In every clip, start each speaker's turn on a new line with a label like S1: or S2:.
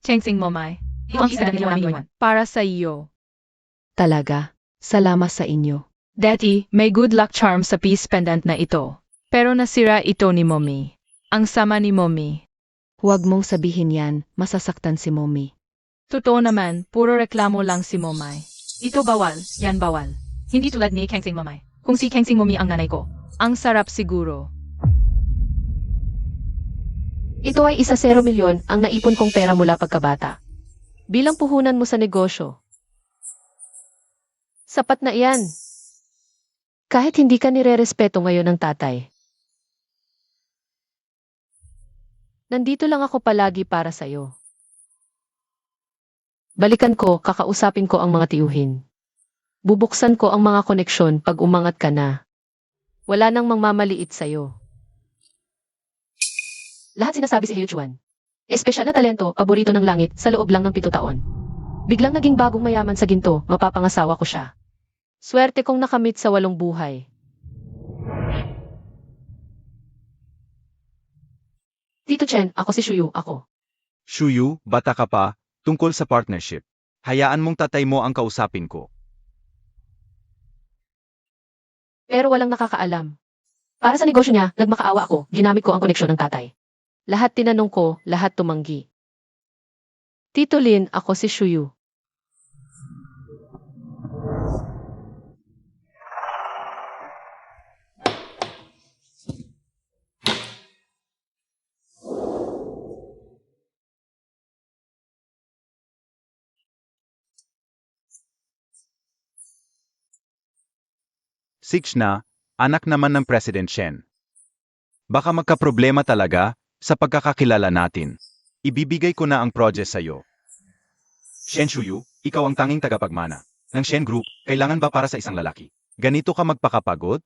S1: Cheng-sing Momay. Ito ang isa ng ginawa namin ngayon. Para sa iyo.
S2: Talaga, salamat sa inyo.
S1: Daddy, may good luck charm sa peace pendant na ito. Pero nasira ito ni Mommy. Ang sama ni Mommy.
S2: Huwag mong sabihin yan, masasaktan si Mommy.
S1: Totoo naman, puro reklamo lang si Momay. Ito bawal, yan bawal. Hindi tulad ni Cheng-sing Momay. Kung si Cheng-sing Mommy ang nanay ko. Ang sarap siguro.
S2: Ito ay 1 milyon ang naipon kong pera mula pagkabata. Bilang puhunan mo sa negosyo. Sapat na iyan. Kahit hindi ka nire-respeto ngayon ng tatay. Nandito lang ako palagi para sa'yo. Balikan ko, kakausapin ko ang mga tiyuhin. Bubuksan ko ang mga koneksyon pag umangat ka na. Wala nang mangmamaliit sa'yo. Lahat sinasabi si Heo Chuan. Espesyal na talento, paborito ng langit, sa loob lang ng 7 taon. Biglang naging bagong mayaman sa ginto, mapapangasawa ko siya. Swerte kong nakamit sa 8 buhay. Tito Chen, ako si Shuyu, ako.
S3: Shuyu, bata ka pa, tungkol sa partnership. Hayaan mong tatay mo ang kausapin ko.
S2: Pero walang nakakaalam. Para sa negosyo niya, nagmakaawa ako, ginamit ko ang koneksyon ng tatay. Lahat tinanong ko, lahat tumanggi. Tito Lin, ako si Shuyu.
S3: Na, anak naman ng President Shen. Baka magkaproblema talaga sa pagkakakilala natin. Ibibigay ko na ang project sa'yo. Shen Shuyu, ikaw ang tanging tagapagmana ng Shen Group, kailangan ba para sa isang lalaki? Ganito ka magpakapagod?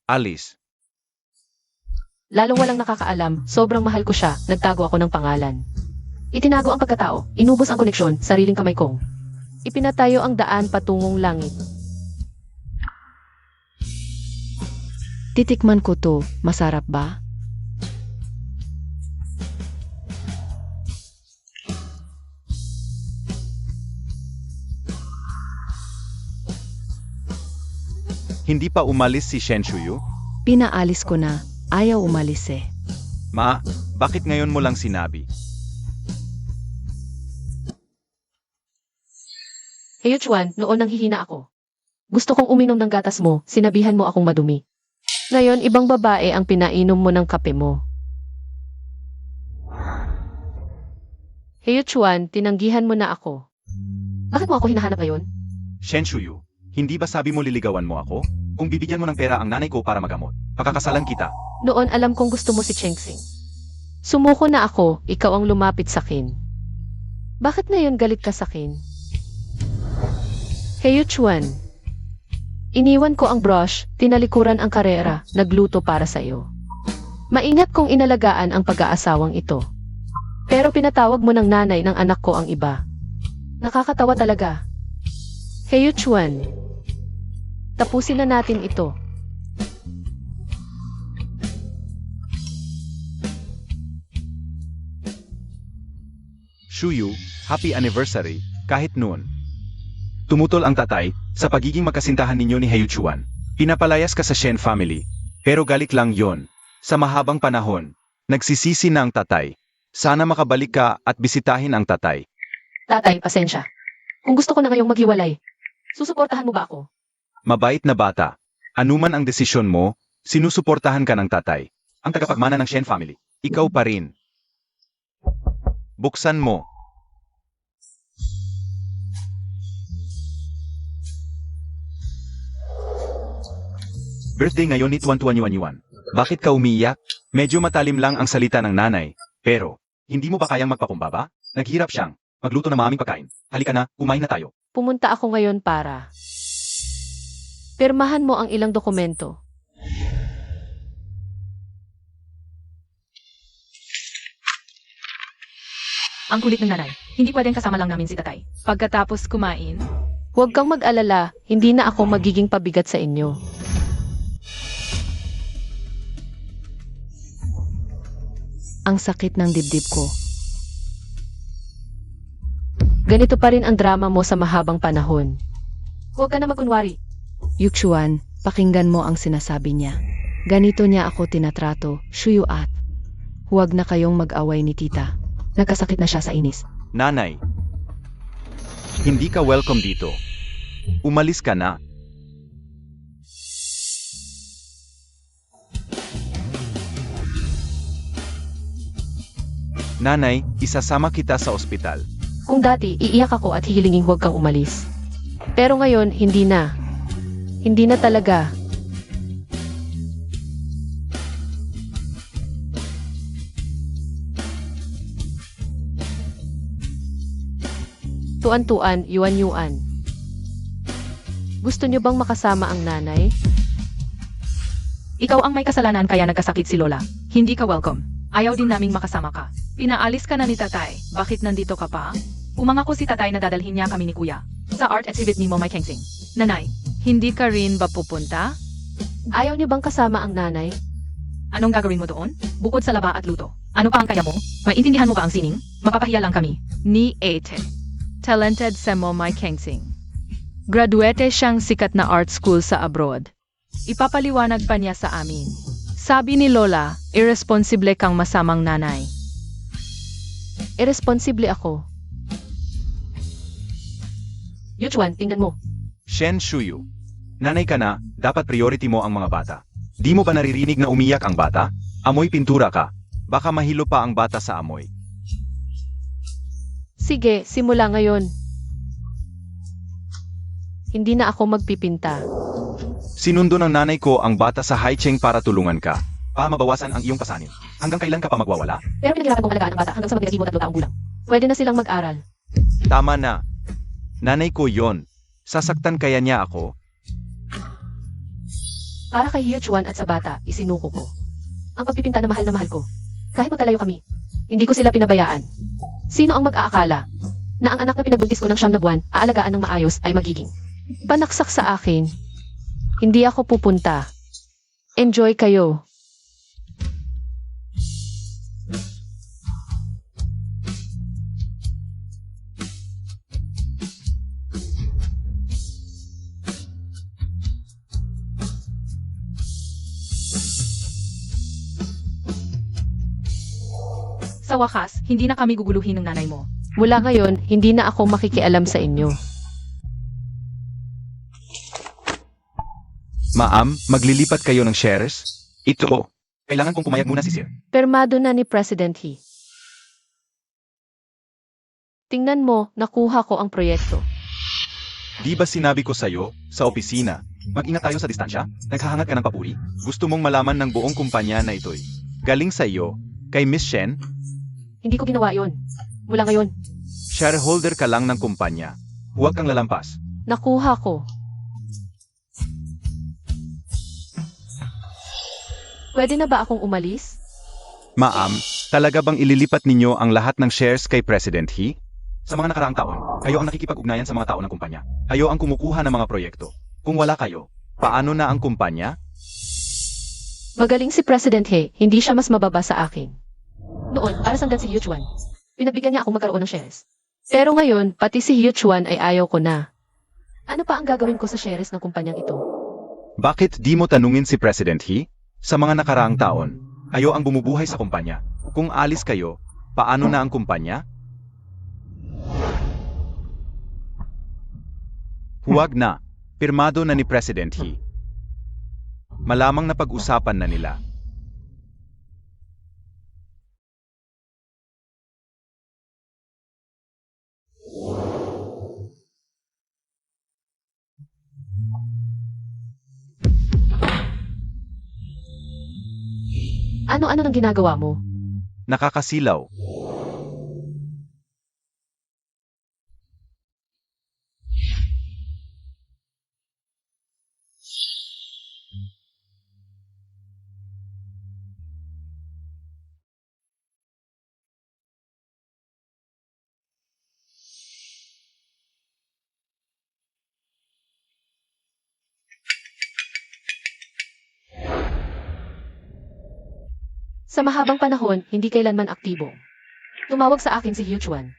S3: Alice.
S2: Lalong walang nakakaalam, sobrang mahal ko siya, nagtago ako ng pangalan. Itinago ang pagkatao, inubos ang koneksyon, sariling kamay kong. Ipinatayo ang daan patungong langit. Titikman ko to, masarap ba?
S3: Hindi pa umalis si Shen Shuyu?
S2: Pinaalis ko na, ayaw umalis eh.
S3: Ma, bakit ngayon mo lang sinabi?
S2: Heo Chuan, noon nang hihina ako. Gusto kong uminom ng gatas mo, sinabihan mo akong madumi. Ngayon, ibang babae ang pinainom mo ng kape mo. Heo Chuan, tinanggihan mo na ako. Bakit mo ako hinahanap ngayon?
S3: Shen Shuyu, hindi ba sabi mo liligawan mo ako? Kung bibigyan mo ng pera ang nanay ko para magamot, pakakasalan kita.
S2: Noon alam kong gusto mo si Cheng-sing. Sumuko na ako, ikaw ang lumapit sa akin. Bakit ngayon galit ka sa akin? Heo Chuan, iniwan ko ang brush, tinalikuran ang karera, nagluto para sa iyo. Maingat kong inalagaan ang pag-aasawang ito. Pero pinatawag mo ng nanay ng anak ko ang iba. Nakakatawa talaga. Heo Chuan, tapusin na natin ito.
S3: Shuyu, happy anniversary, kahit noon. Tumutol ang tatay sa pagiging magkasintahan ninyo ni Heo Chuan. Pinapalayas ka sa Shen family, pero galik lang yon. Sa mahabang panahon, nagsisisi na ang tatay. Sana makabalik ka at bisitahin ang tatay.
S2: Tatay, pasensya. Kung gusto ko na ngayong maghiwalay, susuportahan mo ba ako?
S3: Mabait na bata. Anuman ang desisyon mo, sinusuportahan ka ng tatay. Ang tagapagmana ng Shen family. Ikaw pa rin. Buksan mo. Birthday ngayon ni Tuan Tuan Yuan Yuan. Bakit ka umiiyak? Medyo matalim lang ang salita ng nanay. Pero, hindi mo ba kayang magpakumbaba? Naghirap siyang magluto ng maraming pagkain. Halika na, kumain na tayo.
S2: Pumunta ako ngayon para pirmahan mo ang ilang dokumento.
S1: Ang kulit ng nanay. Hindi pwedeng kasama lang namin si tatay. Pagkatapos kumain,
S2: Huwag kang mag-alala, hindi na ako magiging pabigat sa inyo. Ang sakit ng dibdib ko. Ganito pa rin ang drama mo sa mahabang panahon. Huwag ka na magunwari.
S4: Yuxuan, pakinggan mo ang sinasabi niya. Ganito niya ako tinatrato, Shuyu at. Huwag na kayong mag-away ni tita. Nagkasakit na siya sa inis.
S3: Nanay, hindi ka welcome dito. Umalis ka na. Nanay, isasama kita sa ospital.
S2: Kung dati, iiyak ako at hihilingin huwag kang umalis. Pero ngayon, hindi na. Hindi na talaga. Tuan-tuan, yuan-yuan. Gusto niyo bang makasama ang nanay?
S1: Ikaw ang may kasalanan kaya nagkasakit si Lola. Hindi ka welcome. Ayaw din naming makasama ka. Pinaalis ka na ni tatay. Bakit nandito ka pa? Umangako si tatay na dadalhin niya kami ni kuya. Sa art exhibit ni Momay Kengsing. Nanay, hindi ka rin ba pupunta?
S2: Ayaw niyo bang kasama ang nanay?
S1: Anong gagawin mo doon? Bukod sa laba at luto. Ano pa ang kaya mo? Maintindihan mo ba ang sining? Mapapahiya lang kami. Ni Ate. Talented sa Momay Kengsing. Graduate siyang sikat na art school sa abroad. Ipapaliwanag pa niya sa amin. Sabi ni Lola, irresponsible kang masamang nanay.
S2: Irresponsible ako. Yuchuan, tingnan mo.
S3: Shen Shuyu. Nanay ka na, dapat priority mo ang mga bata. Di mo ba naririnig na umiyak ang bata? Amoy pintura ka. Baka mahilo pa ang bata sa amoy.
S2: Sige, simula ngayon. Hindi na ako magpipinta.
S3: Sinundo ng nanay ko ang bata sa Haicheng para tulungan ka. Para mabawasan ang iyong pasanin. Hanggang kailan ka pa magwawala?
S2: Pero pinaghirapan kong alagaan ang bata hanggang sa mag-12 at 2 taong gulang. Pwede na silang mag-aral.
S3: Tama na. Nanay ko yon. Sasaktan kaya niya ako.
S2: Para kay Yuchuan at sa bata, isinuko ko. Ang pagpipinta na mahal ko. Kahit magkalayo kami, hindi ko sila pinabayaan. Sino ang mag-aakala na ang anak na pinagbuntis ko ng 9 na buwan, aalagaan ng maayos ay magiging panaksak sa akin? Hindi ako pupunta. Enjoy kayo.
S1: Sa wakas, hindi na kami guguluhin ng nanay mo.
S2: Mula ngayon, hindi na ako makikialam sa inyo.
S3: Ma'am, maglilipat kayo ng shares? Ito. Kailangan kong pumayag muna si Sir.
S2: Permado na ni President He. Tingnan mo, nakuha ko ang proyekto.
S3: Di ba sinabi ko sa'yo, sa opisina, mag-ingat tayo sa distansya? Naghahangat ka ng papuri? Gusto mong malaman ng buong kumpanya na ito'y galing sa iyo, kay Miss Shen?
S2: Hindi ko ginawa yon. Mula ngayon,
S3: Shareholder ka lang ng kumpanya. Huwag kang lalampas.
S2: nakuha ko. Pwede na ba akong umalis?
S3: Ma'am, talaga bang ililipat ninyo ang lahat ng shares kay President He? Sa mga nakaraang taon, kayo ang nakikipag-ugnayan sa mga tao ng kumpanya. Kayo ang kumukuha ng mga proyekto. Kung wala kayo, paano na ang kumpanya?
S2: Magaling si President He, hindi siya mas mababa sa akin. Noon, para sanggan si Yuchuan. Pinagbigyan niya akong magkaroon ng shares. Pero ngayon, pati si Yuchuan ay ayaw ko na. Ano pa ang gagawin ko sa shares ng kumpanyang ito?
S3: Bakit di mo tanungin si President He? Sa mga nakaraang taon, kayo ang bumubuhay sa kumpanya. Kung alis kayo, paano na ang kumpanya? Huwag na. Pirmado na ni President He. Malamang na pag-usapan na nila.
S2: Ano-ano nang ginagawa mo?
S3: Nakakasilaw.
S2: Sa mahabang panahon, hindi kailanman aktibo. Tumawag sa akin si Yuchuan.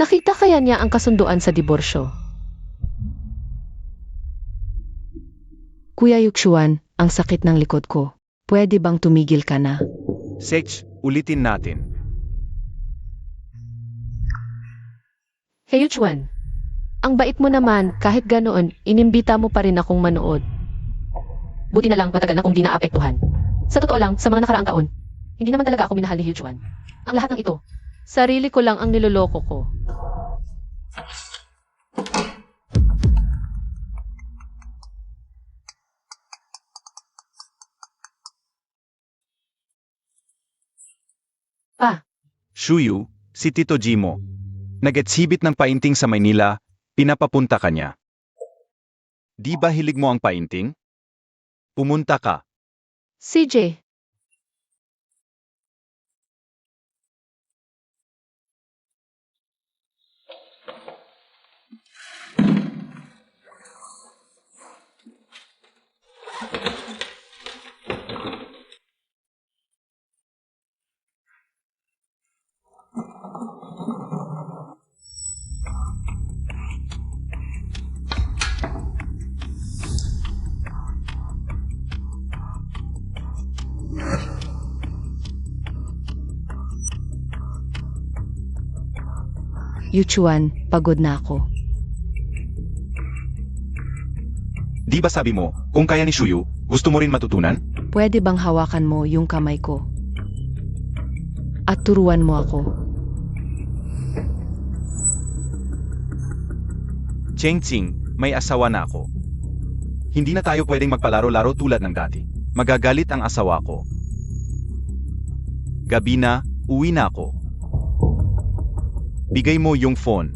S2: Nakita kaya niya ang kasunduan sa diborsyo?
S4: Kuya Yukshuan, ang sakit ng likod ko. Pwede bang tumigil ka na?
S3: Sage, ulitin natin.
S2: Hey Yuchuan, ang bait mo naman, kahit ganoon, inimbita mo pa rin akong manood. Buti na lang matagal na kong di naapektuhan. Sa totoo lang, sa mga nakaraang taon, hindi naman talaga ako minahal ni Yuchuan. Ang lahat ng ito, sarili ko lang ang niloloko ko.
S3: Shuyu, si Tito Jimo. Nag-exhibit ng painting sa Maynila, pinapapunta ka niya. Di ba hilig mo ang painting? Pumunta ka.
S2: CJ,
S4: Yuchuan, pagod na ako.
S3: Di ba sabi mo, kung kaya ni Shuyu, gusto mo rin matutunan?
S4: Pwede bang hawakan mo yung kamay ko? At turuan mo ako.
S3: Cheng Ching, may asawa na ako. Hindi na tayo pwedeng magpalaro-laro tulad ng dati. Magagalit ang asawa ko. Gabi na, uwi na ako. Bigay mo yung phone.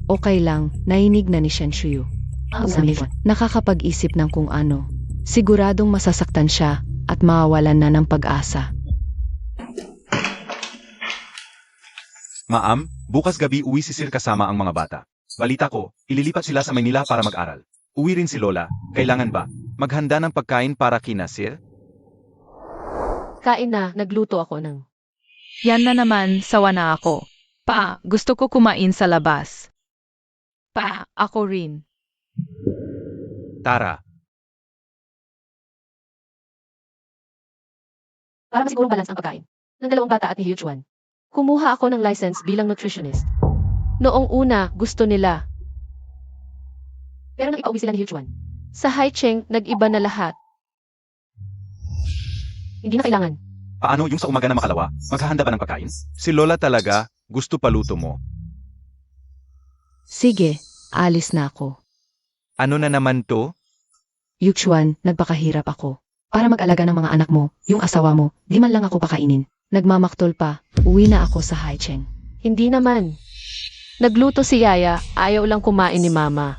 S4: Okay lang, nainig na ni Shenshuyu. Nakakapag-isip ng kung ano. Siguradong masasaktan siya at mawawalan na ng pag-asa.
S3: Ma'am, bukas gabi uwi si Sir kasama ang mga bata. Balita ko, ililipat sila sa Maynila para mag-aral. Uwi rin si Lola, kailangan ba maghanda ng pagkain para kina Sir?
S2: kain na, nagluto ako ng...
S1: Yan na naman, sawa na ako. Pa, gusto ko kumain sa labas. Pa, ako rin.
S3: Tara,
S2: Para masigurong balance ang pagkain ng dalawang bata at ni Yuchuan. Kumuha ako ng license bilang nutritionist. Noong una, gusto nila. Pero nang ipauwi sila ni Yuchuan, sa Haicheng, nag-iba na lahat. Hindi na kailangan.
S3: paano yung sa umaga na makalawa? Maghahanda ba ng pagkain? Si Lola talaga, gusto paluto mo.
S4: Sige, alis na ako.
S3: Ano na naman to?
S4: Yuchuan, nagpakahirap ako. Para mag-alaga ng mga anak mo, yung asawa mo, di man lang ako pakainin. Nagmamaktol pa, uwi na ako sa Haicheng.
S2: Hindi naman. Nagluto si Yaya, ayaw lang kumain ni Mama.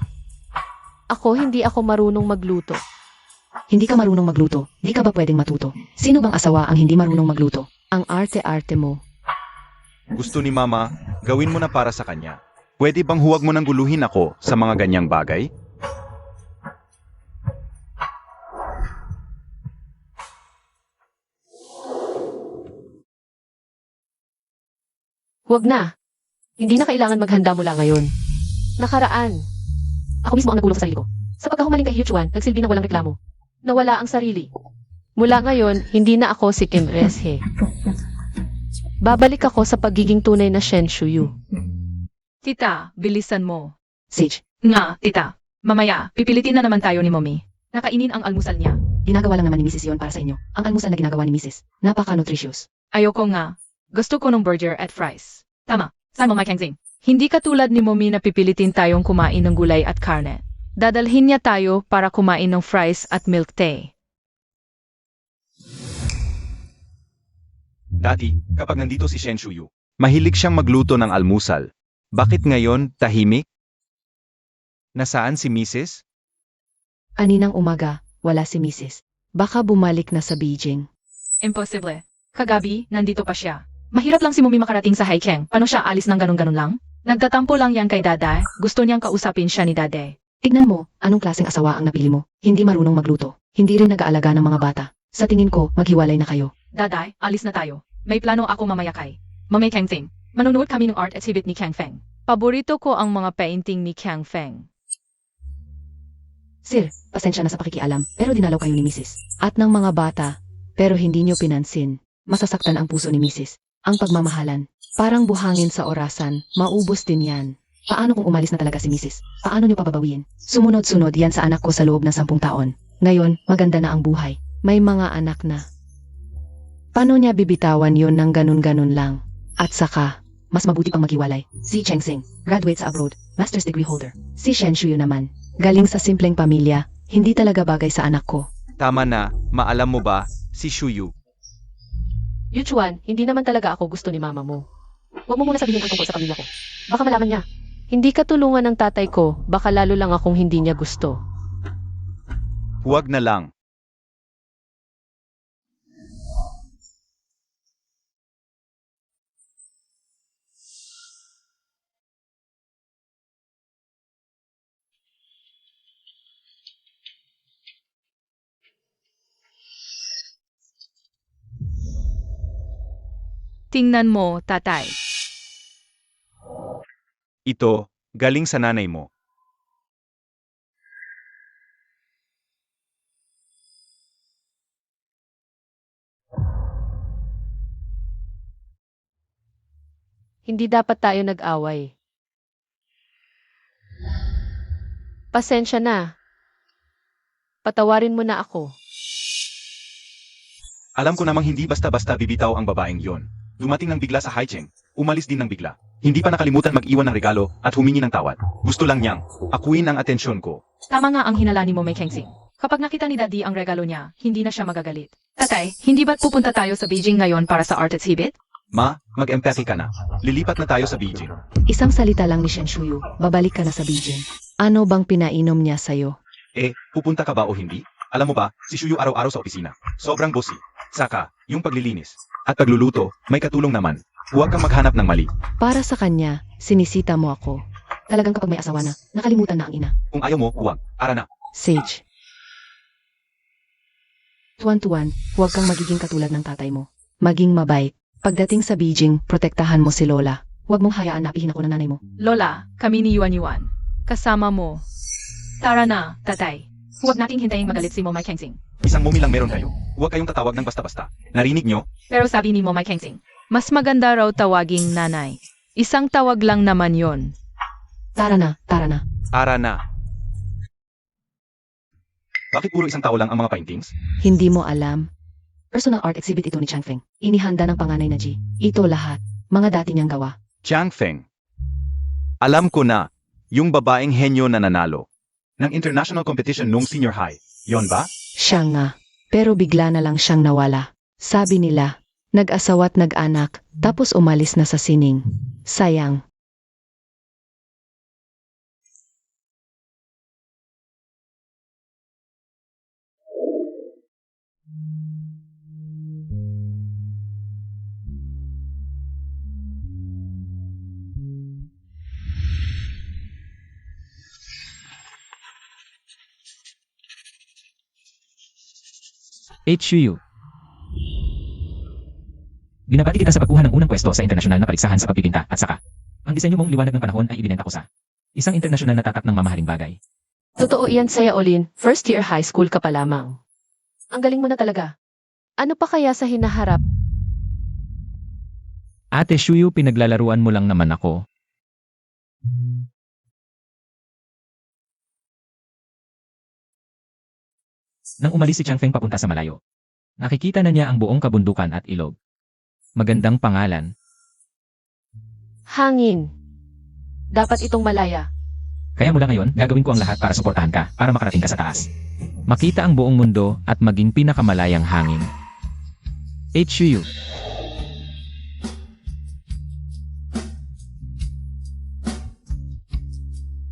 S2: Hindi ako marunong magluto.
S4: Hindi ka marunong magluto, di ka ba pwedeng matuto? Sino bang asawa ang hindi marunong magluto? Ang arte-arte mo.
S3: Gusto ni Mama, gawin mo na para sa kanya. Pwede bang huwag mo nang guluhin ako sa mga ganyang bagay?
S2: Huwag na. Hindi na kailangan maghanda mula ngayon. Nakaraan. Ako mismo ang nagulong sa sarili ko. Sa pagkahumaling kay Yuchuan, nagsilbi na walang reklamo. Nawala ang sarili. Mula ngayon, hindi na ako si Kim Reshe. Babalik ako sa pagiging tunay na Shen Shuyu.
S1: Tita, bilisan mo.
S4: Sage,
S1: Nga, tita. Mamaya, pipilitin na naman tayo ni Mommy. Nakainin ang almusal niya.
S4: ginagawa lang naman ni Mrs. yon para sa inyo. Ang almusal na ginagawa ni Mrs. Napaka-nutritious.
S1: Ayoko nga. Gusto ko ng burger at fries. Tama. Saan mo, Mike Hengzing? Hindi katulad ni Mommy na pipilitin tayong kumain ng gulay at karne. Dadalhin niya tayo para kumain ng fries at milk tea.
S3: Dati, kapag nandito si Shen Shuyu, mahilig siyang magluto ng almusal. Bakit ngayon, tahimik? Nasaan si Mrs.?
S4: Aninang umaga, wala si Mrs. Baka bumalik na sa Beijing.
S1: Imposible. Kagabi, nandito pa siya. Mahirap lang si Mommy makarating sa Haicheng. Paano siya alis ng ganun-ganun lang? Nagtatampo lang yan kay Dada. Gusto niyang kausapin siya ni Dade.
S2: Tignan mo, anong klaseng asawa ang napili mo. Hindi marunong magluto. Hindi rin nag-aalaga ng mga bata. Sa tingin ko, maghiwalay na kayo.
S1: Daday, alis na tayo. May plano ako mamaya kay Mamay Kang Feng. Manonood kami ng art exhibit ni Kang Feng. Paborito ko ang mga painting ni Kang Feng.
S2: Sir, pasensya na sa pakikialam, pero dinalaw kayo ni Mrs.
S4: At ng mga bata, pero hindi nyo pinansin. Masasaktan ang puso ni Mrs. Ang pagmamahalan, parang buhangin sa orasan, maubos din yan.
S2: Paano kung umalis na talaga si Mrs.? Paano niyo pababawiin? Sumunod-sunod yan sa anak ko sa loob ng 10 taon. Ngayon, maganda na ang buhay.
S4: May mga anak na. Paano niya bibitawan yon ng ganun-ganun lang? At saka,
S2: Mas mabuti pang maghiwalay. Si Cheng Xing, graduate sa abroad, master's degree holder. Si Shen Shuyu naman,
S4: galing sa simpleng pamilya, hindi talaga bagay sa anak ko.
S3: Tama na, maalam mo ba, si Shuyu.
S2: Yuchuan, hindi naman talaga ako gusto ni mama mo. Huwag mo muna sabihin ang tungkol sa pamilya ko. Baka malaman niya.
S4: Hindi ka tulungan ng tatay ko, baka lalo lang akong hindi niya gusto.
S3: Huwag na lang.
S1: Tingnan mo, tatay.
S3: Ito, galing sa nanay mo.
S2: Hindi dapat tayo nag-away. Pasensya na. Patawarin mo na ako.
S3: Alam ko namang hindi basta-basta bibitaw ang babaeng yon. Dumating ng bigla sa Haicheng, umalis din ng bigla. Hindi pa nakalimutan mag-iwan ng regalo at humingi ng tawad. Gusto lang niyang akuin ang atensyon ko.
S1: Tama nga ang hinala ni Momay Kang Xing. Kapag nakita ni Daddy ang regalo niya, hindi na siya magagalit. Tatay, hindi ba't pupunta tayo sa Beijing ngayon para sa art exhibit?
S3: Ma, mag-empathy ka na. Lilipat na tayo sa Beijing.
S4: Isang salita lang ni Shen Shuyu, babalik ka na sa Beijing. Ano bang pinainom niya sa'yo?
S3: Pupunta ka ba o hindi? Alam mo ba, si Shuyu araw-araw sa opisina. Sobrang bossy. Saka, yung paglilinis at pagluluto, may katulong naman. Huwag kang maghanap ng mali.
S4: Para sa kanya, sinisita mo ako.
S2: Talagang kapag may asawa na, nakalimutan na ang ina.
S3: Kung ayaw mo, huwag. Ara na.
S4: Sage. Tuwan-tuwan, huwag kang magiging katulad ng tatay mo. Maging mabait. Pagdating sa Beijing, protektahan mo si Lola.
S2: Huwag mong hayaan na apihin ako ng nanay mo.
S1: Lola, kami ni Yuan. Kasama mo. Tara na, tatay. Huwag nating hintayin magalit si Momay Kang Xing.
S3: Isang mumi lang meron kayo. Huwag kayong tatawag ng basta-basta. Narinig nyo?
S1: Pero sabi ni Momay Kang Xing, mas maganda raw tawaging nanay. Isang tawag lang naman yon.
S2: Tara na, tara na.
S3: Ara na. Bakit puro isang tao lang ang mga paintings?
S4: Hindi mo alam.
S2: Personal art exhibit ito ni Chang Feng. Inihanda ng panganay na Ji. Ito lahat, mga dati niyang gawa.
S3: Chang Feng. Alam ko na, yung babaeng henyo na nanalo ng international competition nung senior high. Yon ba?
S4: Siya nga. Pero bigla na lang siyang nawala. Sabi nila, nag-asawa't nag-anak, tapos umalis na sa sining. Sayang.
S5: HUU. Binabati kita sa pagkuha ng unang pwesto sa internasyonal na paligsahan sa pagpipinta at saka, ang disenyo mong liwanag ng panahon ay ibinenta ko sa isang internasyonal na tatak ng mamahaling bagay.
S2: Totoo iyan sa'yo, Olin. First year high school ka pa lamang. Ang galing mo na talaga. Ano pa kaya sa hinaharap?
S5: Ate Shuyu, pinaglalaruan mo lang naman ako. Nang umalis si Chang Feng papunta sa malayo, nakikita na niya ang buong kabundukan at ilog. Magandang pangalan.
S2: Hangin. Dapat itong malaya.
S5: Kaya mula ngayon, gagawin ko ang lahat para suportahan ka, para makarating ka sa taas. Makita ang buong mundo at maging pinakamalayang hangin. HUU.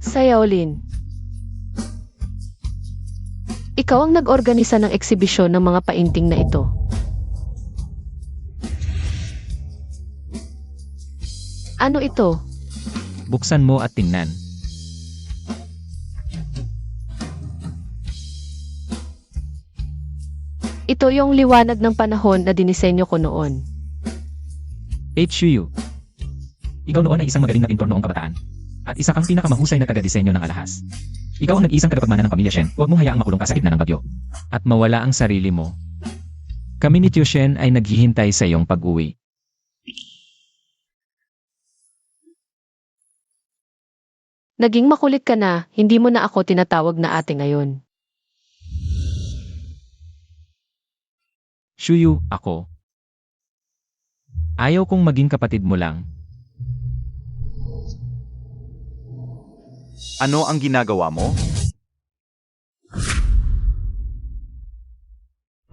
S2: Sa'yo, Olin. Ikaw ang nag-organisa ng eksibisyon ng mga painting na ito. Ano ito?
S5: Buksan mo at tingnan.
S2: Ito yung liwanag ng panahon na dinisenyo ko noon.
S5: Shuyu. Ikaw noon ay isang magaling na pintor noong kabataan. At isa kang pinakamahusay na taga-disenyo ng alahas. Ikaw ang nag-iisang tagapagmana ng pamilya Shen. Huwag mong hayaang makulong ka sa gitna ng bagyo. At mawala ang sarili mo. Kami ni Tio Shen ay naghihintay sa iyong pag-uwi.
S2: Naging makulit ka na, hindi mo na ako tinatawag na ate ngayon.
S5: Shuyu, ako. Ayaw kong maging kapatid mo lang.
S3: Ano ang ginagawa mo?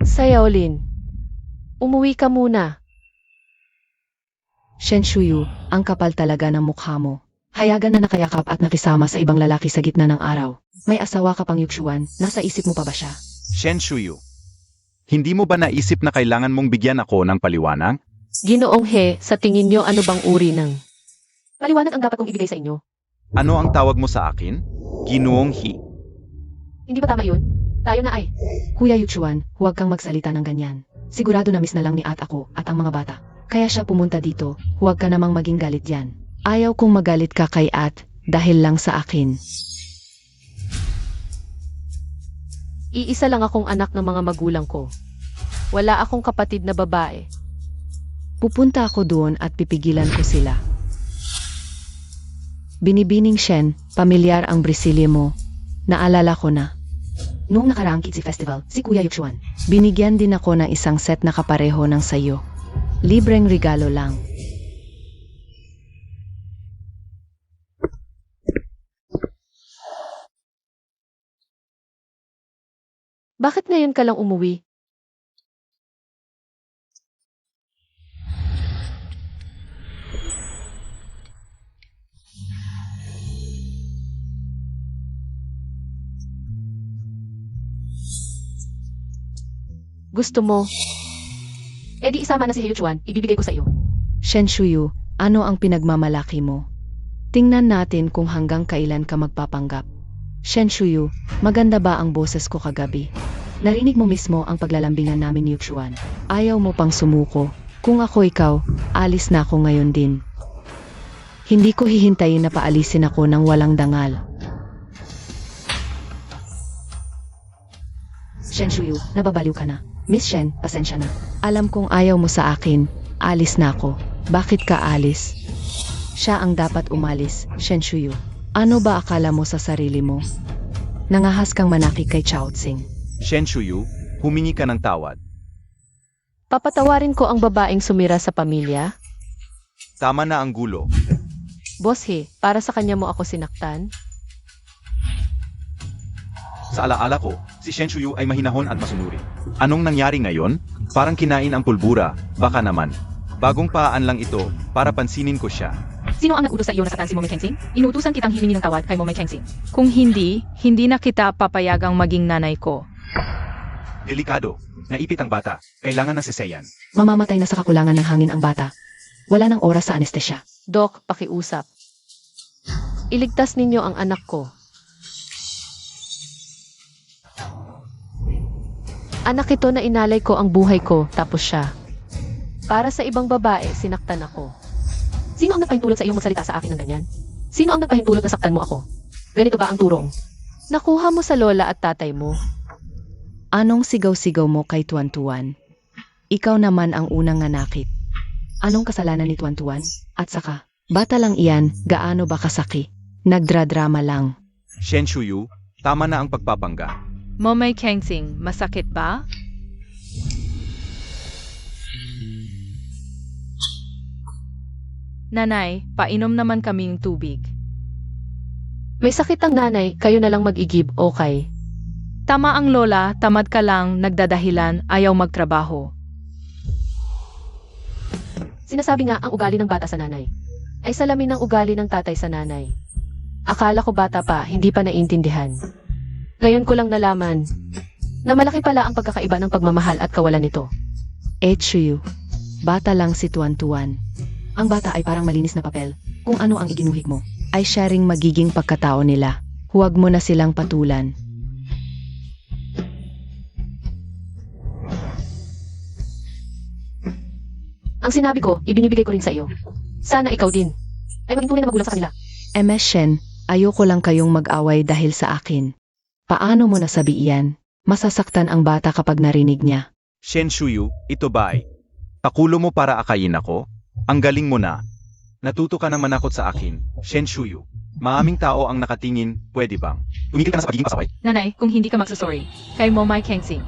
S2: Sayaolin, umuwi ka muna.
S4: Shen Shuyu, ang kapal talaga ng mukha mo. Hayagan na nakayakap at nakisama sa ibang lalaki sa gitna ng araw. May asawa ka pang Yuxuan, nasa isip mo pa ba siya?
S3: Shen Shuyu. Hindi mo ba naisip na kailangan mong bigyan ako ng paliwanag?
S2: Ginoong He, sa tingin nyo ano bang uri ng paliwanag ang dapat kong ibigay sa inyo?
S3: Ano ang tawag mo sa akin? Ginoong He.
S2: Hindi ba tama yun? Tayo na ay.
S4: Kuya Yuxuan, huwag kang magsalita ng ganyan. Sigurado na miss na lang ni At ako at ang mga bata. Kaya siya pumunta dito, huwag ka namang maging galit yan. Ayaw kong magalit ka kay At dahil lang sa akin.
S2: Iisa lang akong anak ng mga magulang ko. Wala akong kapatid na babae.
S4: Pupunta ako doon at pipigilan ko sila. Binibining Shen, pamilyar ang Brasilia mo. Naalala ko na. Noong nakaraang Kitsi Festival, si Kuya Yuxuan. Binigyan din ako ng isang set na kapareho ng sayo. Libreng regalo lang.
S2: Bakit ngayon ka lang umuwi? Gusto mo? E di isama na si Yuxuan, ibibigay ko sa iyo.
S4: Shen Shuyu, ano ang pinagmamalaki mo? Tingnan natin kung hanggang kailan ka magpapanggap. Shen Shuyu, maganda ba ang boses ko kagabi? Narinig mo mismo ang paglalambingan namin ni Yuxuan. Ayaw mo pang sumuko. Kung ako ikaw, alis na ako ngayon din. Hindi ko hihintayin na paalisin ako ng walang dangal. Shen Shuyu, nababaliw ka na. Miss Shen, pasensya na. Alam kong ayaw mo sa akin. Alis na ako. Bakit ka alis? Siya ang dapat umalis, Shen Shuyu. Ano ba akala mo sa sarili mo? Nangahas kang manakit kay Chao Tsing.
S3: Shen Shuyu, humingi ka ng tawad.
S2: Papatawarin ko ang babaeng sumira sa pamilya?
S3: Tama na ang gulo.
S2: Boss He, para sa kanya mo ako sinaktan?
S3: Sa alaala ko, si Shen Shuyu ay mahinahon at masunuri. Anong nangyari ngayon? Parang kinain ang pulbura, baka naman. Bagong paan lang ito, para pansinin ko siya.
S1: Sino ang nag-utos sa iyo na saktan si Momay Kengsing? Inutusan kitang himingi ng tawad kay Momay Kengsing. Kung hindi, hindi na kita papayagang maging nanay ko.
S3: Delikado. Naipit ang bata. Kailangan ng seseyan.
S4: Mamamatay na sa kakulangan ng hangin ang bata. Wala nang oras sa anestesya.
S2: Doc, pakiusap. Iligtas ninyo ang anak ko. Anak ito na inalay ko ang buhay ko, tapos siya. Para sa ibang babae, sinaktan ako. Sino ang nagpahintulot sa iyong magsalita sa akin ng ganyan? Sino ang nagpahintulot na saktan mo ako? Ganito ba ang turong? Nakuha mo sa lola at tatay mo.
S4: Anong sigaw-sigaw mo kay Tuan-Tuan? Ikaw naman ang unang nanakit. Anong kasalanan ni Tuan-Tuan? At saka, bata lang iyan, gaano ba kasaki? Nagdradrama lang.
S3: Shen Shuyu, tama na ang pagpapangga.
S1: Momay Kengsing, masakit ba? Nanay, painom naman kaming tubig.
S2: May sakit ang nanay, kayo na lang mag-igib, okay?
S1: Tama ang lola, tamad ka lang, nagdadahilan, ayaw magtrabaho.
S2: Sinasabi nga ang ugali ng bata sa nanay ay salamin ng ugali ng tatay sa nanay. Akala ko bata pa, hindi pa naiintindihan. Ngayon ko lang nalaman na malaki pala ang pagkakaiba ng pagmamahal at kawalan nito.
S4: Shuyu, bata lang si Tuan-Tuan. Ang bata ay parang malinis na papel. Kung ano ang iginuhig mo, ay siya ring magiging pagkatao nila. Huwag mo na silang patulan.
S2: Ang sinabi ko, ibinibigay ko rin sa iyo. Sana ikaw din ay maging tunay na magulang sa kanila.
S4: MS Shen, ayoko lang kayong mag-away dahil sa akin. Paano mo nasabi iyan? Masasaktan ang bata kapag narinig niya.
S3: Shen Shuyu, ito ba ay? Pakulo mo para akayin ako? Ang galing mo na. Natuto ka ng manakot sa akin, Shen Shuyu. Maaming tao ang nakatingin, pwede bang? Tumigil ka na sa pagiging pasaway.
S1: Nanay, kung hindi ka magsasorry, kay Momay Kengsing,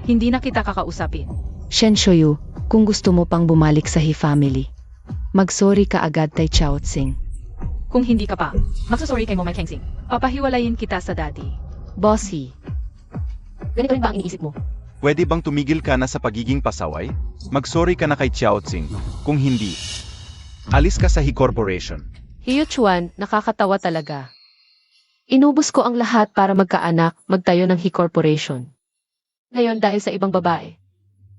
S1: hindi na kita kakausapin.
S4: Shen Shuyu, kung gusto mo pang bumalik sa He family, mag-sorry ka agad kay Chao Tsing.
S1: Kung hindi ka pa, magsasorry kay Momay Kengsing, papahiwalayin kita sa daddy.
S4: Bossy,
S2: Ganito rin ba ang iniisip mo?
S3: Pwede bang tumigil ka na sa pagiging pasaway? Mag-sorry ka na kay Chiao Tsing. Kung hindi, alis ka sa He Corporation.
S2: Hiyo Chuan, nakakatawa talaga. Inubos ko ang lahat para magkaanak, magtayo ng He Corporation. Ngayon dahil sa ibang babae,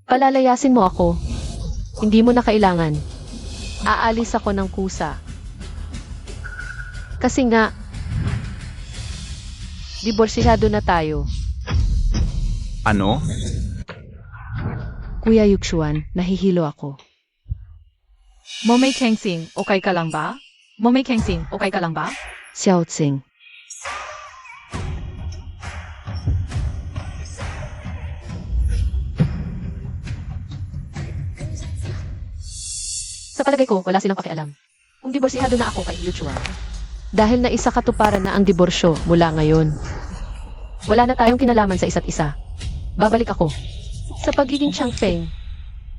S2: palalayasin mo ako. Hindi mo na kailangan. Aalis ako ng kusa. Kasi nga, diborsiyado na tayo.
S3: Ano?
S4: Kuya Yuxuan, nahihilo ako.
S1: Momay Kengsing, okay ka lang ba? Momay Kengsing, okay ka lang ba?
S4: Xiao Tsing,
S2: Sa palagay ko, wala silang pakialam. Kung diborsiyado na ako kay Hiyo Chuan. Dahil na isa katuparan na ang diborsyo mula ngayon. Wala na tayong kinalaman sa isa't isa. Babalik ako. Sa pagiging Changfeng,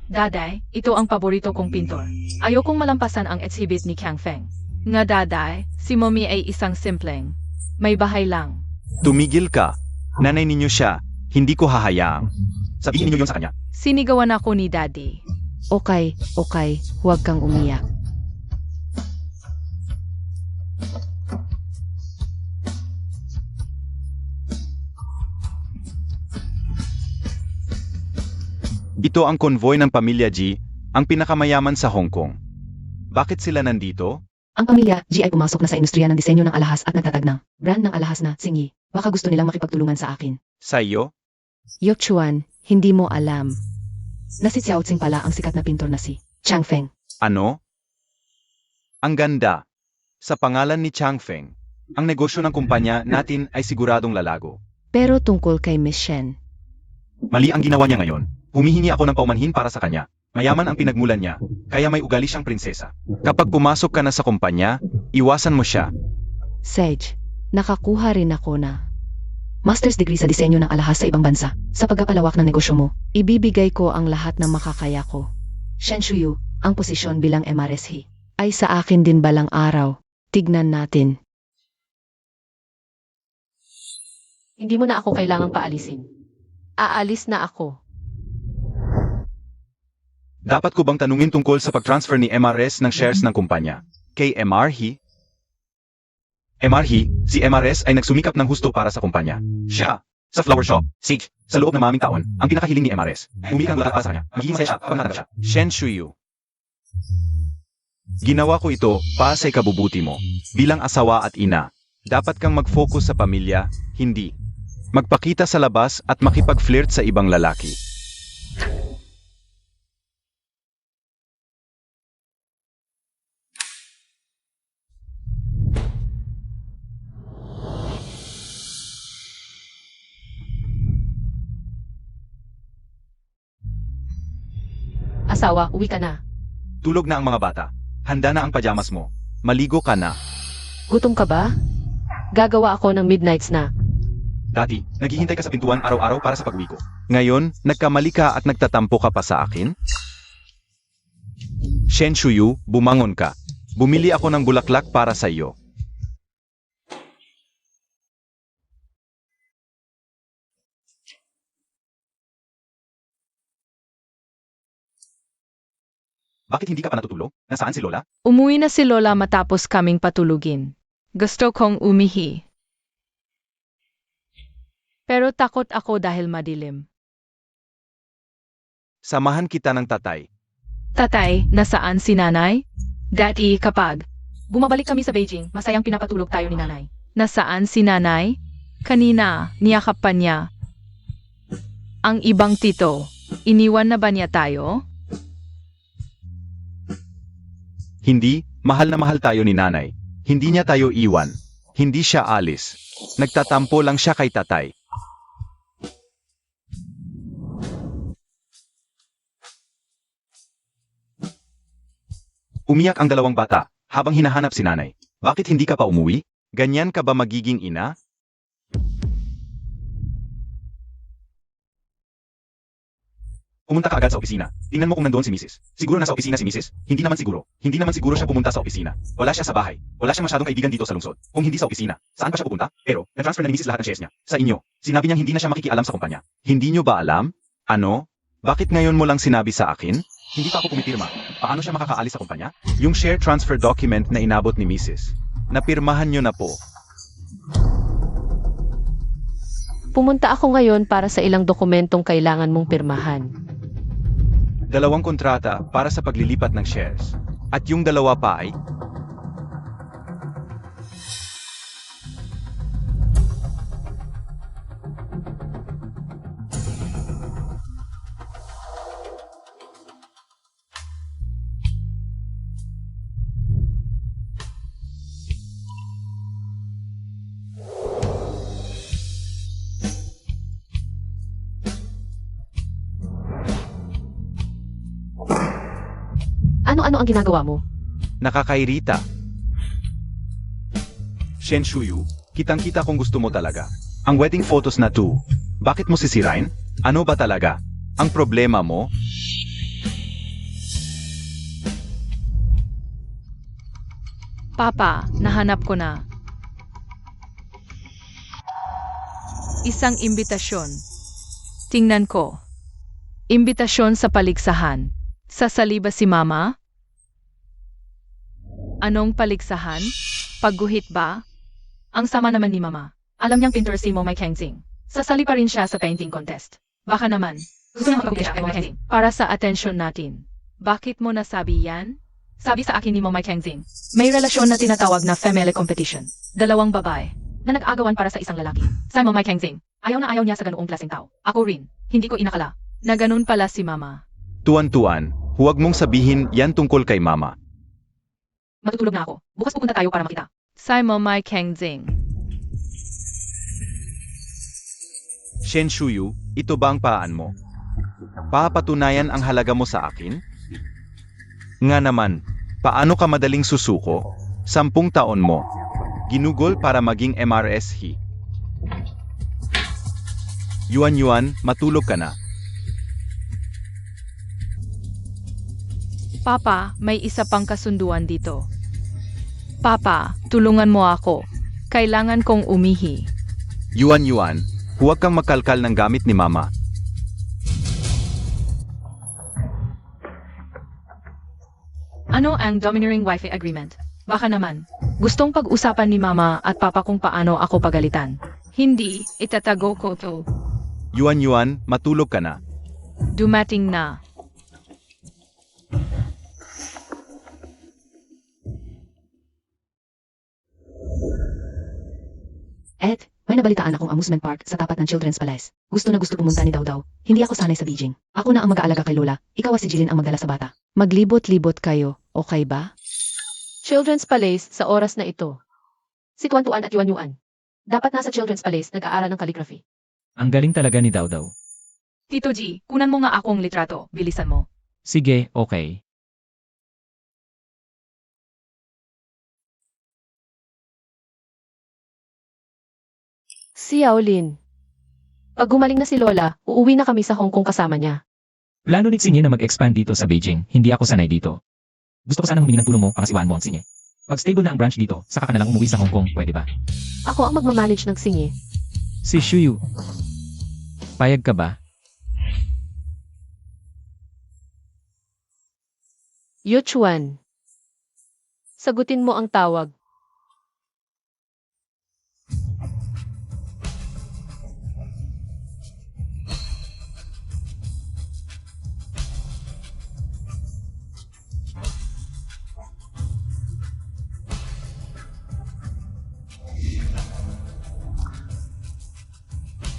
S1: Daday, ito ang paborito kong pintor. Ayokong malampasan ang exhibit ni Kang Feng. Nga daday, si Mommy ay isang simpleng. May bahay lang.
S3: Tumigil ka. Nanay ninyo siya. Hindi ko hahayaang. Sabihin ninyo yun sa kanya.
S1: Sinigawan ako ni Daddy.
S4: okay, huwag kang umiyak.
S3: Ito ang konvoy ng pamilya G, ang pinakamayaman sa Hong Kong. Bakit sila nandito?
S4: Ang pamilya, G ay pumasok na sa industriya ng disenyo ng alahas at nagtatag ng brand ng alahas na Tsingy. Baka gusto nilang makipagtulungan sa akin.
S3: Sa iyo?
S4: Yuxuan, hindi mo alam. Na si Xiao Tsing pala ang sikat na pintor na si Chang Feng.
S3: Ano? Ang ganda. Sa pangalan ni Chang Feng, ang negosyo ng kumpanya natin ay siguradong lalago.
S4: Pero tungkol kay Miss Shen,
S3: Mali ang ginawa niya ngayon. Humihingi ako ng paumanhin para sa kanya. Mayaman ang pinagmulan niya, kaya may ugali siyang prinsesa. Kapag pumasok ka na sa kumpanya, iwasan mo siya.
S4: Sage, nakakuha rin ako na master's degree sa disenyo ng alahas sa ibang bansa. Sa pagpapalawak ng negosyo mo, ibibigay ko ang lahat ng makakaya ko. Shen Shuyu, ang posisyon bilang MRSH ay sa akin din balang araw. Tignan natin.
S2: hindi mo na ako kailangang paalisin. Aalis na ako.
S3: Dapat ko bang tanungin tungkol sa pag-transfer ni MRS ng shares ng kumpanya? Kay MRH? Si MRS ay nagsumikap ng husto para sa kumpanya. Siya, sa flower shop, Sage, sa loob ng maming taon, ang pinakahiling ni MRS. Umikang lahat para sa kanya. Magiging masaya siya kapag natanda siya. Shen Shuyu. Ginawa ko ito para sa ikabubuti mo. Bilang asawa at ina, dapat kang mag-focus sa pamilya, hindi magpakita sa labas at makipag-flirt sa ibang lalaki.
S2: Asawa, uwi ka na.
S3: Tulog na ang mga bata. Handa na ang pajamas mo. Maligo ka na.
S2: Gutom ka ba? Gagawa ako ng midnight snack.
S3: Dati, naghihintay ka sa pintuan araw-araw para sa pag-uwi ko. Ngayon, nagkamali ka at nagtatampo ka pa sa akin? Shen Shuyu, bumangon ka. Bumili ako ng bulaklak para sa iyo. Bakit hindi ka pa natutulog? Nasaan si Lola?
S1: Umuwi na si Lola matapos kaming patulugin. Gusto kong umihi. Pero takot ako dahil madilim.
S3: Samahan kita ng tatay.
S1: Tatay, nasaan si nanay? Daddy, kapag bumabalik kami sa Beijing, masayang pinapatulog tayo ni nanay. Nasaan si nanay? Kanina, niyakap pa niya. Ang ibang tito, iniwan na ba niya tayo?
S3: Hindi, mahal na mahal tayo ni nanay. Hindi niya tayo iwan. Hindi siya alis. Nagtatampo lang siya kay tatay. Umiyak ang dalawang bata habang hinahanap si nanay. Bakit hindi ka pa umuwi? Ganyan ka ba magiging ina? Pumunta ka agad sa opisina. Tingnan mo kung nandoon si Mrs. Siguro nasa opisina si Mrs. Hindi naman siguro. Hindi naman siguro siya pumunta sa opisina. Wala siya sa bahay. Wala siyang masyadong kaibigan dito sa lungsod. Kung hindi sa opisina, saan pa siya pupunta? Pero, na-transfer na ni Mrs. lahat ng shares niya. Sa inyo. Sinabi niyang hindi na siya makikialam sa kumpanya. Hindi niyo ba alam? Ano? Bakit ngayon mo lang sinabi sa akin? Hindi pa ako pumipirma. Paano siya makakaalis sa kumpanya? Yung share transfer document na inabot ni Mrs. Napirmahan niyo na po.
S2: Pumunta ako ngayon para sa ilang dokumentong kailangan mong pirmahan.
S3: 2 kontrata para sa paglilipat ng shares. At yung 2 pa ay...
S2: Ano-ano ang ginagawa mo?
S3: Nakakairita. Shen Shuyu, kitang-kita kung gusto mo talaga. Ang wedding photos na to, bakit mo sisirain? Ano ba talaga? Ang problema mo?
S1: Papa, nahanap ko na. Isang imbitasyon. Tingnan ko. Imbitasyon sa paligsahan. Sasali ba si Mama? Anong paligsahan? Pagguhit ba? Ang sama naman ni Mama. Alam niyang pintor si Momay Kengzing. Sasali pa rin siya sa painting contest. Baka naman. Gusto niya makapagpili siya kay Momay Kengzing. Para sa atensyon natin. Bakit mo nasabi yan? Sabi sa akin ni Momay Kengzing. May relasyon na tinatawag na family competition. 2 babae na nag-aagawan para sa isang lalaki. Sa Momay Kengzing. Ayaw na ayaw niya sa ganoong klaseng tao. Ako rin. Hindi ko inakala na ganun pala si Mama.
S3: Tuan-tuan, huwag mong sabihin yan tungkol kay Mama.
S1: Matutulog na ako. Bukas pupunta tayo para makita. Sa Momay Kengzing.
S3: Shen Shuyu, ito ba ang paan mo? Papatunayan ang halaga mo sa akin? Nga naman, paano ka madaling susuko? 10 taon mo. Ginugol para maging MRSH. Yuan, matulog ka na.
S1: Papa, may isa pang kasunduan dito. Papa, tulungan mo ako. Kailangan kong umihi.
S3: Yuan, huwag kang makalkal ng gamit ni Mama.
S1: Ano ang domineering wifi agreement? Baka naman. Gustong pag-usapan ni Mama at Papa kung paano ako pagalitan. Hindi, itatago ko to.
S3: Yuan, matulog ka na.
S1: Dumating na.
S4: Ed, may nabalitaan akong amusement park sa tapat ng Children's Palace. Gusto na gusto pumunta ni Dawdaw. Hindi ako sanay sa Beijing. Ako na ang mag-aalaga kay Lola. Ikaw si Jilin ang magdala sa bata. Maglibot-libot kayo, okay ba?
S2: Children's Palace sa oras na ito. Si Tuan-Tuan at Yuan. Dapat nasa Children's Palace nag-aaral ng calligraphy.
S5: Ang galing talaga ni Dawdaw.
S1: Tito G, kunan mo nga akong litrato. Bilisan mo.
S5: Sige, okay.
S2: Si Yaolin. Pag gumaling na si Lola, uuwi na kami sa Hong Kong kasama niya.
S5: Plano ni Xinye na mag-expand dito sa Beijing, hindi ako sanay dito. Gusto ko sana humingi ng tulong mo pangasiwaan mo ang Xinye. Pag stable na ang branch dito, saka ka na lang umuwi sa Hong Kong, pwede ba?
S2: Ako ang magmamanage ng Xinye.
S5: Si Shuyu. Payag ka ba?
S2: Yuchuan. Sagutin mo ang tawag.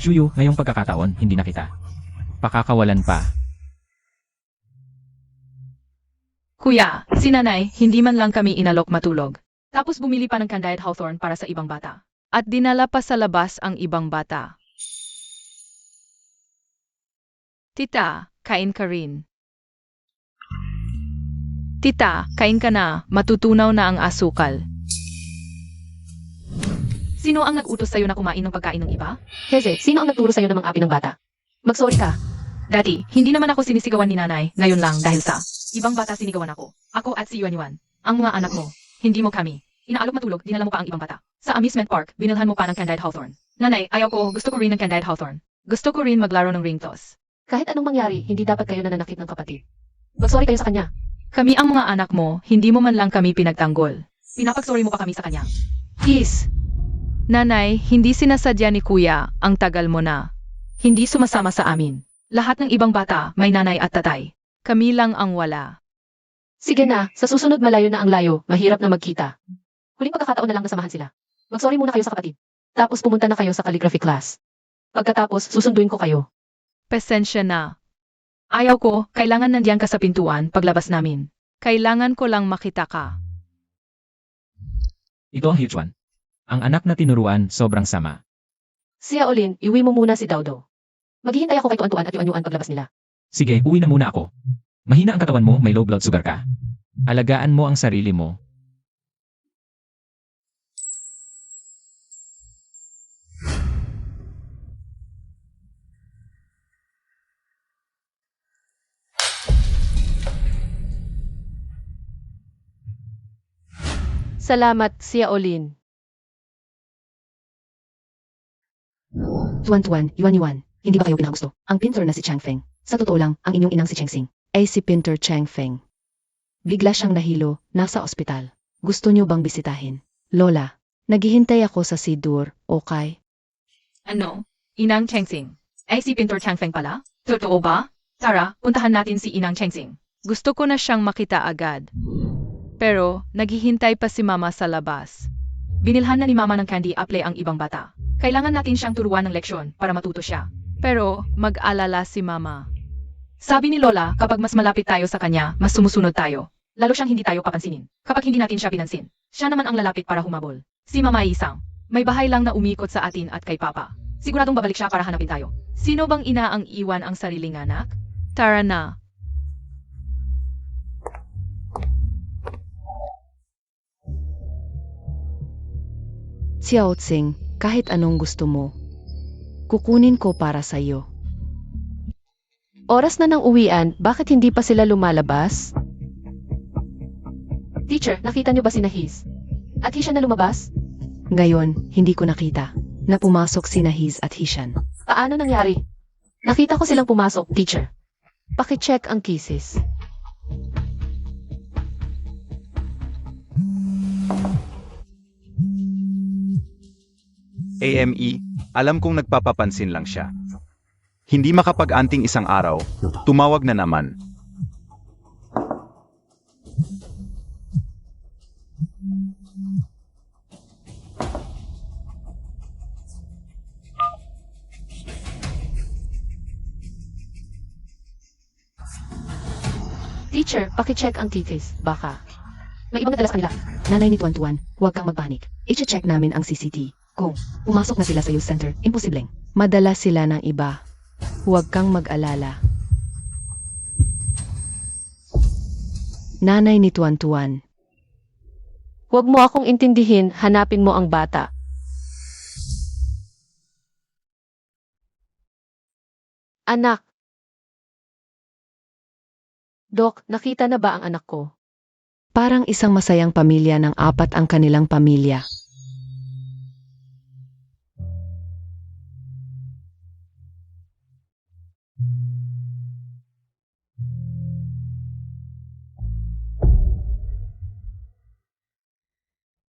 S5: Shuyu, ngayong pagkakataon, hindi na kita. Pakakawalan pa.
S1: Kuya, si nanay, hindi man lang kami inalok matulog. Tapos bumili pa ng Candide Hawthorne para sa ibang bata. At dinala pa sa labas ang ibang bata. Tita, kain ka rin. Tita, kain ka na, matutunaw na ang asukal. Sino ang nag-utos sa'yo na kumain ng pagkain ng iba?
S2: Heze, sino ang nagturo sa'yo ng mga api ng bata? Magsorry ka.
S1: Dati, hindi naman ako sinisigawan ni nanay, ngayon lang dahil sa ibang bata sinigawan ako. Ako at si Yuan. Ang mga anak mo, hindi mo kami. Inaalok matulog, dinala mo pa ang ibang bata. Sa amusement park, binilhan mo pa ng Candide Hawthorne. Nanay, ayaw ko, gusto ko rin ng Candide Hawthorne. Gusto ko rin maglaro ng ring toss.
S2: Kahit anong mangyari, hindi dapat kayo nananakit ng kapatid. Magsorry kayo sa kanya.
S1: Kami ang mga anak mo, hindi mo man lang kami pinagtanggol. Pinapagsorry mo pa kami sa kanya.
S2: Please.
S1: Nanay, hindi sinasadya ni kuya, ang tagal mo na. Hindi sumasama sa amin. Lahat ng ibang bata, may nanay at tatay. Kami lang ang wala.
S2: Sige na, sa susunod malayo na ang layo, mahirap na magkita. Huling pagkakataon na lang nasamahan sila. Magsorry muna kayo sa kapatid. Tapos pumunta na kayo sa calligraphy class. Pagkatapos, susunduin ko kayo.
S1: Pasensya na. Ayaw ko, kailangan nandiyan ka sa pintuan paglabas namin. Kailangan ko lang makita ka.
S5: Ito ang Hyuchuan. Ang anak na tinuruan, sobrang sama.
S2: Siya Olin, iwi mo muna si Daudo. Maghihintay ako kay Tuan-Tuan at Yuan-Yuan paglabas nila.
S5: Sige, uwi na muna ako. Mahina ang katawan mo, may low blood sugar ka. Alagaan mo ang sarili mo.
S2: Salamat, Siya Olin.
S4: Tuan-tuan, Yuan-Yuan, hindi ba kayo pinagusto? Ang pintor na si Chang Feng. Sa totoo lang, ang inyong inang si Cheng Xing ay si Pintor Chang Feng. Bigla siyang nahilo, nasa ospital. Gusto niyo bang bisitahin? Lola, naghihintay ako sa Sidur, okay?
S1: Ano? Inang Chengsing. Ay si Pintor Changfeng pala? Totoo ba? Tara, puntahan natin si Inang Chengsing. Gusto ko na siyang makita agad. Pero, naghihintay pa si Mama sa labas. Binilhan na ni Mama ng candy apple ang ibang bata. Kailangan natin siyang turuan ng leksyon para matuto siya. Pero, mag-alala si Mama. Sabi ni Lola, kapag mas malapit tayo sa kanya, mas sumusunod tayo. Lalo siyang hindi tayo papansinin. Kapag hindi natin siya pinansin, siya naman ang lalapit para humabol. Si Mama ay isang. May bahay lang na umikot sa atin at kay Papa. Siguradong babalik siya para hanapin tayo. Sino bang ina ang iwan ang sariling anak? Tara na.
S4: Xiao Tsing, kahit anong gusto mo, kukunin ko para sa iyo.
S2: Oras na ng uwian, bakit hindi pa sila lumalabas? Teacher, nakita niyo ba si Nahiz? At Hishan na lumabas?
S4: Ngayon, hindi ko nakita na pumasok si Nahiz at Hishan.
S2: Paano nangyari? Nakita ko silang pumasok, teacher. Paki-check ang kisses.
S3: AME, alam kong nagpapapansin lang siya. Hindi makapag-anting isang araw, tumawag na naman.
S2: Teacher, paki-check ang kisses. Baka. May ibang nadalas kanila.
S4: Nanay ni Tuan-Tuan, huwag kang magpanik. I-check namin ang CCTV. Kung pumasok na sila sa youth center, imposibleng madala sila ng iba. Huwag kang mag-alala. Nanay ni Tuan-Tuan,
S2: Huwag mo akong intindihin, hanapin mo ang bata. Anak. Dok, nakita na ba ang anak ko?
S4: parang isang masayang pamilya ng apat ang kanilang pamilya.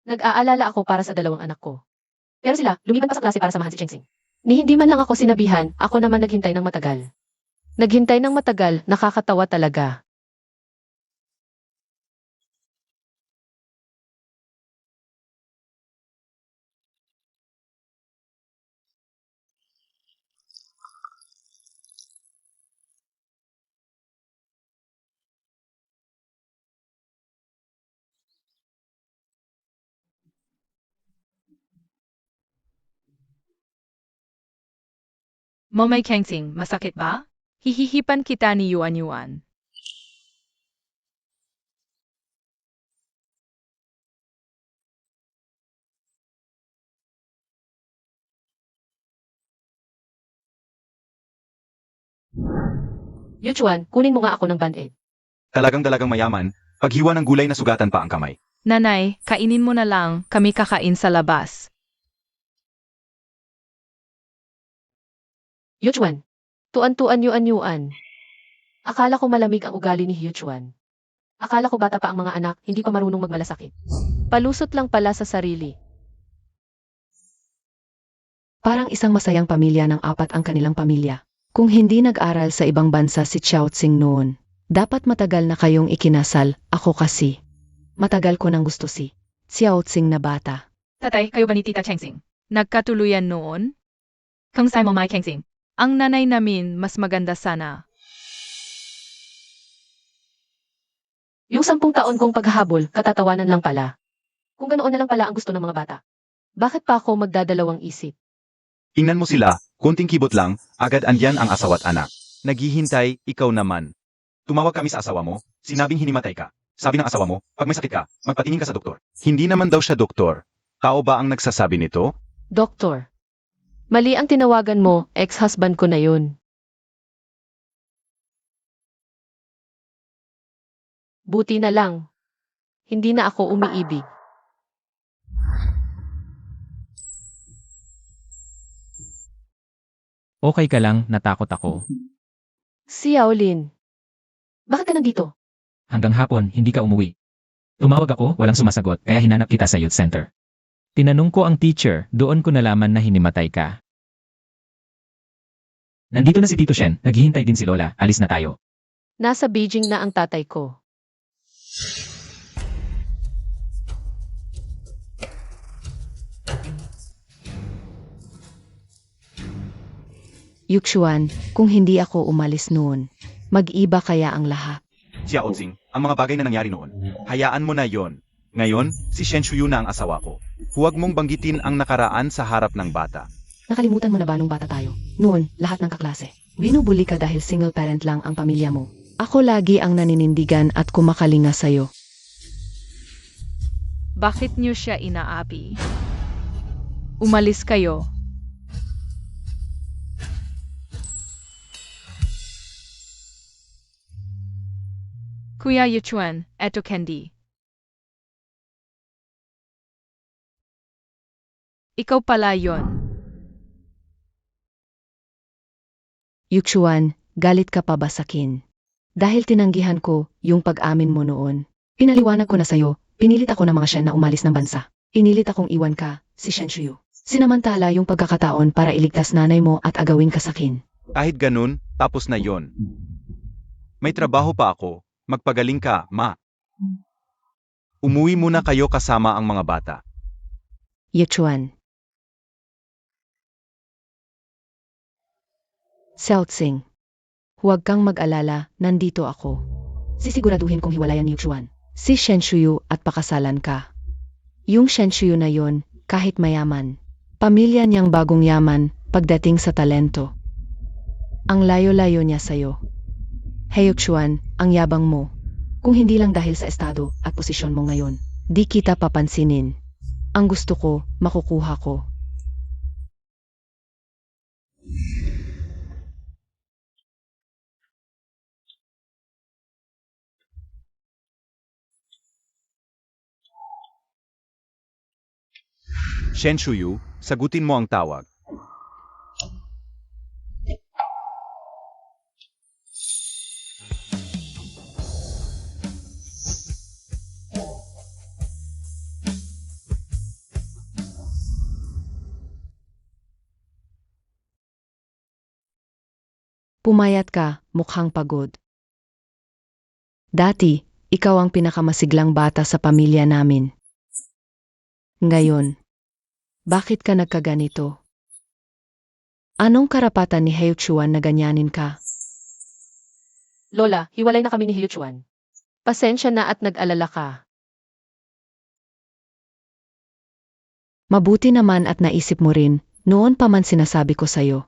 S2: Nag-aalala ako para sa dalawang anak ko. Pero sila, lumiban pa sa klase para samahan si Chengsing. Ni hindi man lang ako sinabihan, ako naman naghintay ng matagal. Naghintay ng matagal, nakakatawa talaga.
S1: Momay Kengsing, masakit ba? Hihihipan kita ni Yuan Yuan.
S2: Yuchuan, kunin mo nga ako ng band-aid.
S3: Talagang mayaman, paghiwa ng gulay na sugatan pa ang kamay.
S1: Nanay, kainin mo na lang, kami kakain sa labas.
S2: Yuchuan. Tuan-tuan Yuan. Akala ko malamig ang ugali ni Yuchuan. Akala ko bata pa ang mga anak, hindi pa marunong magmalasakit. Palusot lang pala sa sarili.
S4: Parang isang masayang pamilya ng apat ang kanilang pamilya. Kung hindi nag-aral sa ibang bansa si Xiaoqing noon, dapat matagal na kayong ikinasal, ako kasi. Matagal ko nang gusto si Xiaoqing na bata.
S1: Tatay, kayo ba ni Tita Kengsing? Nagkatuluyan noon? Kung sa'yo Momay Kengsing, ang nanay namin mas maganda sana.
S2: Yung 10 taon kong paghahabol, katatawanan lang pala. Kung ganoon na lang pala ang gusto ng mga bata. Bakit pa ako magdadalawang isip?
S3: Tingnan mo sila, konting kibot lang, agad andyan ang asawa't anak. Naghihintay, ikaw naman. Tumawag kami sa asawa mo, sinabing hinimatay ka. Sabi ng asawa mo, pag may sakit ka, magpatingin ka sa doktor. Hindi naman daw siya doktor. Tao ba ang nagsasabi nito?
S2: Doktor. Mali ang tinawagan mo, ex-husband ko na yun. Buti na lang. Hindi na ako umiibig.
S5: Okay ka lang, natakot ako.
S2: Si Yaolin. Bakit ka nandito?
S5: Hanggang hapon, hindi ka umuwi. Tumawag ako, walang sumasagot, kaya hinanap kita sa youth center. Tinanong ko ang teacher, doon ko nalaman na hinimatay ka. Nandito na si Tito Shen, naghihintay din si Lola, alis na tayo.
S2: Nasa Beijing na ang tatay ko.
S4: Yuxuan, kung hindi ako umalis noon, mag-iba kaya ang lahat.
S3: Xiaoqing, ang mga bagay na nangyari noon. Hayaan mo na yon. Ngayon, si Shen Shuyu na ang asawa ko. Huwag mong banggitin ang nakaraan sa harap ng bata.
S4: Nakalimutan mo na ba nung bata tayo? Noon, lahat ng kaklase. Binubuli ka dahil single parent lang ang pamilya mo. Ako lagi ang naninindigan at kumakalinga sa'yo.
S1: Bakit niyo siya inaapi? Umalis kayo. Kuya Yuchuan, eto candy. Ikaw pala yon.
S4: Yuxuan, galit ka pa ba sakin? Dahil tinanggihan ko yung pag-amin mo noon. Pinaliwanag ko na sa'yo, pinilit ako ng mga Shen na umalis ng bansa. Inilit akong iwan ka, si Shen Shuyu. Sinamantala yung pagkakataon para iligtas nanay mo at agawin ka sakin.
S3: Kahit ganun, tapos na yon. May trabaho pa ako. Magpagaling ka, ma. Umuwi muna kayo kasama ang mga bata.
S4: Yuchuan. Xiaoqing. Huwag kang mag-alala, nandito ako. Sisiguraduhin kong hiwalayan ni Yuchuan. Si Shen Shuyu at pakasalan ka. Yung Shen Shuyu na yon, kahit mayaman. Pamilya niyang bagong yaman pagdating sa talento. Ang layo-layo niya sa'yo. Hey Yuchuan, ang yabang mo. Kung hindi lang dahil sa estado at posisyon mo ngayon, di kita papansinin. Ang gusto ko, makukuha ko.
S3: Shen Shuyu, sagutin mo ang tawag.
S4: Pumayat ka, mukhang pagod. Dati, ikaw ang pinakamasiglang bata sa pamilya namin. Ngayon, bakit ka nagkaganito? Anong karapatan ni Yuchuan na ganyanin ka?
S2: Lola, hiwalay na kami ni Yuchuan. Pasensya na at nag-alala ka.
S4: Mabuti naman at naisip mo rin, noon pa man sinasabi ko sa'yo.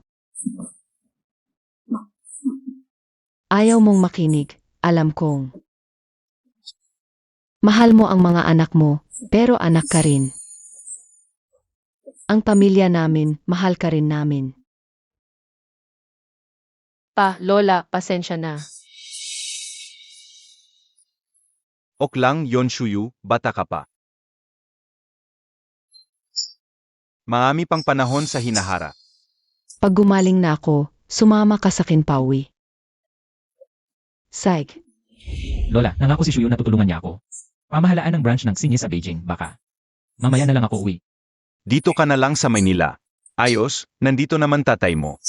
S4: Ayaw mong makinig, alam kong. Mahal mo ang mga anak mo, pero anak ka rin. Ang pamilya namin, mahal ka rin namin.
S2: Pa, Lola, pasensya na.
S3: Ok lang yon Shuyu, bata ka pa. Marami pang panahon sa hinaharap.
S4: Pag gumaling na ako, sumama ka sa Kinpawi. Saig,
S5: Lola, nangako si Shuyu na tutulungan niya ako. Pamahalaan ng branch ng Singi sa Beijing, baka. Mamaya na lang ako uwi.
S3: Dito ka na lang sa Maynila. Ayos, nandito naman tatay mo.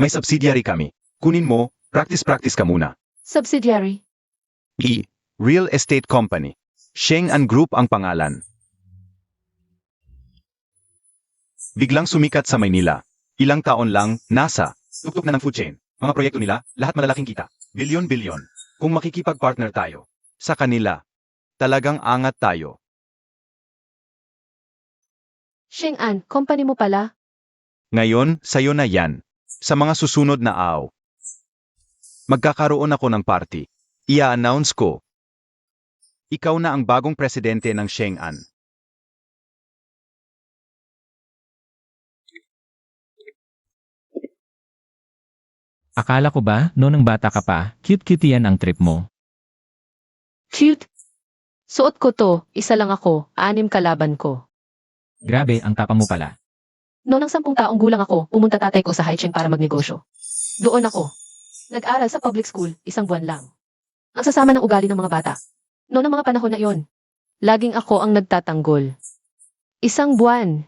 S3: May subsidiary kami. Kunin mo, practice ka muna.
S2: Subsidiary.
S3: Real Estate Company. Sheng An Group ang pangalan. Biglang sumikat sa Maynila. Ilang taon lang, nasa. Tuktok na ng food chain. Mga proyekto nila, lahat malalaking kita. Bilyon-bilyon. Kung makikipag-partner tayo. Sa kanila. Talagang angat tayo.
S2: Sheng An, company mo pala?
S3: Ngayon, sayo na yan. Sa mga susunod na araw. Magkakaroon ako ng party. Ia-announce ko. Ikaw na ang bagong presidente ng Sheng An.
S5: Akala ko ba, noong bata ka pa, cute-cute yan ang trip mo.
S2: Cute. Suot ko to, isa lang ako, 6 kalaban ko.
S5: Grabe, ang tapang mo pala.
S2: Noong 10 taong gulang ako, pumunta tatay ko sa Haicheng para magnegosyo. Doon ako. Nag-aral sa public school, 1 buwan lang. Ang sasama ng ugali ng mga bata. Noong mga panahon na yon,
S4: laging ako ang nagtatanggol.
S2: 1 buwan.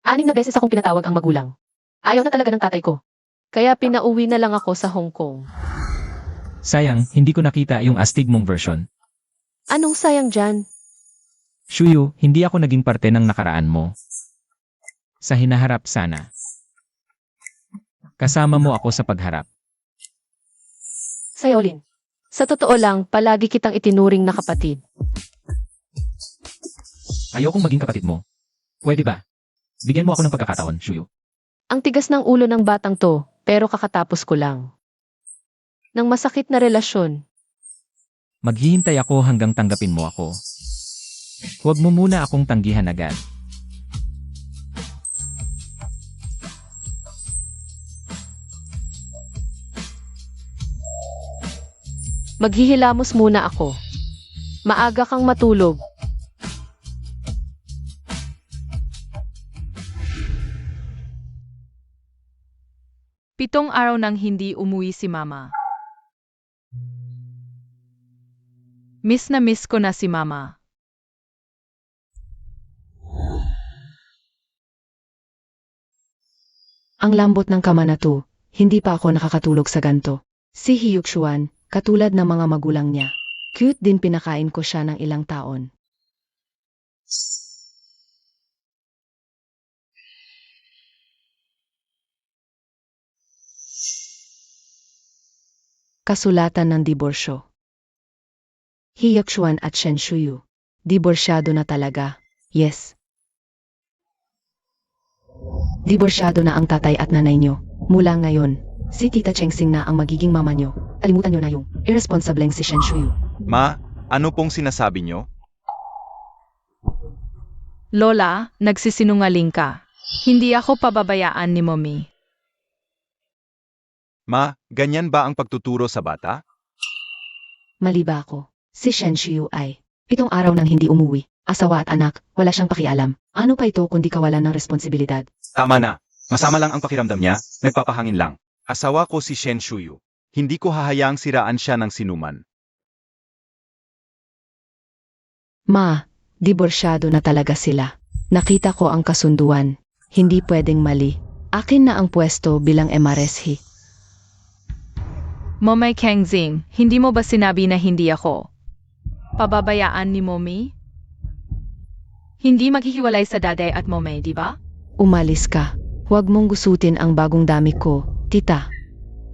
S2: 6 na beses akong pinatawag ang magulang. Ayaw na talaga ng tatay ko.
S4: Kaya pinauwi na lang ako sa Hong Kong.
S5: Sayang, hindi ko nakita yung astig mong version.
S2: Anong sayang dyan?
S5: Shuyu, hindi ako naging parte ng nakaraan mo. Sa hinaharap sana. Kasama mo ako sa pagharap.
S2: Sayolin.
S4: Sa totoo lang, palagi kitang itinuring na kapatid.
S5: Ayokong maging kapatid mo. Pwede ba? Bigyan mo ako ng pagkakataon, Shuyu.
S4: Ang tigas ng ulo ng batang to, pero kakatapos ko lang. Nang masakit na relasyon.
S5: Maghihintay ako hanggang tanggapin mo ako. Huwag mo muna akong tanggihan agad.
S4: Maghihilamos muna ako. Maaga kang matulog.
S1: Pitong araw nang hindi umuwi si Mama. Miss na miss ko na si Mama.
S4: Ang lambot ng kama na to, hindi pa ako nakakatulog sa ganto. Si Hyuk-shuan, katulad ng mga magulang niya. Cute din, pinakain ko siya ng ilang taon. Kasulatan ng diborsyo. Hyuk-shuan at Shen Shuyu. Diborsyado na talaga. Yes. Diborsyado na ang tatay at nanay nyo. Mula ngayon, si Tita Chengsing na ang magiging mama nyo. Kalimutan nyo na yung irresponsibleng si Shen Shuyu.
S3: Ma, ano pong sinasabi nyo?
S1: Lola, nagsisinungaling ka. Hindi ako pababayaan ni Mommy.
S3: Ma, ganyan ba ang pagtuturo sa bata?
S4: Mali ba ako? Si Shen Shuyu ay 7 araw nang hindi umuwi. Asawa at anak, wala siyang pakialam. Ano pa ito kundi kawalan ng responsibilidad?
S3: Tama na. Masama lang ang pakiramdam niya, nagpapahangin lang. Asawa ko si Shen Shuyu. Hindi ko hahayaang siraan siya ng sinuman.
S4: Ma, diborsyado na talaga sila. Nakita ko ang kasunduan. Hindi pwedeng mali. Akin na ang pwesto bilang MRSH.
S1: Momay Kengzing, hindi mo ba sinabi na hindi ako pababayaan ni Mommy? Hindi maghihiwalay sa daday at Momay, di ba?
S4: Umalis ka. Huwag mong gusutin ang bagong dami ko, tita.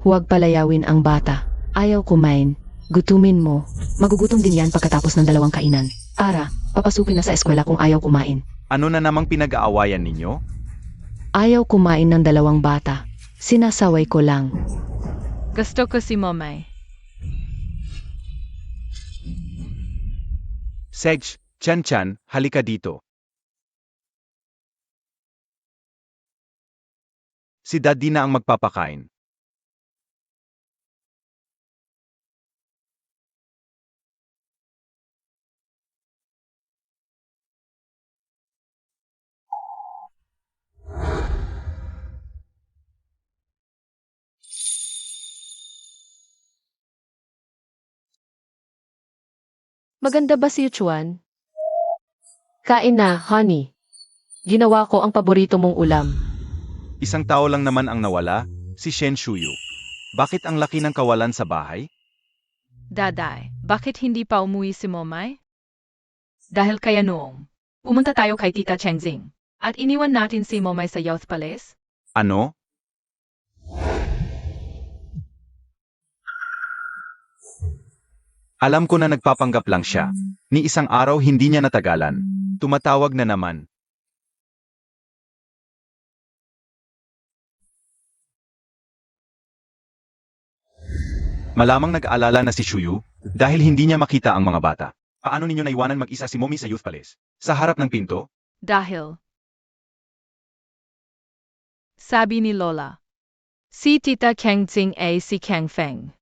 S4: Huwag palayawin ang bata. Ayaw kumain. Gutumin mo. Magugutom din yan pagkatapos ng 2 kainan. Para, papasukin na sa eskwela kung ayaw kumain.
S3: Ano na namang pinag-aawayan ninyo?
S4: Ayaw kumain ng 2 bata. Sinasaway ko lang.
S1: Gusto ko si Momay.
S3: Sej, Chan, halika dito. Si Daddy na ang magpapakain.
S2: Maganda ba si Yuchuan? Kain na, honey. Ginawa ko ang paborito mong ulam.
S3: Isang tao lang naman ang nawala, si Shen Shuyu. Bakit ang laki ng kawalan sa bahay?
S1: Daday, bakit hindi pa umuwi si Momay? Dahil kaya noong pumunta tayo kay Tita Chengxing at iniwan natin si Momay sa Youth Palace?
S3: Ano? Alam ko na nagpapanggap lang siya. Ni isang araw hindi niya natagalan. Tumatawag na naman. Malamang nag-aalala na si Shuyu dahil hindi niya makita ang mga bata. Paano ninyo naiwanan mag-isa si Mommy sa Youth Palace? Sa harap ng pinto?
S1: Dahil sabi ni Lola, si Tita Chengxing ay si Kang Feng.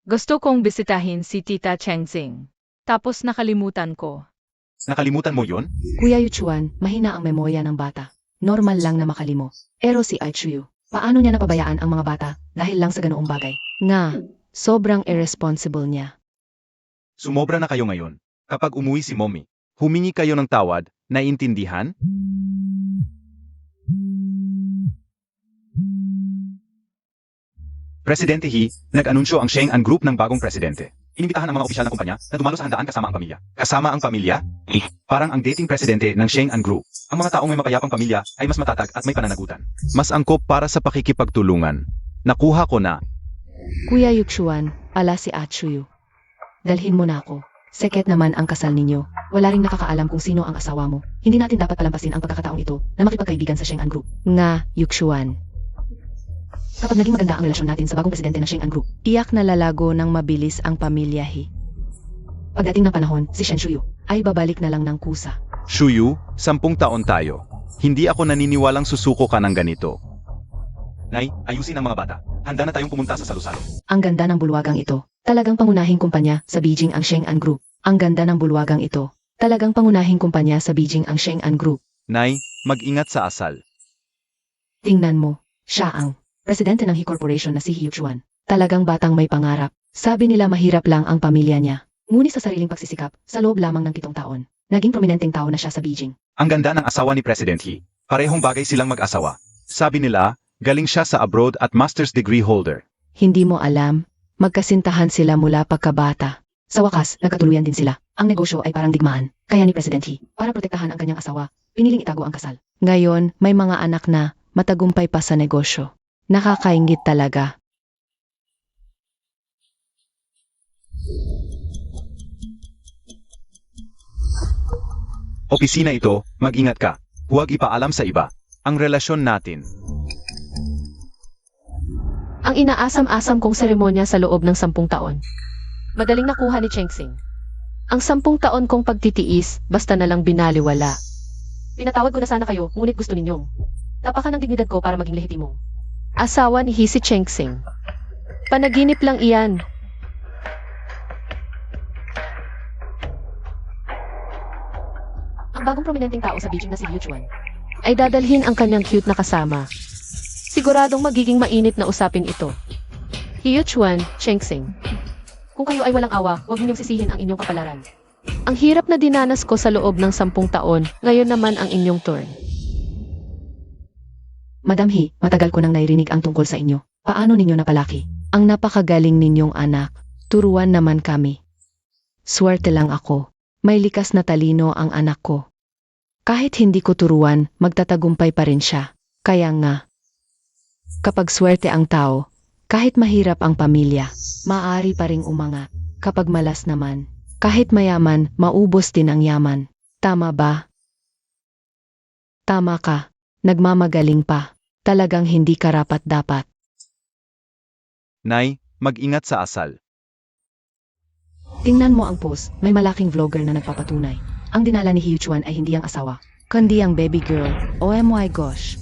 S1: Gusto kong bisitahin si Tita Chengxing. Tapos nakalimutan ko.
S3: Nakalimutan mo yon?
S4: Kuya Yuchuan, mahina ang memorya ng bata. Normal lang na makalimo. Pero si Aichuyu, paano niya napabayaan ang mga bata dahil lang sa ganoong bagay? Nga, sobrang irresponsible niya.
S3: Sumobra na kayo ngayon. Kapag umuwi si Mommy, humingi kayo ng tawad, naiintindihan? Presidente He, nag-anunsyo ang Sheng-An Group ng bagong presidente. Inimbitahan ang mga opisyal ng kumpanya na dumalo sa handaan kasama ang pamilya. Kasama ang pamilya? Parang ang dating presidente ng Sheng-An Group. Ang mga taong may mapayapang pamilya ay mas matatag at may pananagutan. Mas angkop para sa pakikipagtulungan. Nakuha ko na.
S4: Kuya Yuchuan, ala si Aichuyu. Dalhin mo na ako. Seket naman ang kasal ninyo. Wala ring nakakaalam kung sino ang asawa mo. Hindi natin dapat palampasin ang pagkakataong ito na makipagkaibigan sa Sheng-An Group. Nga, Yuchuan. Kapag naging maganda ang relasyon natin sa bagong presidente ng Sheng-An Group, tiyak na lalago ng mabilis ang pamilya He. Pagdating ng panahon, si Shen Shuyu ay babalik na lang ng kusa.
S3: Shuyu, 10 taon tayo. Hindi ako naniniwalang susuko ka ng ganito. Nay, ayusin ang mga bata. Handa na tayong pumunta sa salusalo.
S4: Ang ganda ng bulwagang ito. Talagang pangunahing kumpanya sa Beijing ang Sheng-An Group. Ang ganda ng bulwagang ito. Talagang pangunahing kumpanya sa Beijing ang Sheng-An Group.
S3: Nay, mag-ingat sa asal.
S4: Tingnan mo, siya ang presidente ng He Corporation na si He Yuchuan. Talagang batang may pangarap. Sabi nila mahirap lang ang pamilya niya. Ngunit sa sariling pagsisikap, sa loob lamang ng 7 taon, naging prominenteng tao na siya sa Beijing.
S3: Ang ganda ng asawa ni President He. Parehong bagay silang mag-asawa. Sabi nila, galing siya sa abroad at master's degree holder.
S4: Hindi mo alam, magkasintahan sila mula pagkabata. Sa wakas, nagkatuluyan din sila. Ang negosyo ay parang digmaan. Kaya ni President He, para protektahan ang kanyang asawa, piniling itago ang kasal. Ngayon, may mga anak na matagumpay pa sa negosyo. Nakakaingit talaga.
S3: Opisina ito, mag-ingat ka. Huwag ipaalam sa iba. Ang relasyon natin.
S2: Ang inaasam-asam kong seremonya sa loob ng 10 taon. Madaling nakuha ni Chengxing. Ang 10 taon kong pagtitiis, basta na lang binaliwala. Pinatawad ko na sana kayo, ngunit gusto ninyong tapakan ng dignidad ko para maging lehitimong asawa ni He si Chengxing. Panaginip lang iyan. Ang bagong prominenteng tao sa Beijing na si Yuchuan ay dadalhin ang kanyang cute na kasama. Siguradong magiging mainit na usapin ito. He Yuchuan, Chengxing. Kung kayo ay walang awa, huwag ninyong sisihin ang inyong kapalaran. Ang hirap na dinanas ko sa loob ng 10 taon, ngayon naman ang inyong turn.
S4: Madam He, matagal ko nang nairinig ang tungkol sa inyo. Paano ninyo napalaki? Ang napakagaling ninyong anak. Turuan naman kami. Swerte lang ako. May likas na talino ang anak ko. Kahit hindi ko turuan, magtatagumpay pa rin siya. Kaya nga, kapag swerte ang tao, kahit mahirap ang pamilya, maaari pa ring umangat. Kapag malas naman, kahit mayaman, maubos din ang yaman. Tama ba? Tama ka. Nagmamagaling pa. Talagang hindi karapat-dapat.
S3: Nay, mag-ingat sa asal.
S4: Tingnan mo ang post, may malaking vlogger na nagpapatunay. Ang dinala ni Hiu Chuan ay hindi ang asawa, kundi ang baby girl. Oh my gosh.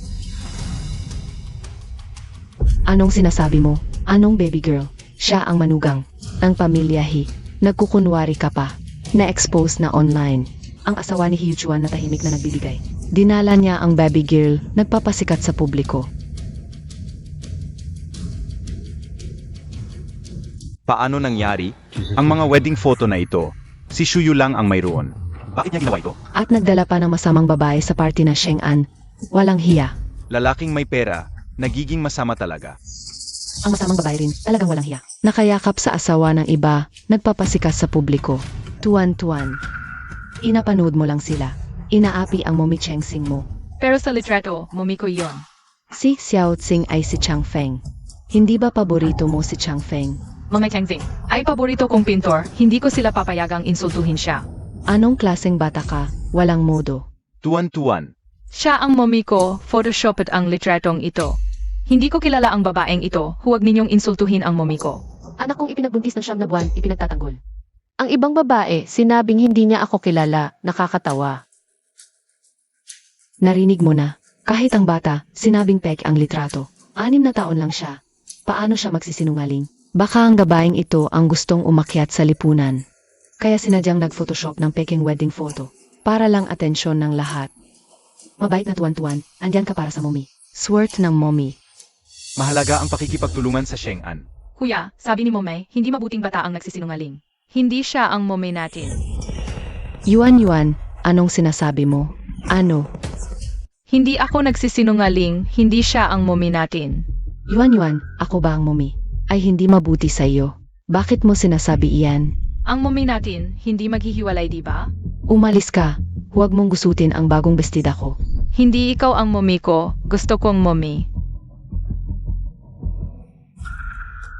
S4: Anong sinasabi mo? Anong baby girl? Siya ang manugang ng pamilya He. Nagkukunwari ka pa. Na-expose na online. Ang asawa ni Hiu Chuan na tahimik na nagbibigay. Dinala niya ang baby girl, nagpapasikat sa publiko.
S3: Paano nangyari? Ang mga wedding photo na ito, si Shuyu lang ang mayroon. Bakit niya ginawa ito?
S4: At nagdala pa ng masamang babae sa party na Sheng'an. Walang hiya.
S3: Lalaking may pera, nagiging masama talaga.
S4: Ang masamang babae rin, talagang walang hiya. Nakayakap sa asawa ng iba, nagpapasikat sa publiko. Tuwan-tuwan. Inapanood mo lang sila. Inaapi ang mommy Chengsing mo.
S1: Pero sa litrato, mommy ko yon.
S4: Si Xiao Tsing ay si Chang Feng. Hindi ba paborito mo si Chang Feng?
S1: Mommy Chengxing, ay paborito kong pintor, hindi ko sila papayagang insultuhin siya.
S4: Anong klaseng bata ka? Walang modo.
S3: Tuwan-tuwan.
S1: Siya ang mommy ko, photoshopped ang litratong ito. Hindi ko kilala ang babaeng ito, huwag ninyong insultuhin ang mommy ko.
S2: Anak kong ipinagbuntis ng 9 na buwan, ipinagtatanggol. Ang ibang babae, sinabing hindi niya ako kilala, nakakatawa.
S4: Narinig mo na. Kahit ang bata, sinabing peke ang litrato. 6 na taon lang siya. Paano siya magsisinungaling? Baka ang babaeng ito ang gustong umakyat sa lipunan. Kaya sinadyang nag-photoshop ng peking wedding photo. Para lang atensyon ng lahat. Mabait na tuwan-tuwan, andyan ka para sa mommy. Swert ng mommy.
S3: Mahalaga ang pakikipagtulungan sa Sheng'an.
S1: Kuya, sabi ni mommy, hindi mabuting bata ang nagsisinungaling. Hindi siya ang mommy natin.
S4: Yuan, anong sinasabi mo? Ano?
S1: Hindi ako nagsisinungaling, hindi siya ang mommy natin.
S4: Yuan, ako ba ang mommy? Ay hindi mabuti sa iyo. Bakit mo sinasabi iyan?
S1: Ang mommy natin, hindi maghihiwalay di ba?
S4: Umalis ka. Huwag mong gusutin ang bagong bestida ko.
S1: Hindi ikaw ang mommy ko, gusto kong mommy.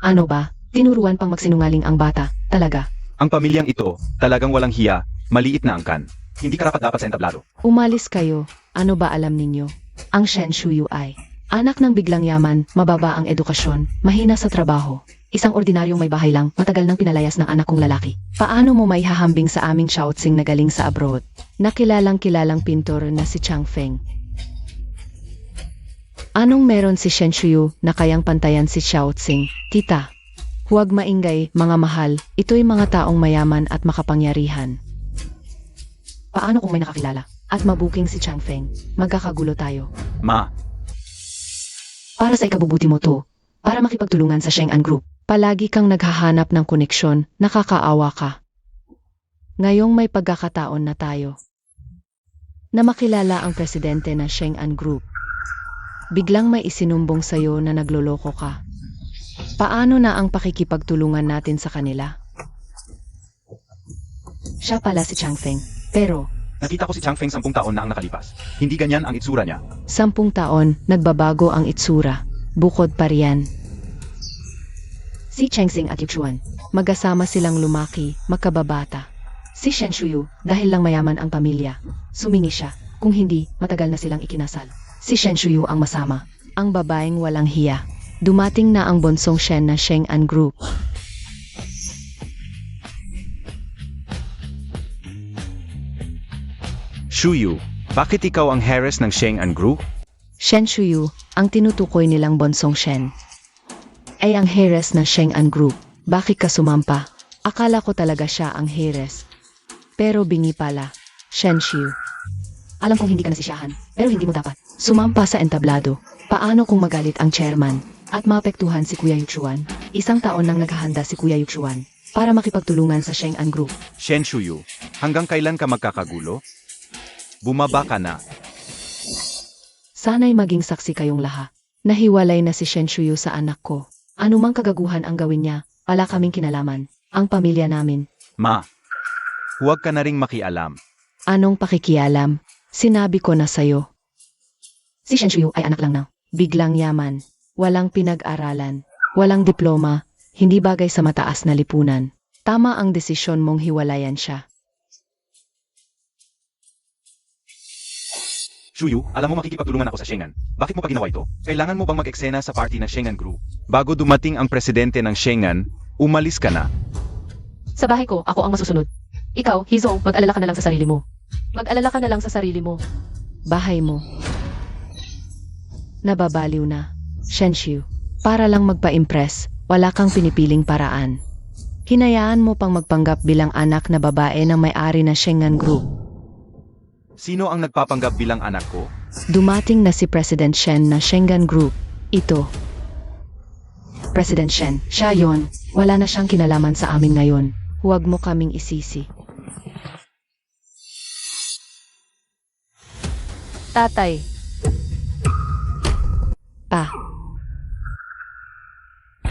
S4: Ano ba? Tinuruan pang magsinungaling ang bata. Talaga.
S3: Ang pamilyang ito, talagang walang hiya, maliit na angkan. Hindi karapat-dapat sa entablado.
S4: Umalis kayo. Ano ba alam ninyo? Ang Shen Shuyu ay anak ng biglang yaman, mababa ang edukasyon, mahina sa trabaho. Isang ordinaryong may bahay lang, matagal nang pinalayas ng anak kong lalaki. Paano mo may hahambing sa aming Shaoxing na galing sa abroad? Nakilalang-kilalang pintor na si Chang Feng. Anong meron si Shen Shuyu na kayang pantayan si Shaoxing? Tita, huwag maingay, mga mahal, ito'y mga taong mayaman at makapangyarihan. Paano kung may nakakilala? At mabuking si Chang Feng, magkakagulo tayo.
S3: Ma,
S4: Para sa ikabubuti mo to, para makipagtulungan sa Sheng'an Group. Palagi kang naghahanap ng koneksyon, nakakaawa ka. Ngayong may pagkakataon na tayo na makilala ang presidente ng Sheng'an Group. Biglang may isinumbong sa'yo na nagloloko ka. Paano na ang pakikipagtulungan natin sa kanila? Siya pala si Chang Feng, pero
S3: nakita ko si Chang Feng 10 taon na ang nakalipas. Hindi ganyan ang itsura niya.
S4: 10 taon, nagbabago ang itsura. Bukod pa riyan. Si Chengsing at Yuchuan, magkasama silang lumaki, magkababata. Si Shen Shuyu, dahil lang mayaman ang pamilya, sumingi siya, kung hindi, matagal na silang ikinasal. Si Shen Shuyu ang masama, ang babaeng walang hiya. Dumating na ang bonsong Shen na Sheng'an Group.
S3: Shuyu, bakit ikaw ang heres ng Sheng'an Group?
S4: Shen Shuyu, ang tinutukoy nilang bonsong Shen, ay ang heres ng Sheng'an Group. Bakit ka sumampa? Akala ko talaga siya ang heres. Pero bingi pala, Shen Shuyu. Alam kong hindi ka nasisiyahan, pero hindi mo dapat sumampa sa entablado. Paano kung magalit ang chairman at maapektuhan si Kuya Yuchuan? 1 taon nang naghahanda si Kuya Yuchuan para makipagtulungan sa Sheng'an Group.
S3: Shen Shuyu, hanggang kailan ka magkakagulo? Bumaba ka na.
S4: Sana'y maging saksi kayong lahat. Nahiwalay na si Shen Shuyu sa anak ko. Anumang kagaguhan ang gawin niya, wala kaming kinalaman. Ang pamilya namin.
S3: Ma, huwag ka na ring makialam.
S4: Anong pakikialam? Sinabi ko na sa'yo. Si Shen Shuyu ay anak lang na. Biglang yaman. Walang pinag-aralan. Walang diploma. Hindi bagay sa mataas na lipunan. Tama ang desisyon mong hiwalayan siya.
S3: Shuyu, alam mo makikipagtulungan ako sa Shengan. Bakit mo pa ginawa ito? Kailangan mo bang mag-eksena sa party ng Shengan Group? Bago dumating ang presidente ng Shengan, umalis ka na.
S2: Sa bahay ko, ako ang masusunod. Ikaw, Hizong, mag-alala ka na lang sa sarili mo. Mag-alala ka na lang sa sarili mo.
S4: Bahay mo. Nababaliw na. Shenshu, para lang magpa-impress, wala kang pinipiling paraan. Hinayaan mo pang magpanggap bilang anak na babae ng may-ari ng Shengan Group.
S3: Sino ang nagpapanggap bilang anak ko?
S4: Dumating na si President Shen ng Shengan Group. Ito. President Shen, siya yon. Wala na siyang kinalaman sa amin ngayon. Huwag mo kaming isisi.
S2: Tatay,
S4: Pa.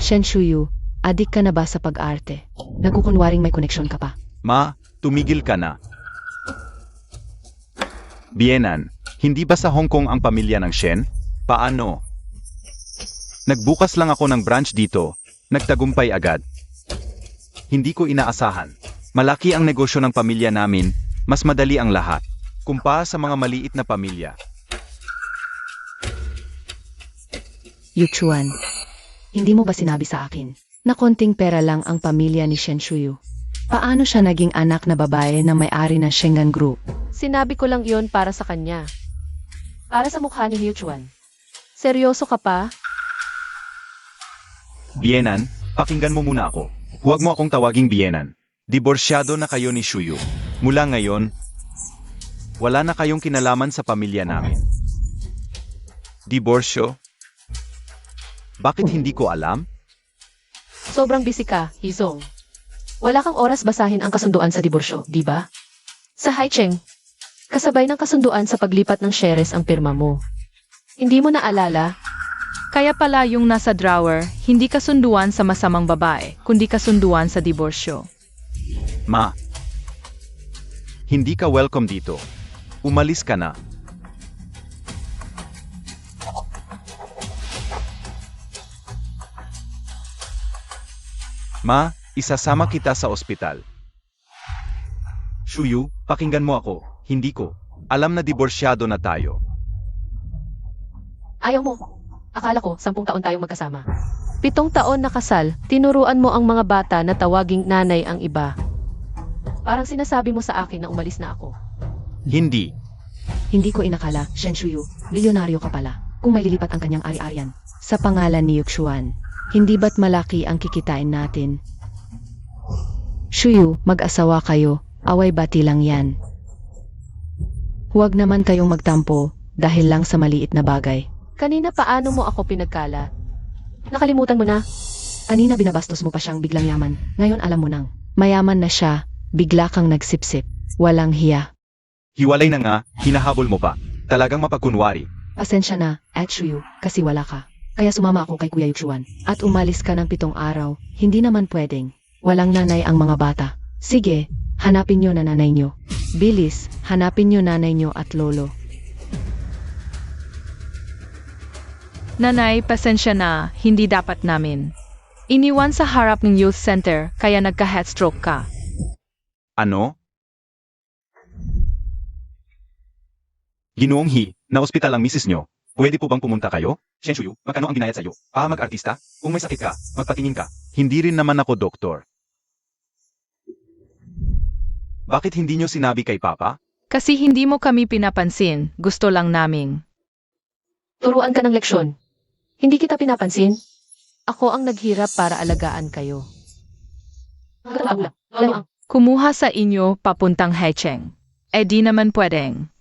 S4: Shen Shuyu, adik ka na ba sa pag-arte? Nagkukunwaring may koneksyon ka pa.
S3: Ma, tumigil ka na. Bienan, hindi ba sa Hong Kong ang pamilya ng Shen? Paano? Nagbukas lang ako ng branch dito, nagtagumpay agad. Hindi ko inaasahan. Malaki ang negosyo ng pamilya namin, mas madali ang lahat. Kumpara sa mga maliit na pamilya.
S4: Yuchuan, hindi mo ba sinabi sa akin na konting pera lang ang pamilya ni Shen Shuyu? Paano siya naging anak na babae na may-ari ng Shengan Group?
S2: sinabi ko lang iyon para sa kanya. Para sa mukha ni Hyuchuan. Seryoso ka pa?
S3: Bienan, pakinggan mo muna ako. Huwag mo akong tawaging Bienan. Diborsyado na kayo ni Shuyu. Mula ngayon, wala na kayong kinalaman sa pamilya namin. Diborsyo? Bakit hindi ko alam?
S2: Sobrang busy ka, Hizong. Wala kang oras basahin ang kasunduan sa diborsyo, di ba? Sa Haicheng, kasabay ng kasunduan sa paglipat ng shares ang pirma mo. Hindi mo naalala?
S1: Kaya pala yung nasa drawer, hindi kasunduan sa masamang babae, kundi kasunduan sa diborsyo.
S3: Ma, hindi ka welcome dito. Umalis ka na. Ma, isasama kita sa ospital. Shuyu, pakinggan mo ako. Hindi ko. Alam na diborsyado na tayo.
S2: Ayaw mo. Akala ko, 10 taon tayong magkasama. 7 taon na kasal, tinuruan mo ang mga bata na tawaging nanay ang iba. Parang sinasabi mo sa akin na umalis na ako.
S3: Hindi.
S4: Hindi ko inakala, Shen Shuyu, milyonaryo ka pala. Kung may lilipat ang kanyang ari-arian. Sa pangalan ni Yuxuan, hindi ba't malaki ang kikitain natin? Shuyu, mag-asawa kayo, away bati lang yan. Huwag naman kayong magtampo, dahil lang sa maliit na bagay.
S2: Kanina paano mo ako pinagkala? Nakalimutan mo na?
S4: Kanina binabastos mo pa siyang biglang yaman, ngayon alam mo nang, mayaman na siya, bigla kang nagsipsip, walang hiya.
S3: Hiwalay na nga, hinahabol mo pa. Talagang mapagkunwari.
S4: Pasensya na, at Shuyu, kasi wala ka. Kaya sumama ako kay Kuya Yuchuan, at umalis ka ng 7 araw, hindi naman pwedeng. Walang nanay ang mga bata. Sige, hanapin nyo na nanay nyo. Bilis, hanapin nyo nanay nyo at lolo.
S1: Nanay, pasensya na, hindi dapat namin. Iniwan sa harap ng youth center, kaya nagka-headstroke ka.
S3: Ano? Ginoong He, na-ospital ang misis nyo. Pwede po bang pumunta kayo? Shen Shuyu, magkano ang binayad sa'yo? Mag-artista? Kung may sakit ka, magpatingin ka. Hindi rin naman ako doktor. Bakit hindi nyo sinabi kay Papa?
S1: Kasi hindi mo kami pinapansin, gusto lang naming.
S2: Turuan ka ng leksyon. Hindi kita pinapansin. Ako ang naghirap para alagaan kayo.
S1: Kumuha sa inyo papuntang Haicheng. Eh di naman pwedeng.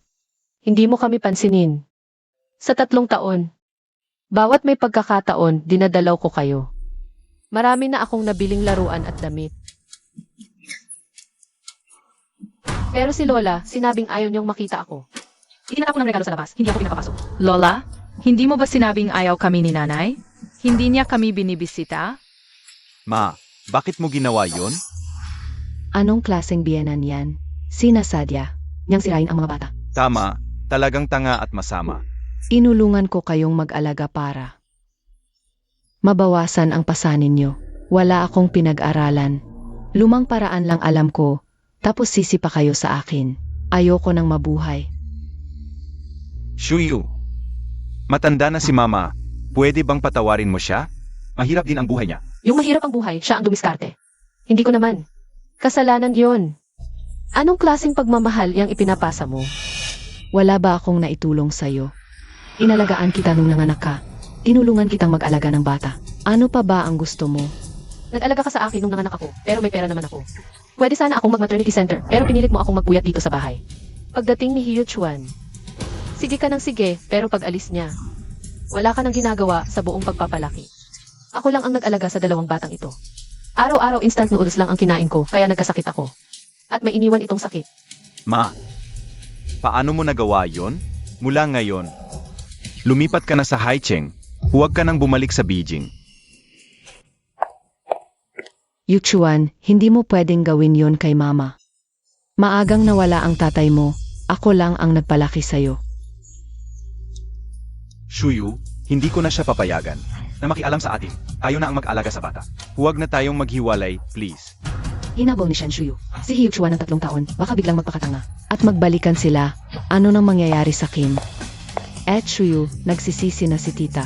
S2: Hindi mo kami pansinin. Sa 3 taon, bawat may pagkakataon, dinadalaw ko kayo. Marami na akong nabiling laruan at damit. Pero si Lola, sinabing ayaw niyong makita ako. Itinala ko ng regalo sa labas, hindi ako pinapapasok.
S1: Lola, hindi mo ba sinabing ayaw kami ni nanay? Hindi niya kami binibisita?
S3: Ma, bakit mo ginawa yun?
S4: Anong klaseng biyenan yan? Sinasadya, niyang sirain ang mga bata.
S3: Tama, talagang tanga at masama.
S4: Inulungan ko kayong mag-alaga para mabawasan ang pasanin nyo. Wala akong pinag-aralan. Lumang paraan lang alam ko, tapos sisi pa kayo sa akin. Ayoko nang mabuhay.
S3: Shuyu, matanda na si Mama. Pwede bang patawarin mo siya? Mahirap din ang buhay niya.
S2: Yung mahirap ang buhay, siya ang dumiskarte. Hindi ko naman. Kasalanan yon. Anong klaseng pagmamahal yung ipinapasa mo?
S4: Wala ba akong naitulong sa'yo? Inalagaan kita nung nanganak ka. Tinulungan kitang mag-alaga ng bata. Ano pa ba ang gusto mo?
S2: Nag-alaga ka sa akin nung nanganak ako, pero may pera naman ako. Pwede sana akong mag-maternity center, pero pinilit mo akong magpuyat dito sa bahay. Pagdating ni Hiyo Chuan, sige ka ng sige, pero pag alis niya, wala ka nang ginagawa sa buong pagpapalaki. Ako lang ang nag-alaga sa dalawang batang ito. Araw-araw instant noodles lang ang kinain ko, kaya nagkasakit ako. At may iniwan itong sakit.
S3: Ma, paano mo nagawa yon? Mula ngayon, lumipat ka na sa Haicheng. Huwag ka nang bumalik sa Beijing.
S4: Yuchuan, hindi mo pwedeng gawin yon kay Mama. Maagang nawala ang tatay mo, ako lang ang nagpalaki sa'yo.
S3: Shuyu, hindi ko na siya papayagan na makialam sa atin. Tayo na ang mag-alaga sa bata. Huwag na tayong maghiwalay, please.
S4: Hinabol ni Shan Shuyu. Si Yuchuan ng 3 taon, baka biglang magpakatanga. At magbalikan sila, ano nang mangyayari sa Kim? At Shuyu, nagsisisi na si tita.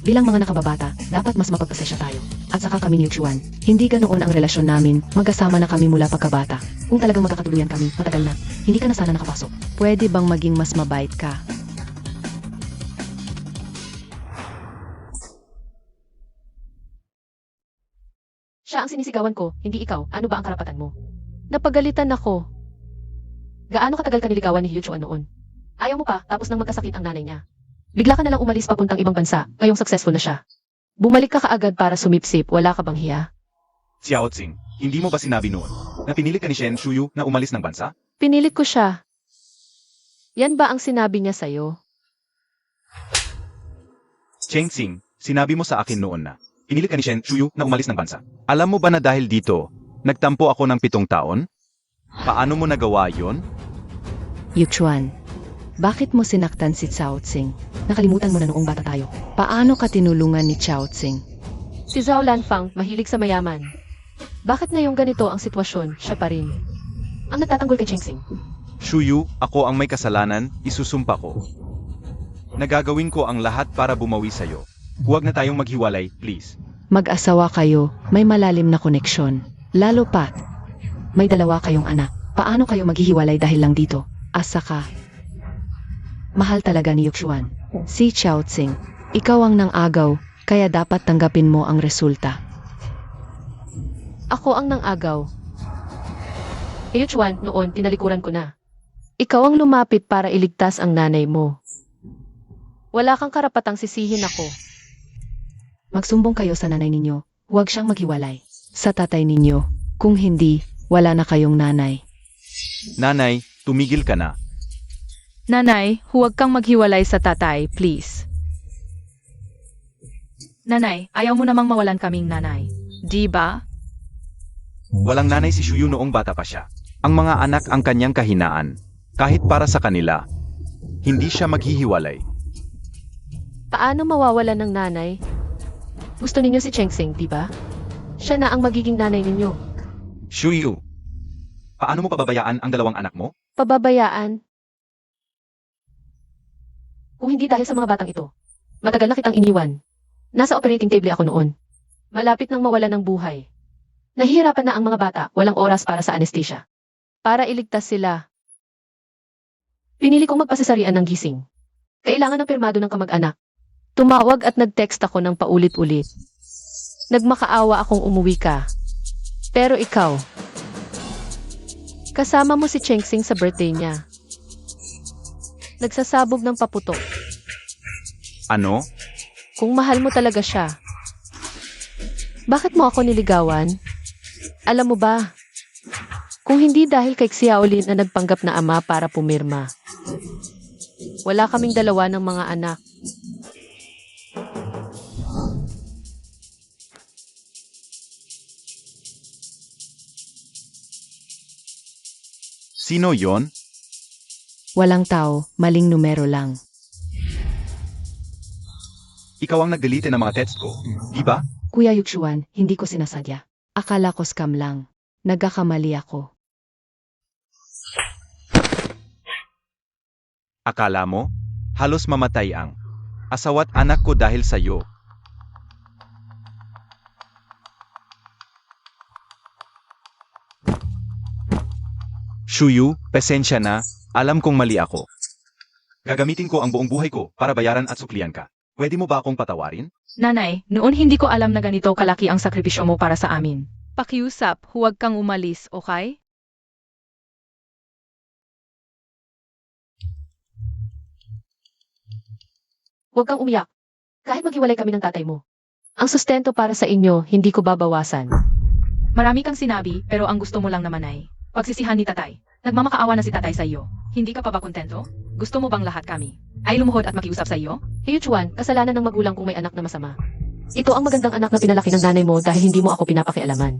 S4: Bilang mga nakababata, dapat mas mapagpasensya tayo. At saka kami ni Yuchuan, hindi ganoon ang relasyon namin, magkasama na kami mula pagkabata. Kung talagang magkakatuluyan kami, matagal na, hindi ka na sana nakapasok. Pwede bang maging mas mabait ka?
S2: Siya ang sinisigawan ko, hindi ikaw. Ano ba ang karapatan mo? Napagalitan ako. Gaano katagal ka niligawan ni Hiyo Chuan noon? Ayaw mo pa, tapos nang magkasakit ang nanay niya. Bigla ka na lang umalis papuntang ibang bansa, ngayong successful na siya. Bumalik ka kaagad para sumipsip, wala ka bang hiya?
S3: Xiao Tsing, hindi mo ba sinabi noon na pinilit ka ni Shen Shuyu na umalis ng bansa?
S2: Pinilit ko siya. Yan ba ang sinabi niya sa'yo?
S3: Cheng Tsing, sinabi mo sa akin noon na pinilit ka ni Shen Shuyu na umalis ng bansa. Alam mo ba na dahil dito, nagtampo ako ng 7 taon? Paano mo nagawa yon?
S4: Yuchuan, bakit mo sinaktan si Cao Tsing? Nakalimutan mo na noong bata tayo. Paano ka tinulungan ni Cao Tsing?
S2: Si Zhao Lanfang, mahilig sa mayaman. Bakit ngayong ganito ang sitwasyon, siya pa rin? Ang nagtatanggol kay Cheng Xing.
S3: Shuyu, ako ang may kasalanan, isusumpa ko. Nagagawin ko ang lahat para bumawi sa'yo. Huwag na tayong maghiwalay, please.
S4: Mag-asawa kayo, may malalim na koneksyon. Lalo pa, may 2 kayong anak. Paano kayo maghihiwalay dahil lang dito? Asa ka? Mahal talaga ni Yuchuan. Si Cao Tsing, ikaw ang nang-agaw, kaya dapat tanggapin mo ang resulta.
S2: Ako ang nang-agaw. Hiyo Chuan, noon, tinalikuran ko na. Ikaw ang lumapit para iligtas ang nanay mo. Wala kang karapatang sisihin ako.
S4: Magsumbong kayo sa nanay ninyo, huwag siyang maghiwalay. Sa tatay ninyo, kung hindi, wala na kayong nanay.
S3: Nanay, tumigil ka na.
S1: Nanay, huwag kang maghiwalay sa tatay, please. Nanay, ayaw mo namang mawalan kaming nanay. Di ba?
S3: Walang nanay si Shuyu noong bata pa siya. Ang mga anak ang kanyang kahinaan. Kahit para sa kanila, hindi siya maghihiwalay.
S2: Paano mawawalan ng nanay? Gusto ninyo si Cheng Xing, di ba? Siya na ang magiging nanay ninyo.
S3: Shuyu, paano mo pababayaan ang 2 anak mo?
S2: Pababayaan? Kung hindi dahil sa mga batang ito, matagal na kitang iniwan. Nasa operating table ako noon. Malapit nang mawala ng buhay. Nahihirapan na ang mga bata, walang oras para sa anesthesia. Para iligtas sila. Pinili kong magpasasarian ng gising. Kailangan ng pirmado ng kamag-anak. Tumawag at nag-text ako ng paulit-ulit. Nagmakaawa akong umuwi ka. Pero ikaw, kasama mo si Cheng Xing sa birthday niya. Nagsasabog ng paputok.
S3: Ano?
S2: Kung mahal mo talaga siya, bakit mo ako niligawan? Alam mo ba, kung hindi dahil kay Xiaolin na nagpanggap na ama para pumirma, wala kaming 2 ng mga anak.
S3: Sino yon?
S4: Walang tao, maling numero lang.
S3: Ikaw ang nag-delete ng mga text ko, di ba?
S4: Kuya Yuchuan, hindi ko sinasadya. Akala ko scam lang. Nagkakamali ako.
S3: Akala mo? Halos mamatay ang asawa't anak ko dahil sa'yo. Shuyu, pasensya na, alam kong mali ako. Gagamitin ko ang buong buhay ko para bayaran at suklian ka. Pwede mo ba akong patawarin?
S1: Nanay, noon hindi ko alam na ganito kalaki ang sakripisyo mo para sa amin. Pakiusap, huwag kang umalis, okay?
S2: Huwag kang umiyak. Kahit maghiwalay kami ng tatay mo. Ang sustento para sa inyo, hindi ko babawasan.
S1: Marami kang sinabi, pero ang gusto mo lang naman ay pagsisihan ni tatay. Nagmamakaawa na si tatay sa iyo. Hindi ka pa ba kontento? Gusto mo bang lahat kami ay lumuhod at makiusap sa iyo?
S2: Hyuchuan, kasalanan ng magulang kung may anak na masama. Ito ang magandang anak na pinalaki ng nanay mo dahil hindi mo ako pinapakialaman.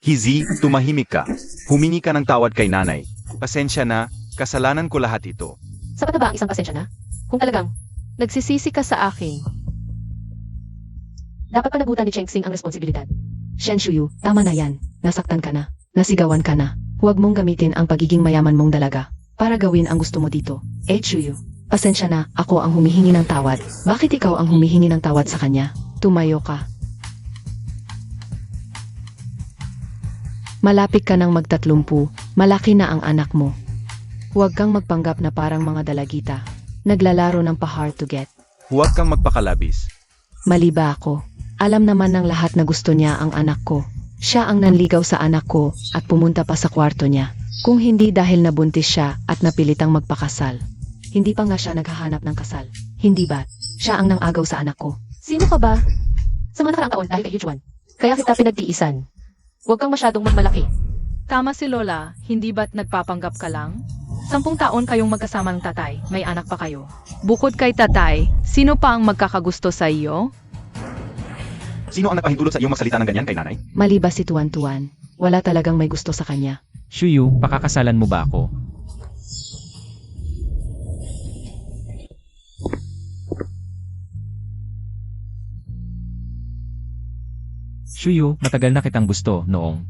S3: Hizi, tumahimik ka. Humingi ka ng tawad kay nanay. Pasensya na, kasalanan ko lahat ito.
S2: Sapat na ba ang isang pasensya na? Kung talagang nagsisisi ka sa akin, dapat panagutan ni Cheng Xing ang responsibilidad.
S4: Shen Shuyu, tama na yan. Nasaktan ka na. Nasigawan ka na. Huwag mong gamitin ang pagiging mayaman mong dalaga para gawin ang gusto mo dito. Shuyu, pasensya na, ako ang humihingi ng tawad. Bakit ikaw ang humihingi ng tawad sa kanya? Tumayo ka. Malapit ka ng magtatlumpu, malaki na ang anak mo. Huwag kang magpanggap na parang mga dalagita. Naglalaro ng pa-hard to get.
S3: Huwag kang magpakalabis.
S4: Mali ba ako? Alam naman ng lahat na gusto niya ang anak ko. Siya ang nanligaw sa anak ko at pumunta pa sa kwarto niya. Kung hindi dahil nabuntis siya at napilitang magpakasal. Hindi pa nga siya naghahanap ng kasal. Hindi ba? Siya ang nangagaw sa anak ko.
S2: Sino ka ba? Sa mga nakaraang taon dahil kay Hyuchuan. Kaya kita pinagtiisan. Huwag kang masyadong magmalaki.
S1: Tama si Lola, hindi ba't nagpapanggap ka lang? 10 taon kayong magkasama ng tatay, may anak pa kayo. Bukod kay tatay, sino pa ang magkakagusto sa iyo?
S3: Sino ang nagpahintulot sa iyong magsalita ng ganyan kay nanay?
S4: Mali ba si Tuan Tuan? Wala talagang may gusto sa kanya.
S5: Shuyu, pakakasalan mo ba ako? Shuyu, matagal na kitang gusto noong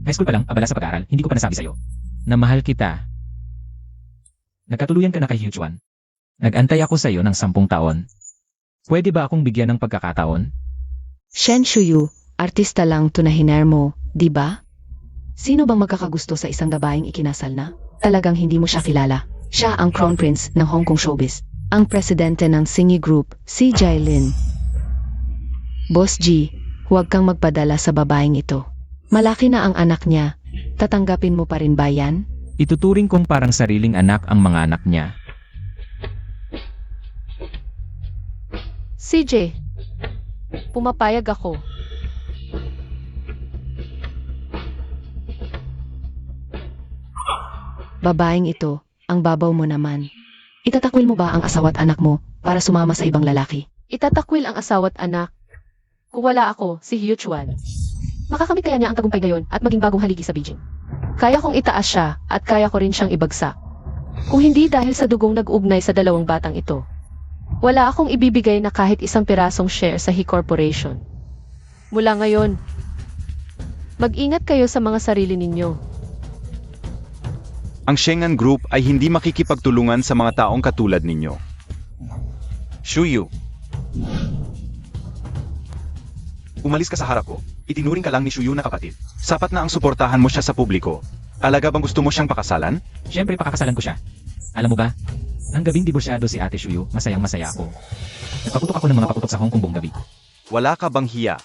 S5: high school pa lang, abala sa pag-aaral, hindi ko pa nasabi sa'yo na mahal kita. Nagkatuluyan ka na kay Hyuchuan. Nag-antay ako sa'yo ng 10 taon. Pwede ba akong bigyan ng pagkakataon?
S4: Shen Shuyu, artista lang to na hiner mo, di ba? Sino bang magkakagusto sa isang babaeng ikinasal na? Talagang hindi mo siya kilala. Siya ang Crown Prince ng Hong Kong Showbiz. Ang presidente ng Singi Group, si Jai Lin. Boss G, huwag kang magpadala sa babaeng ito. Malaki na ang anak niya. Tatanggapin mo pa rin ba yan?
S5: Ituturing kong parang sariling anak ang mga anak niya.
S2: CJ, pumapayag ako.
S4: Babaeng ito, ang babaw mo naman. Itatakwil mo ba ang asawa't anak mo para sumama sa ibang lalaki?
S2: Itatakwil ang asawa't anak. Kung wala ako, si Hyuchuan. Makakamit kaya niya ang tagumpay ngayon at maging bagong haligi sa Beijing. Kaya kong itaas siya at kaya ko rin siyang ibagsak. Kung hindi dahil sa dugong nag-ugnay sa 2 batang ito. Wala akong ibibigay na kahit isang pirasong share sa He Corporation. Mula ngayon, mag-ingat kayo sa mga sarili ninyo.
S3: Ang Shengan Group ay hindi makikipagtulungan sa mga taong katulad ninyo. Shuyu. Umalis ka sa harap ko. Itinuring ka lang ni Shuyu na kapatid. Sapat na ang suportahan mo siya sa publiko. Talaga bang gusto mo siyang pakasalan?
S5: Siyempre pakakasalan ko siya. Alam mo ba? Ang gabing diborsyado si Ate Shuyu, masayang-masaya ako. Nagpaputok ako ng mga paputok sa Hong Kong buong gabi.
S3: Wala ka bang hiya?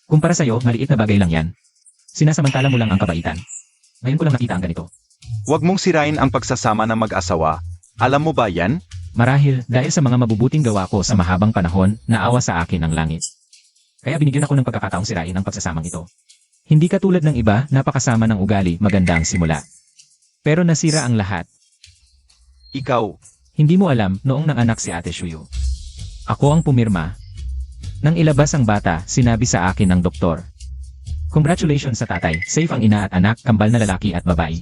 S5: Kumpara sa'yo, maliit na bagay lang yan. Sinasamantala mo lang ang kabaitan. Ngayon ko lang nakita ang ganito.
S3: Huwag mong sirain ang pagsasama ng mag-asawa. Alam mo ba yan?
S5: Marahil, dahil sa mga mabubuting gawa ko sa mahabang panahon, naawa sa akin ang langit. Kaya binigyan ako ng pagkakataong sirain ang pagsasamang ito. Hindi katulad ng iba, napakasama ng ugali, maganda ang simula. Pero nasira ang lahat.
S3: Ikaw.
S5: Hindi mo alam, noong nanganak si Ate Shuyu. Ako ang pumirma. Nang ilabas ang bata, sinabi sa akin ng doktor. Congratulations sa tatay, safe ang ina at anak, kambal na lalaki at babae.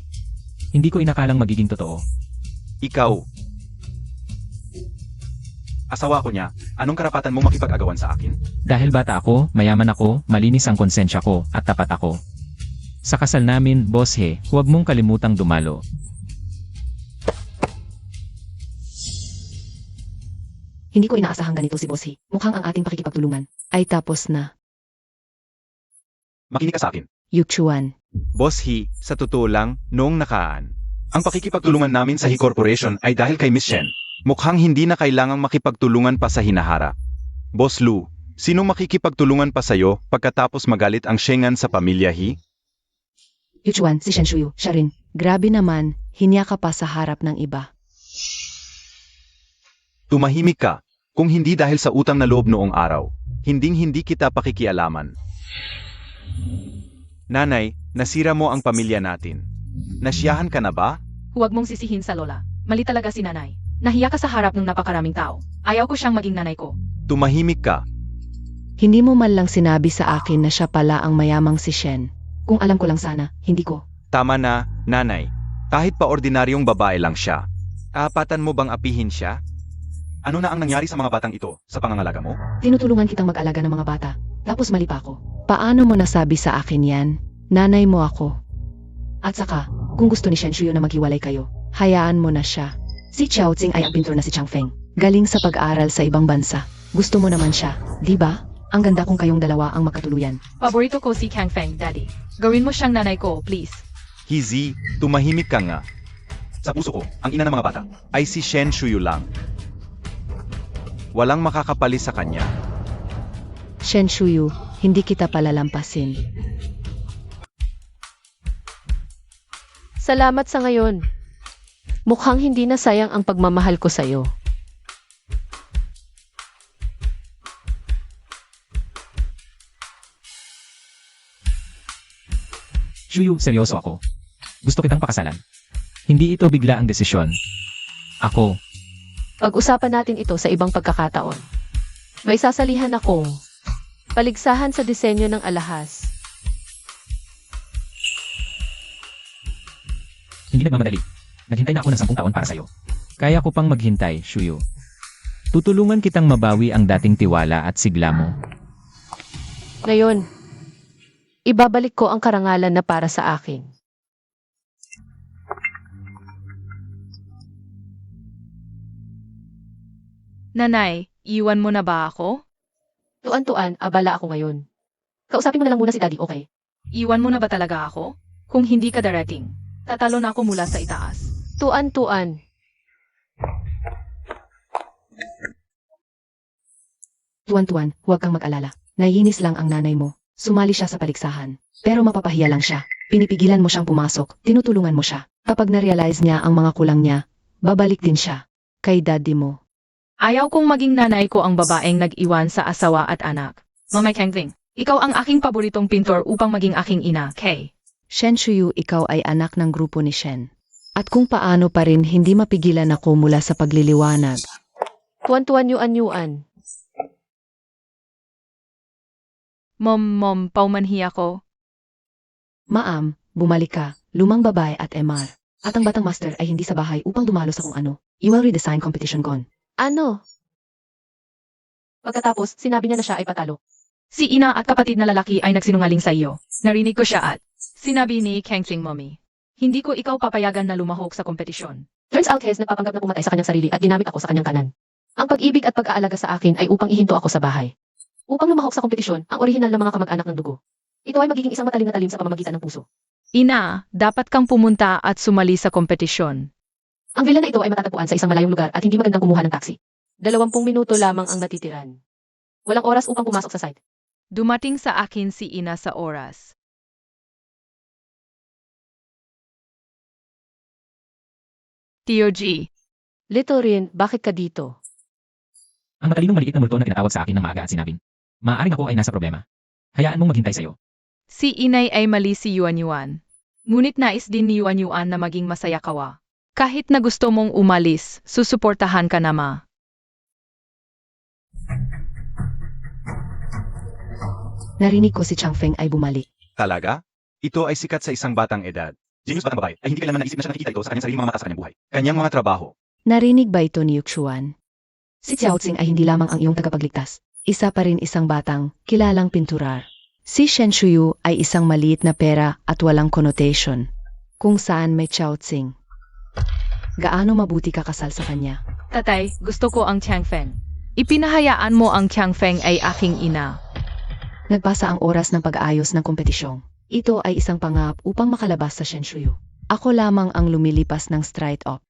S5: Hindi ko inakalang magiging totoo.
S3: Ikaw. Asawa ko niya, anong karapatan mo makipag-agawan sa akin?
S5: Dahil bata ako, mayaman ako, malinis ang konsensya ko, at tapat ako. Sa kasal namin, Boss He, huwag mong kalimutang dumalo.
S2: Hindi ko inaasahang ganito si Boss He. Mukhang ang ating pakikipagtulungan
S4: Ay tapos na,
S3: Makinig ka sa akin.
S4: Yuchuan.
S3: Boss He, sa totoo lang, noong nakaan, ang pakikipagtulungan namin sa He Corporation ay dahil kay Miss Shen. Mukhang hindi na kailangang makipagtulungan pa sa hinaharap. Boss Lu, sino makikipagtulungan pa sa'yo pagkatapos magalit ang Shengan sa pamilya He?
S2: Yuchuan, si Shen Shuyu, siya rin.
S4: Grabe naman, hinya ka pa sa harap ng iba.
S3: Tumahimik ka, kung hindi dahil sa utang na loob noong araw. Hinding-hindi kita pakikialaman. Nanay, nasira mo ang pamilya natin. Nasiyahan ka na ba?
S1: Huwag mong sisihin sa lola. Mali talaga si nanay. Nahiya ka sa harap ng napakaraming tao. Ayaw ko siyang maging nanay ko.
S3: Tumahimik ka.
S4: Hindi mo man lang sinabi sa akin na siya pala ang mayamang si Shen.
S2: Kung alam ko lang sana, hindi ko.
S3: Tama na, nanay. Kahit pa ordinaryong babae lang siya. Aapatan mo bang apihin siya? Ano na ang nangyari sa mga batang ito sa pangangalaga mo?
S2: Tinutulungan kitang mag-alaga ng mga bata. Tapos mali pa ako.
S4: Paano mo nasabi sa akin yan? Nanay mo ako.
S2: At saka, kung gusto ni Shen Shuyu na maghiwalay kayo,
S4: Hayaan mo na siya.
S2: si Xiao Tsing ay ang pintor na si Chang Feng.
S4: Galing sa pag-aaral sa ibang bansa. Gusto mo naman siya, di ba?
S2: Ang ganda kung kayong dalawa ang magkatuluyan.
S1: Paborito ko si Kang Feng, Daddy. Gawin mo siyang nanay ko, please.
S3: Hizi, tumahimik ka nga. Sa puso ko, ang ina ng mga bata ay si Shen Shuyu lang. Walang makakapali sa kanya.
S4: Shen Shuyu, hindi kita palalampasin.
S2: Salamat sa ngayon. Mukhang hindi na sayang ang pagmamahal ko sa'yo.
S5: Shuyu, seryoso ako. Gusto kitang pakasalan. Hindi ito bigla ang desisyon. Ako,
S2: Pag-usapan natin ito sa ibang pagkakataon. May sasalihan akong paligsahan sa disenyo ng alahas.
S5: hindi nagmamadali. Naghintay na ako ng 10 taon para sa'yo. Kaya ko pang maghintay, Shuyu. Tutulungan kitang mabawi ang dating tiwala at sigla mo.
S2: Ngayon, ibabalik ko ang karangalan na para sa akin.
S1: Nanay, iwan mo na ba ako?
S2: Tuan-tuan, abala ako ngayon. Kausapin mo na lang muna si Daddy, okay?
S1: Iwan mo na ba talaga ako? Kung hindi ka darating, tatalon ako mula sa itaas.
S2: Tuan-tuan. Tuan-tuan, huwag kang mag-alala. Nahihinis lang ang nanay mo. Sumali siya sa paligsahan. Pero mapapahiya lang siya. Pinipigilan mo siyang pumasok. Tinutulungan mo siya. Kapag na-realize niya ang mga kulang niya, babalik din siya.
S4: Kay daddy mo.
S1: Ayaw kong maging nanay ko ang babaeng nag-iwan sa asawa at anak. Mama Kangling, ikaw ang aking paboritong pintor upang maging aking ina, Kay.
S4: Shen Shuyu, ikaw ay anak ng grupo ni Shen. At kung paano pa rin hindi mapigilan ako mula sa pagliliwanag.
S2: Tuan-tuan yuan-yuan.
S1: Mom, paumanhi ako.
S2: Maam, bumalik ka. Lumang babae at MR. At ang batang master ay hindi sa bahay upang dumalo sa kung ano. Email redesign competition gone. Ano? Pagkatapos, sinabi niya na siya ay patalo.
S1: Si ina at kapatid na lalaki ay nagsinungaling sa iyo. Narinig ko siya at sinabi ni Kangsing Mommy. Hindi ko ikaw papayagan na lumahok sa kompetisyon.
S2: Turns out, Hez, nagpapanggap na pumatay sa kanyang sarili at ginamit ako sa kanyang kanan. Ang pag-ibig at pag-aalaga sa akin ay upang ihinto ako sa bahay. Upang lumahok sa kompetisyon, ang orihinal na mga kamag-anak ng dugo. Ito ay magiging isang matalim na talim sa pamamagitan ng puso.
S1: Ina, dapat kang pumunta at sumali sa kompetisyon.
S2: Ang villa na ito ay matatagpuan sa isang malayong lugar at hindi magandang kumuha ng taxi. 20 minuto lamang ang natitiran. Walang oras upang pumasok sa site.
S1: Dumating sa akin si ina sa oras. Tio G,
S2: Little Rin, bakit ka dito?
S5: Ang matalinong maliit na multo na tinatawag sa akin ng maaga at sinabing, maaaring ako ay nasa problema. Hayaan mong maghintay sa'yo.
S1: si inay ay mali si Yuan Yuan. Ngunit nais din ni Yuan Yuan na maging masaya kawa. Kahit na gusto mong umalis, susuportahan ka na ma.
S2: Narinig ko si Chang Feng ay bumalik.
S3: Talaga? Ito ay sikat sa isang batang edad. Genius batang babae ay hindi kailanman naisip na siya nakikita ito sa kanyang sariling mga mata sa kanyang buhay. Kanyang mga trabaho.
S4: Narinig ba ito ni Yuxuan?
S2: Si Xiao Tsing ay hindi lamang ang iyong tagapagligtas.
S4: Isa pa rin isang batang, kilalang pinturar. Si Shen Shuyu ay isang maliit na pera at walang connotation. Kung saan may Xiao Tsing. Gaano mabuti kakasal sa kanya?
S1: Tatay, gusto ko ang Chang Feng. Ipinahayaan mo ang Tiang Feng ay aking ina.
S4: Nagpasa ang oras ng pag-aayos ng kompetisyong. Ito ay isang pangap upang makalabas sa Shenshuyu. Ako lamang ang lumilipas ng straight up.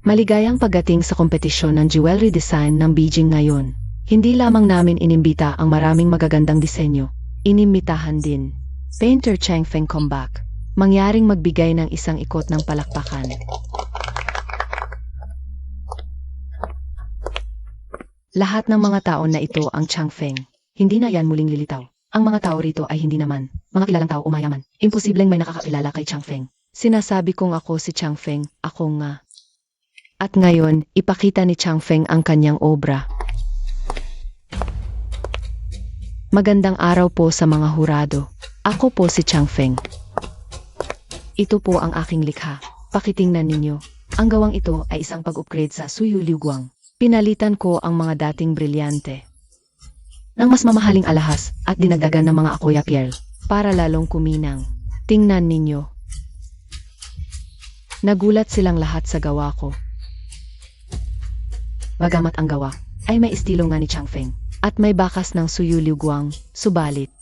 S4: Maligayang pagdating sa kompetisyon ng jewelry design ng Beijing ngayon. Hindi lamang namin inimbita ang maraming magagandang disenyo. Inimbitahan din Painter Chang Feng Comeback. Mangyaring magbigay ng isang ikot ng palakpakan. Lahat ng mga tao na ito ang Chang Feng. Hindi na yan muling lilitaw. Ang mga tao rito ay hindi naman mga kilalang tao o mayaman. Imposibleng may nakakakilala kay Chang Feng. Sinasabi kong ako si Chang Feng, ako nga. At ngayon, ipakita ni Chang Feng ang kanyang obra. Magandang araw po sa mga hurado. Ako po si Chang Feng. Ito po ang aking likha. Pakitingnan ninyo. Ang gawang ito ay isang pag-upgrade sa Suyu Liu Guang. Pinalitan ko ang mga dating brilyante ng mas mamahaling alahas at dinagdagan ng mga akoya pierre para lalong kuminang. Tingnan ninyo. Nagulat silang lahat sa gawa ko. Bagamat ang gawa ay may estilo nga ni Chang Feng at may bakas ng Suyu Liu Guang, subalit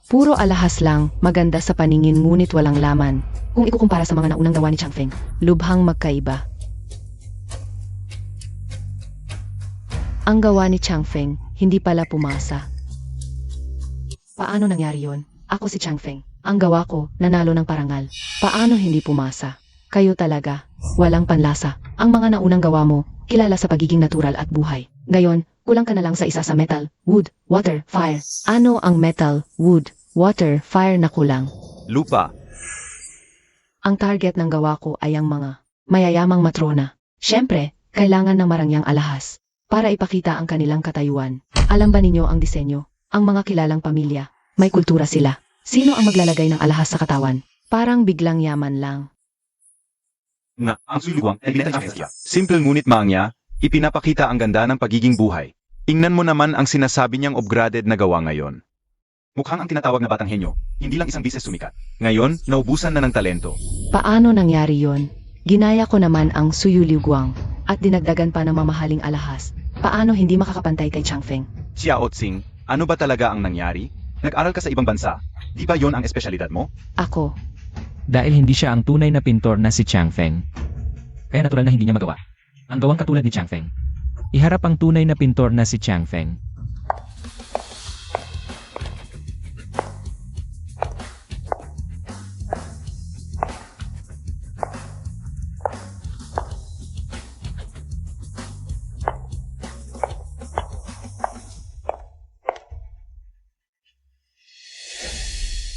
S4: puro alahas lang, maganda sa paningin ngunit walang laman. Kung ikukumpara sa mga naunang gawa ni Chang Feng, lubhang magkaiba. Ang gawa ni Chang Feng hindi pala pumasa. Paano nangyari yon? Ako si Chang Feng. Ang gawa ko, nanalo ng parangal. Paano hindi pumasa? Kayo talaga, walang panlasa. Ang mga naunang gawa mo, kilala sa pagiging natural at buhay. Ngayon, kulang ka na lang sa isa sa metal, wood, water, fire. Ano ang metal, wood, water, fire na kulang?
S3: Lupa.
S4: Ang target ng gawa ko ay ang mga mayayamang matrona. Siyempre, kailangan ng marangyang alahas para ipakita ang kanilang katayuan. Alam ba ninyo ang disenyo? Ang mga kilalang pamilya, may kultura sila. Sino ang maglalagay ng alahas sa katawan? Parang biglang yaman lang.
S3: Na, ang suluwang ay binatang simple ngunit maangya, ipinapakita ang ganda ng pagiging buhay. Ingnan mo naman ang sinasabi niyang upgraded na gawa ngayon. Mukhang ang tinatawag na batang henyo, hindi lang isang bises sumikat. Ngayon, naubusan na ng talento.
S4: Paano nangyari yon? Ginaya ko naman ang Suyu Liu Guang at dinagdagan pa ng mamahaling alahas. Paano hindi makakapantay kay Chang Feng?
S3: Xiao Tsing, ano ba talaga ang nangyari? Nag-aral ka sa ibang bansa. Di ba yon ang espesyalidad mo?
S4: Ako,
S5: Dahil hindi siya ang tunay na pintor na si Chang Feng, kaya natural na hindi niya magawa ang gawang katulad ni Chang Feng. Iharap ang tunay na pintor na si Chang Feng.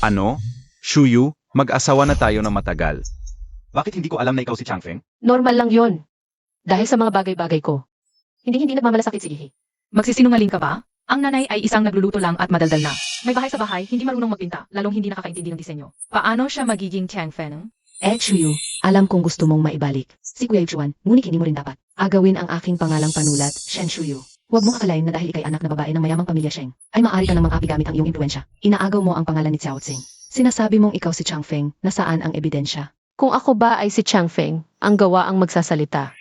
S3: Ano? Shuyu, mag-asawa na tayo ng matagal. Bakit hindi ko alam na ikaw si Chang Feng?
S2: Normal lang yon. Dahil sa mga bagay-bagay ko. Hindi nagmamalasakit si Ihi.
S1: Magsisinungaling ka ba? Ang nanay ay isang nagluluto lang at madaldal na. May bahay sa bahay, hindi marunong magpinta, lalong hindi nakakaintindi ng disenyo. Paano siya magiging Tiang Feng?
S4: Shuyu, alam kong gusto mong maibalik. Si Kuya Chuan, ngunit hindi mo rin dapat. Agawin ang aking pangalang panulat, Shen Shuyu. Huwag mong akalain na dahil ikay anak na babae ng mayamang pamilya Sheng, ay maaari ka nang mang-api gamit ang iyong impluensya. Inaagaw mo ang pangalan ni Xiao Tsing. Sinasabi mong ikaw si Chang Feng, nasaan ang ebidensya?
S2: Kung ako ba ay si Chang Feng, ang gawa ang magsasalita.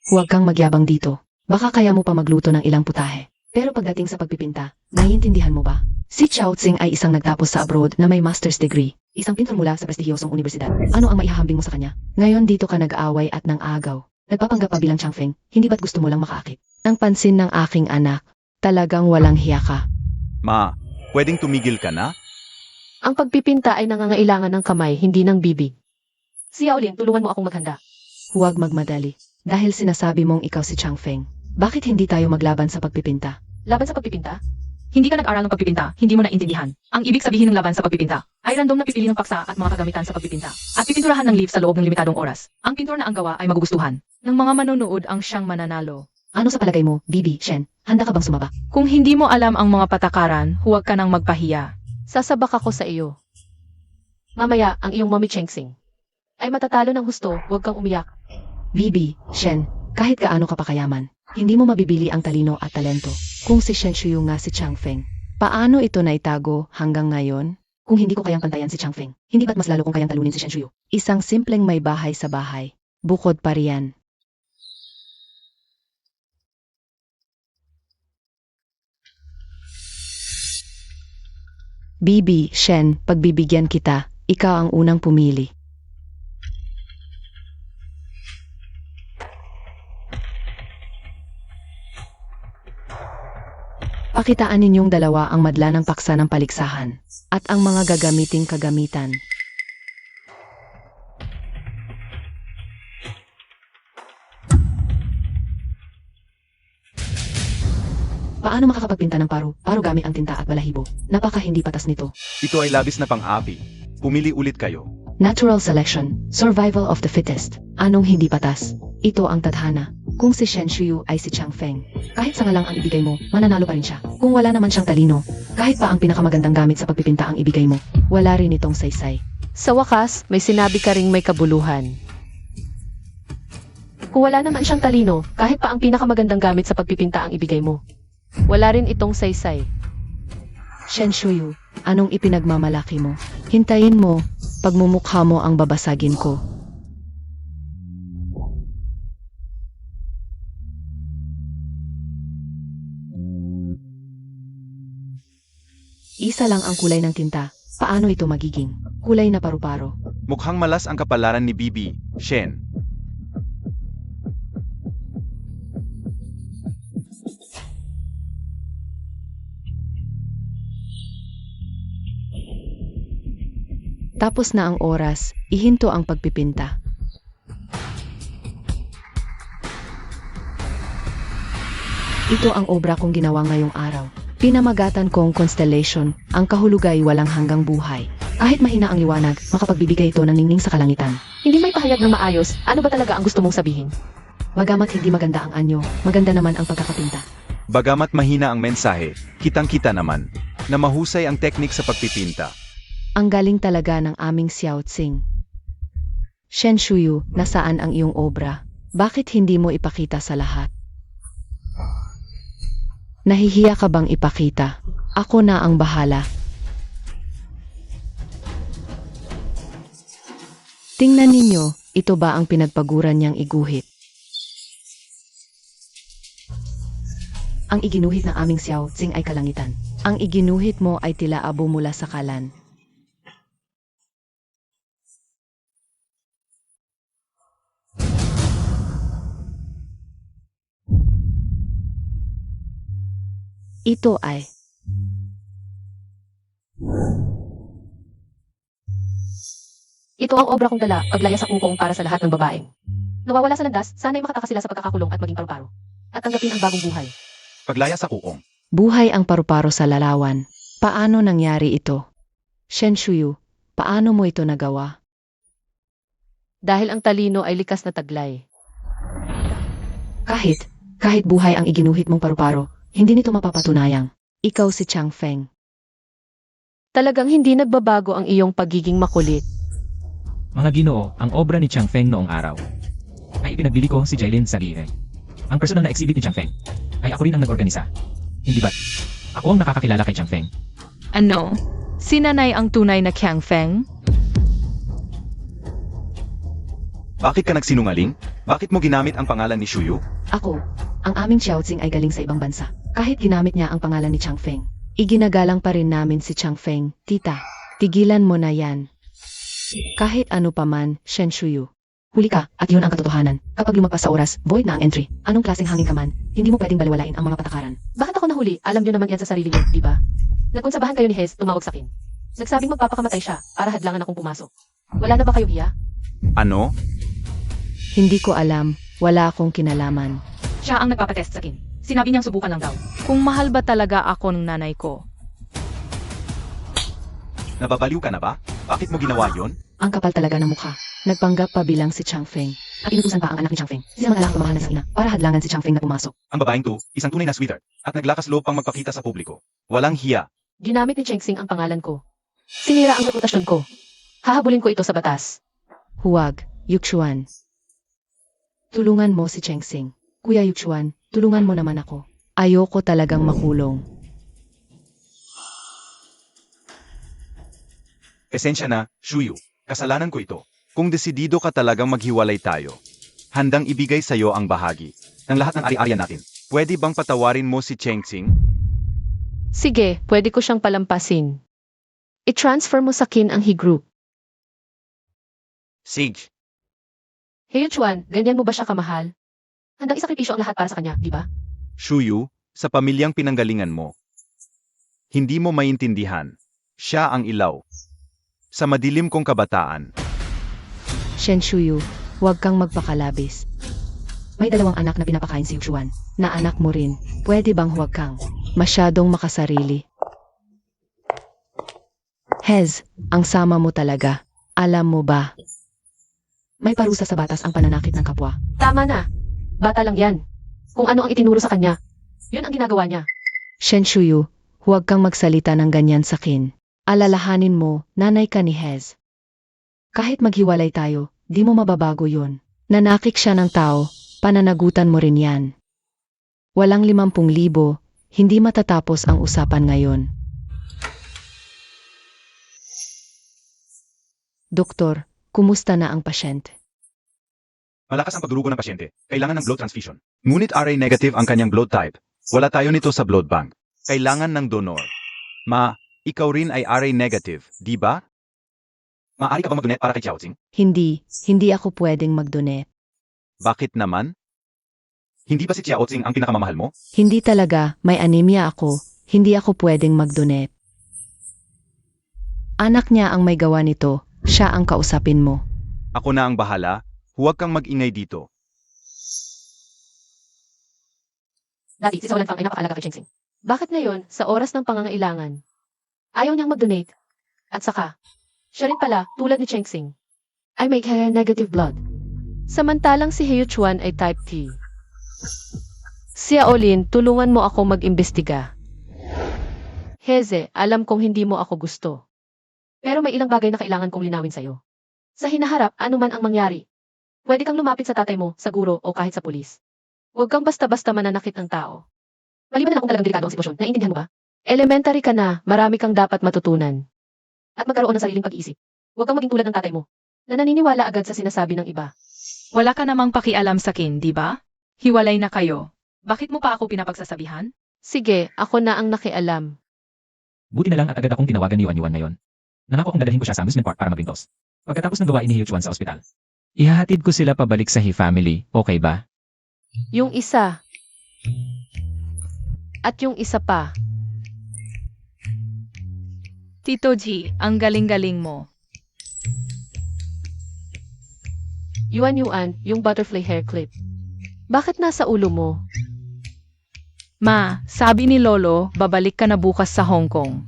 S4: Huwag kang magyabang dito. Baka kaya mo pa magluto ng ilang putahe. Pero pagdating sa pagpipinta, naiintindihan mo ba? Si Xiao Tsing ay isang nagtapos sa abroad na may master's degree. Isang pintor mula sa prestihiyosong universidad. Ano ang maihahambing mo sa kanya? Ngayon dito ka nag-away at nang-agaw. Nagpapanggap pa bilang Chang Feng, hindi ba't gusto mo lang makaakit? Ang pansin ng aking anak, talagang walang hiya ka.
S3: Ma, pwedeng tumigil ka na?
S2: Ang pagpipinta ay nangangailangan ng kamay, hindi ng bibig. Si Yaolin, tulungan mo akong maghanda.
S4: Huwag magmadali. Dahil sinasabi mong ikaw si Chang Feng, bakit hindi tayo maglaban sa pagpipinta?
S2: Laban sa pagpipinta?
S1: Hindi ka nag-aral ng pagpipinta, hindi mo naintindihan. Ang ibig sabihin ng laban sa pagpipinta ay random na pipili ng paksa at mga kagamitan sa pagpipinta. At pipinturahan ng leaf sa loob ng limitadong oras. Ang pintor na ang gawa ay magugustuhan ng mga manonood ang siyang mananalo.
S4: Ano sa palagay mo, Bibi, Shen? Handa ka bang sumaba?
S1: Kung hindi mo alam ang mga patakaran, huwag ka nang magpahiya.
S2: Sasabak ako sa iyo. Mamaya, ang iyong mommy Chengsing ay matatalo ng husto, huwag kang umiyak.
S4: Bibi, Shen, kahit gaano ka pa kayaman, hindi mo mabibili ang talino at talento. Kung si Shen Shuyu nga si Chang Feng, paano ito naitago hanggang ngayon? Kung hindi ko kayang pantayan si Chang Feng, hindi ba't mas lalo kong kayang talunin si Shen Shuyu? Isang simpleng may bahay sa bahay. Bukod pa riyan. Bibi, Shen, pagbibigyan kita, ikaw ang unang pumili. Pakitaan ninyong dalawa ang madla ng paksa ng paligsahan at ang mga gagamiting kagamitan. Paano makakapagpinta ng paro? Paro gamit ang tinta at balahibo. Napaka hindi patas nito.
S3: Ito ay labis na pang-api. Pumili ulit kayo.
S4: Natural selection, survival of the fittest. Anong hindi patas? Ito ang tadhana. Kung si Shen Shuyu ay si Chang Feng, kahit sanga lang ang ibigay mo, mananalo pa rin siya. Kung wala naman siyang talino, kahit pa ang pinakamagandang gamit sa pagpipinta ang ibigay mo, wala rin itong saysay.
S2: Sa wakas, may sinabi ka ring may kabuluhan. Kung wala naman siyang talino, kahit pa ang pinakamagandang gamit sa pagpipinta ang ibigay mo, wala rin itong saysay.
S4: Shen Shuyu, anong ipinagmamalaki mo? Hintayin mo, pagmumukha mo ang babasagin ko. Isa lang ang kulay ng tinta. Paano ito magiging kulay na paru-paro?
S3: Mukhang malas ang kapalaran ni Bibi, Shen.
S4: Tapos na ang oras, ihinto ang pagpipinta. Ito ang obra kong ginawa ngayong araw. Pinamagatan kong constellation, ang kahulugay walang hanggang buhay. Kahit mahina ang liwanag, makapagbibigay ito ng ningning sa kalangitan.
S2: Hindi may pahayag ng maayos, ano ba talaga ang gusto mong sabihin?
S4: Bagamat hindi maganda ang anyo, maganda naman ang pagkakapinta.
S3: Bagamat mahina ang mensahe, kitang-kita naman na mahusay ang teknik sa pagpipinta.
S4: Ang galing talaga ng aming Xiao Tsing. Shen Shuyu, nasaan ang iyong obra? Bakit hindi mo ipakita sa lahat? Nahihiya ka bang ipakita? Ako na ang bahala. Tingnan ninyo, ito ba ang pinagpaguran niyang iguhit? Ang iginuhit ng aming Xiao Tsing ay kalangitan. Ang iginuhit mo ay tila abo mula sa kalan. Ito ay
S2: Ito ang obra kong dala, paglaya sa ukong para sa lahat ng babae. Nawawala sa landas, sana'y makataka sila sa pagkakakulong at maging paru-paro. At tanggapin ang bagong buhay.
S3: Paglaya sa kuong.
S4: buhay ang paru-paro sa lalawan. Paano nangyari ito? Shen Shuyu, paano mo ito nagawa?
S2: Dahil ang talino ay likas na taglay.
S4: Kahit buhay ang iginuhit mong paru-paro, hindi nito mapapatunayang. Ikaw si Chang Feng.
S2: Talagang hindi nagbabago ang iyong pagiging makulit.
S5: Mga Ginoo, ang obra ni Chang Feng noong araw ay ipinagbili ko si Jailin Sagire. Ang personal na exhibit ni Chang Feng ay ako rin ang nag-organisa. Hindi ba't ako ang nakakakilala kay Chang Feng?
S1: Ano? Si Nanay ang tunay na Qiang Feng?
S3: Bakit ka nagsinungaling? Bakit mo ginamit ang pangalan ni Shuyu?
S4: Ako, ang aming Xiao Tsing ay galing sa ibang bansa. Kahit ginamit niya ang pangalan ni Chang Feng, iginagalang pa rin namin si Chang Feng. Tita, tigilan mo na yan. Kahit ano pa man, Shen Shuyu. Huli ka, at yun ang katotohanan. Kapag lumagpas sa oras, void na ang entry. Anong klaseng hangin ka man, hindi mo pwedeng baliwalain ang mga patakaran.
S2: Bakit ako nahuli? Alam niyo naman yan sa sarili niyo, di ba? Nagkunsabahan kayo ni Hez, tumawag sa akin. Nagsabing magpapakamatay siya para hadlangan akong pumasok. Wala na ba kayo hiya?
S3: Ano?
S4: Hindi ko alam, wala akong kinalaman.
S1: Siya ang nagpapatest sa akin. Sinabi niyang subukan lang daw. Kung mahal ba talaga ako ng nanay ko?
S3: Nababaliw ka na ba? Bakit mo ginawa yon?
S4: Ang kapal talaga ng mukha. Nagpanggap pa bilang si Chang Feng. At inutusan pa ang anak ni Chang Feng. Sila mga anak pamahalan sa ina para hadlangan si Chang Feng na pumasok.
S3: Ang babaeng to, isang tunay na sweetheart, at naglakas loob pang magpakita sa publiko. Walang hiya.
S2: Ginamit ni Cheng Xing ang pangalan ko. Sinira ang reputasyon ko. Hahabulin ko ito sa batas.
S4: Huwag, Yuxuan. Tulungan mo si Cheng Xing. Kuya Yuxuan, tulungan mo naman ako. Ayoko talagang makulong.
S3: Esensya na, Shuyu. Kasalanan ko ito. Kung desidido ka talagang maghiwalay tayo, handang ibigay sa'yo ang bahagi ng lahat ng ari-arian natin. Pwede bang patawarin mo si Cheng Xing?
S2: Sige, pwede ko siyang palampasin. I-transfer mo sa Kin ang He Group.
S3: Sage,
S2: Hey Chuan, ganyan mo ba siya kamahal? Handang isakripisyo ang lahat para sa kanya, di ba?
S3: Shuyu, sa pamilyang pinanggalingan mo. Hindi mo maintindihan. Siya ang ilaw. Sa madilim kong kabataan.
S4: Shen Shuyu, huwag kang magpakalabis. May 2 anak na pinapakain si Yuan, na anak mo rin. Pwede bang huwag kang masyadong makasarili? Hez, ang sama mo talaga. Alam mo ba? May parusa sa batas ang pananakit ng kapwa.
S2: Tama na. Bata lang yan. Kung ano ang itinuro sa kanya, yun ang ginagawa niya.
S4: Shen Shuyu, huwag kang magsalita ng ganyan sa Kin. Alalahanin mo, nanay ka ni Hez. Kahit maghiwalay tayo, di mo mababago yun. Nanakik siya ng tao, pananagutan mo rin yan. Walang 50,000, hindi matatapos ang usapan ngayon. Doktor, kumusta na ang pasyente?
S3: Malakas ang pagdurugo ng pasyente. Kailangan ng blood transfusion. Ngunit RA negative ang kanyang blood type. Wala tayo nito sa blood bank. Kailangan ng donor. Ikaw rin ay RA negative, di ba? Maaari ka ba mag-donate para kay Xiaoqing?
S4: Hindi ako pwedeng mag-donate.
S3: Bakit naman? Hindi ba si Xiaoqing ang pinakamamahal mo?
S4: Hindi talaga, may anemia ako, hindi ako pwedeng mag-donate. Anak niya ang may gawa nito, siya ang kausapin mo.
S3: Ako na ang bahala. Huwag kang mag-ingay dito.
S2: Dati, si Solan Fang ay napakalaga kay Cheng Xing. Bakit ngayon, sa oras ng pangangailangan, ayaw niyang mag-donate? At saka, siya rin pala, tulad ni Cheng Xing, ay may negative blood. Samantalang si Heo Chuan ay type T. Xiaolin, tulungan mo ako mag-imbestiga. Heze, alam kong hindi mo ako gusto. Pero may ilang bagay na kailangan kong linawin sa'yo. Sa hinaharap, ano man ang mangyari, pwede kang lumapit sa tatay mo, sa guro, o kahit sa pulis. Huwag kang basta-basta mananakit ng tao. Maliban na kung talagang delikado ang sitwasyon, naiintindihan mo ba? Elementary ka na, marami kang dapat matutunan. At magkaroon ng sariling pag-iisip. Huwag kang maging tulad ng tatay mo, na naniniwala agad sa sinasabi ng iba.
S1: Wala ka namang pakialam sa Kin, di ba? Hiwalay na kayo. Bakit mo pa ako pinapagsasabihan?
S2: Sige, ako na ang nakialam.
S5: Buti na lang at agad akong tinawagan ni Yuan ngayon. Nangako akong dadalhin ko siya sa amusement park para magpintos. Pagkatapos ng gawain ni Yuan sa ospital. Ihahatid ko sila pabalik sa He family, okay ba?
S2: Yung isa. At yung isa pa.
S1: Tito G, ang galing-galing mo.
S2: Yuan, yung butterfly hair clip. Bakit nasa ulo mo?
S1: Ma, sabi ni Lolo, babalik ka na bukas sa Hong Kong.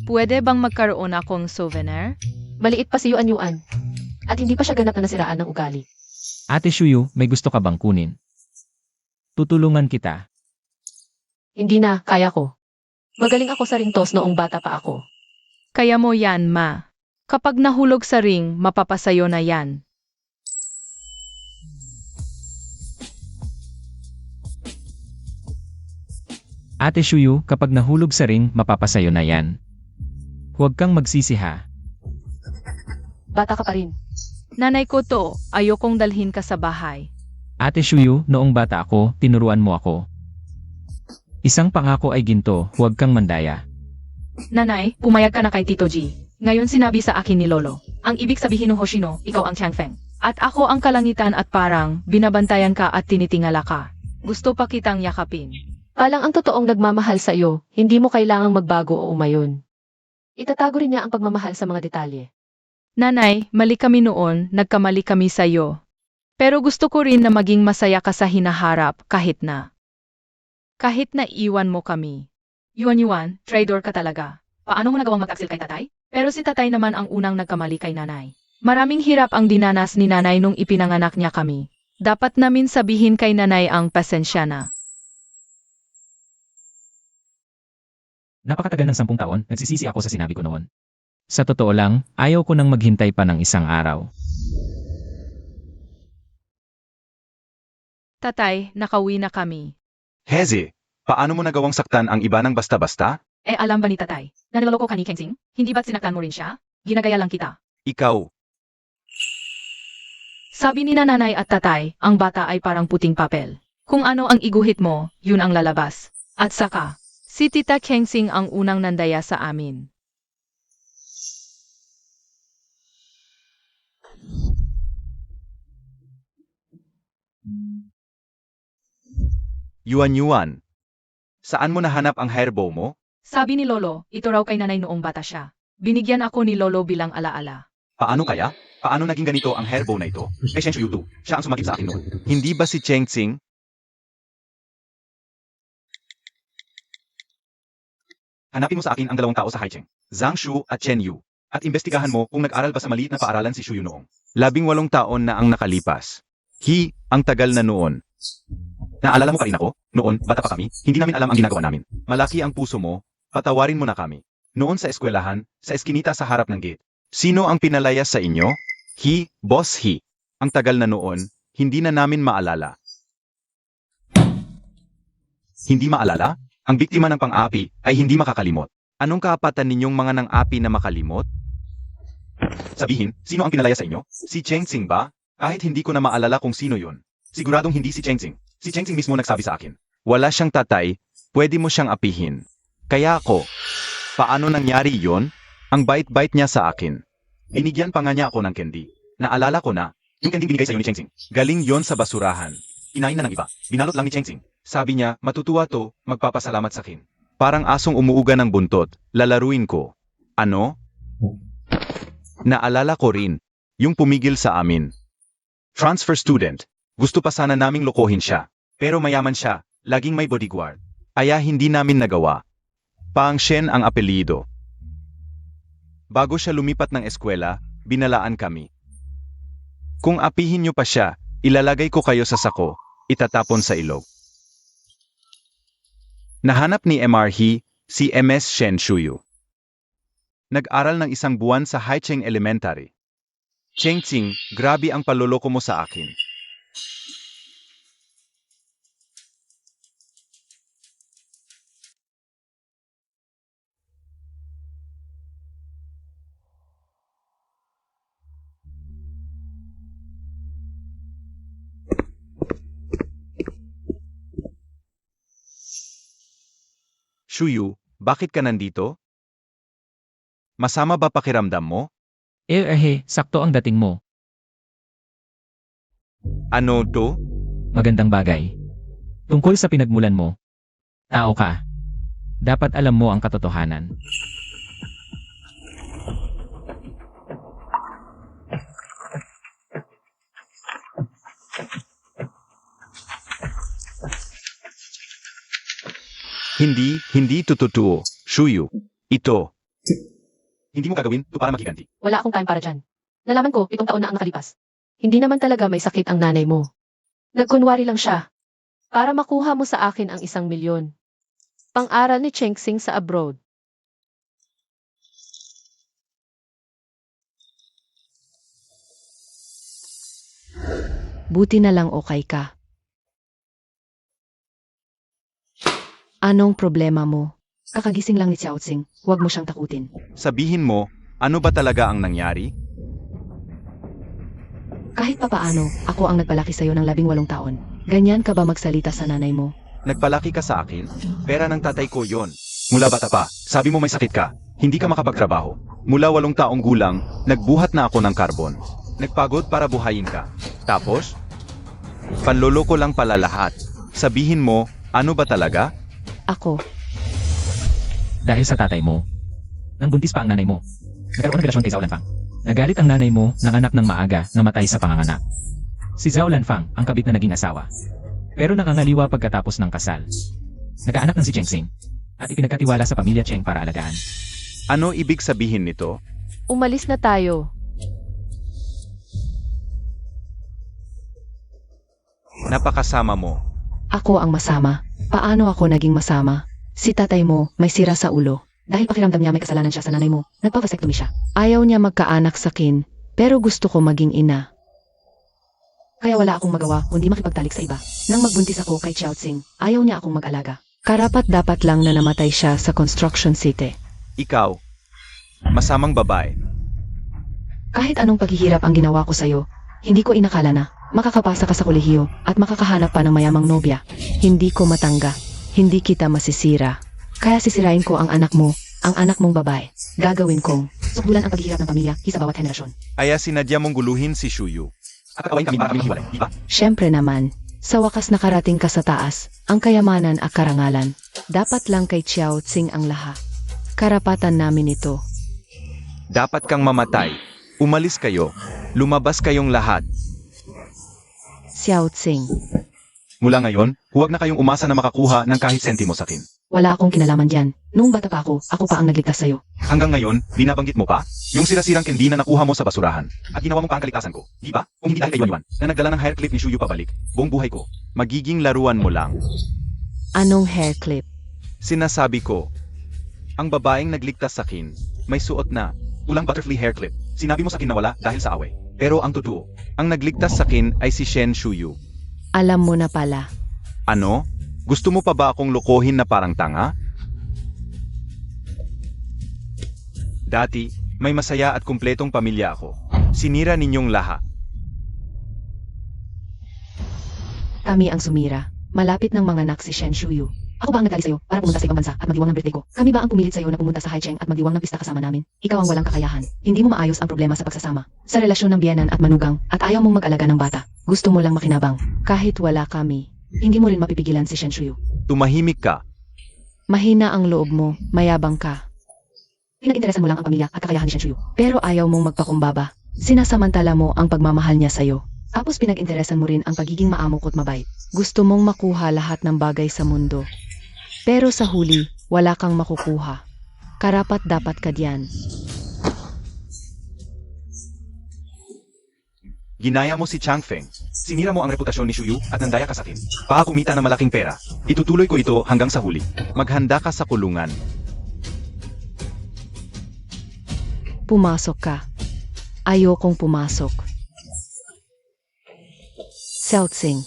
S1: Pwede bang magkaroon akong souvenir?
S2: Maliit pa si Yuan. At hindi pa siya ganap na nasiraan ng ugali.
S5: Ate Shuyu, may gusto ka bang kunin? Tutulungan kita.
S2: Hindi na, kaya ko. Magaling ako sa ringtos noong bata pa ako.
S1: Kaya mo yan, Ma. Kapag nahulog sa ring, mapapasayo na yan.
S5: Ate Shuyu, kapag nahulog sa ring, mapapasayo na yan. Huwag kang magsisi ha.
S2: Bata ka pa rin.
S1: Nanay ko to, ayokong dalhin ka sa bahay.
S5: Ate Shuyu, noong bata ako, tinuruan mo ako. Isang pangako ay ginto, huwag kang mandaya.
S1: Nanay, pumayag ka na kay Tito G. Ngayon sinabi sa akin ni Lolo. Ang ibig sabihin ng Hoshino, ikaw ang Changfeng. At ako ang kalangitan at parang, binabantayan ka at tinitingala ka. Gusto pa kitang yakapin.
S2: Palang ang totoong nagmamahal sa iyo, hindi mo kailangang magbago o umayon. Itatago rin niya ang pagmamahal sa mga detalye.
S1: Nanay, mali kami noon, nagkamali kami sa'yo. Pero gusto ko rin na maging masaya ka sa hinaharap kahit na iwan mo kami. Yuan, traitor ka talaga. Paano mo nagawang mag-aksil kay tatay? Pero si tatay naman ang unang nagkamali kay nanay. Maraming hirap ang dinanas ni nanay nung ipinanganak niya kami. Dapat namin sabihin kay nanay ang pasensya na.
S5: Napakatagal ng 10 taon, nagsisisi ako sa sinabi ko noon. Sa totoo lang, ayaw ko nang maghintay pa ng isang araw.
S1: Tatay, nakauwi na kami.
S3: Heze, paano mo nagawang saktan ang iba ng basta-basta?
S1: Alam ba ni tatay, na niloloko ka ni Kensing? Hindi ba't sinaktan mo rin siya? Ginagaya lang kita.
S3: Ikaw,
S1: Sabi ni nanay at tatay, ang bata ay parang puting papel. Kung ano ang iguhit mo, yun ang lalabas. At saka, si Tita Kensing ang unang nandaya sa amin.
S3: Yuan. Saan mo nahanap ang hairbow mo?
S1: Sabi ni Lolo, ito raw kay nanay noong bata siya. Binigyan ako ni Lolo bilang alaala.
S3: Paano kaya? Paano naging ganito ang hairbow na ito? Kay Shen Shuyu 2. Siya ang sumakit sa akin noon. Hindi ba si Cheng Xing? Hanapin mo sa akin ang dalawang tao sa Haicheng, Zhang Shu at Chen Yu. At imbestigahan mo kung nag-aral ba sa maliit na paaralan si Shuyu noong 18 taon na ang nakalipas. Ang tagal na noon. Naalala mo pa rin ako? Noon, bata pa kami, hindi namin alam ang ginagawa namin. Malaki ang puso mo, patawarin mo na kami. Noon sa eskwelahan, sa eskinita sa harap ng gate. Sino ang pinalayas sa inyo? Boss He. Ang tagal na noon, hindi na namin maalala. Hindi maalala? Ang biktima ng pang-api ay hindi makakalimot. Anong kaapatan ninyong mga nang-api na makalimot? Sabihin, sino ang pinalaya sa inyo? Si Cheng Xing ba? Kahit hindi ko na maalala kung sino yun. Siguradong hindi si Cheng Xing. Si Cheng Xing mismo nagsabi sa akin. Wala siyang tatay, pwede mo siyang apihin. Kaya ako, paano nangyari yon? Ang bait-bait niya sa akin. Binigyan pa nga niya ako ng candy. Naalala ko na, yung candy binigay sa iyo ni Cheng Xing. Galing yon sa basurahan. Kinain na ng iba. Binalot lang ni Cheng Xing. Sabi niya, matutuwa to, magpapasalamat sa akin. Parang asong umuuga ng buntot, lalaruin ko. Ano? Naalala ko rin, yung pumigil sa amin. Transfer student. Gusto pa sana naming lokohin siya. Pero mayaman siya, laging may bodyguard. Kaya hindi namin nagawa. Pang Shen ang apelyido. Bago siya lumipat ng eskwela, binalaan kami. Kung apihin niyo pa siya, ilalagay ko kayo sa sako, itatapon sa ilog. Nahanap ni MR He, si MS Shen Shuyu. Nag-aral ng 1 buwan sa Haicheng Elementary. Cheng Xing, grabe ang paloloko mo sa akin. Shuyu, bakit ka nandito? Masama ba pakiramdam mo?
S5: Sakto ang dating mo.
S3: Ano to?
S5: Magandang bagay. Tungkol sa pinagmulan mo. Tao ka. Dapat alam mo ang katotohanan.
S3: Hindi totoo, Shuyu. Ito. Hindi mo gagawin to para makiganti.
S2: Wala akong time para dyan. Nalaman ko, 7 taon na ang nakalipas. Hindi naman talaga may sakit ang nanay mo. Nagkunwari lang siya. Para makuha mo sa akin ang 1 milyon. Pang-aral ni Cheng Xing sa abroad.
S4: Buti na lang okay ka. Anong problema mo? Kakagising lang ni Xiao Xing, huwag mo siyang takutin.
S3: Sabihin mo, ano ba talaga ang nangyari?
S4: Kahit papaano, ako ang nagpalaki sa'yo ng 18 taon. Ganyan ka ba magsalita sa nanay mo?
S3: Nagpalaki ka sa akin? Pera ng tatay ko yon. Mula bata pa, sabi mo may sakit ka. Hindi ka makapagtrabaho. Mula 8 taong gulang, nagbuhat na ako ng karbon. Nagpagod para buhayin ka. Tapos? Panloloko lang pala lahat. Sabihin mo, ano ba talaga?
S4: Ako,
S5: Dahil sa tatay mo. Nang buntis pa ang nanay mo. Nagkaroon ng relasyon kay Zhao Lanfang. Nagalit ang nanay mo, nanganak ng maaga, namatay sa panganganak. Si Zhao Lanfang ang kabit na naging asawa. Pero nakangaliwa pagkatapos ng kasal. Nagkaanak ng si Cheng Xing. At ipinagkatiwala sa pamilya Cheng para alagaan.
S3: Ano ibig sabihin nito?
S2: Umalis na tayo.
S3: Napakasama mo.
S4: ako ang masama. Paano ako naging masama? Si tatay mo, may sira sa ulo. Dahil pakiramdam niya may kasalanan siya sa nanay mo, nagpa-vasectomy siya. Ayaw niya magkaanak sa akin, pero gusto ko maging ina. Kaya wala akong magawa kundi makipagtalik sa iba. Nang magbuntis ako kay Xiao Xing, ayaw niya akong mag-alaga. Karapat dapat lang na namatay siya sa construction city.
S3: Ikaw, masamang babae.
S4: Kahit anong paghihirap ang ginawa ko sa'yo, hindi ko inakala na makakapasa ka sa kolehiyo at makakahanap pa ng mayamang nobya. Hindi ko matangga. Hindi kita masisira. Kaya sisirain ko ang anak mo, ang anak mong babae. Gagawin kong sukulan ang paghihirap ng pamilya sa bawat henerasyon.
S3: Kaya sinadya mong guluhin si Shuyu. At katawain kami para kaming hiwalay, di ba?
S4: Siyempre naman, Sa wakas nakarating ka sa taas, ang kayamanan at karangalan. Dapat lang kay Xiao Tsing ang lahat. Karapatan namin ito.
S3: Dapat kang mamatay. Umalis kayo. Lumabas kayong lahat.
S4: Xiao Tsing,
S3: Mula ngayon, huwag na kayong umasa na makakuha ng kahit sentimo sa akin.
S4: wala akong kinalaman diyan. Noong bata pa ako pa ang nagligtas sa'yo.
S3: Hanggang ngayon, binabanggit mo pa yung sirasirang candy na nakuha mo sa basurahan at ginawa mo pa ang kaligtasan ko. Di ba? Kung hindi dahil kay Yuan na nagdala ng hair clip ni Shuyu pabalik, buong buhay ko, magiging laruan mo lang.
S4: Anong hair clip?
S3: Sinasabi ko, ang babaeng nagligtas sa akin, may suot na ulang butterfly hair clip. Sinabi mo sa akin na wala dahil sa away. Pero ang totoo, ang nagligtas sa akin ay si Shen Shuyu.
S4: Alam mo na pala.
S3: Ano? Gusto mo pa ba akong lokohin na parang tanga? Dati, may masaya at kumpletong pamilya ako. Sinira ninyong lahat.
S4: Kami ang sumira. Malapit ng mga anak si Shen Shuyu. Ako ba ang nagdali sa'yo para pumunta sa ibang bansa at magdiwang ng birthday ko? Kami ba ang pumilit sa'yo na pumunta sa Haicheng at magdiwang ng pista kasama namin? Ikaw ang walang kakayahan. Hindi mo maayos ang problema sa pagsasama. Sa relasyon ng biyenan at manugang at ayaw mong mag-alaga ng bata. Gusto mo lang makinabang. Kahit wala kami, hindi mo rin mapipigilan si Shen Shuyu.
S3: Tumahimik ka.
S4: Mahina ang loob mo, mayabang ka. Pinag-interesan mo lang ang pamilya at kakayahan ni Shen Shuyu. Pero ayaw mong magpakumbaba. Sinasamantala mo ang pagmamahal niya sa'yo. Tapos pinag-interesan mo rin ang pagiging maamok at mabait. Gusto mong makuha lahat ng bagay sa mundo. Pero sa huli, wala kang makukuha. Karapat dapat ka diyan.
S3: Ginaya mo si Changfeng. Sinira mo ang reputasyon ni Shuyu at nandaya ka sa akin. Para kumita ng malaking pera. Itutuloy ko ito hanggang sa huli. Maghanda ka sa kulungan.
S4: Pumasok ka. Ayokong pumasok. Xiao Tsing.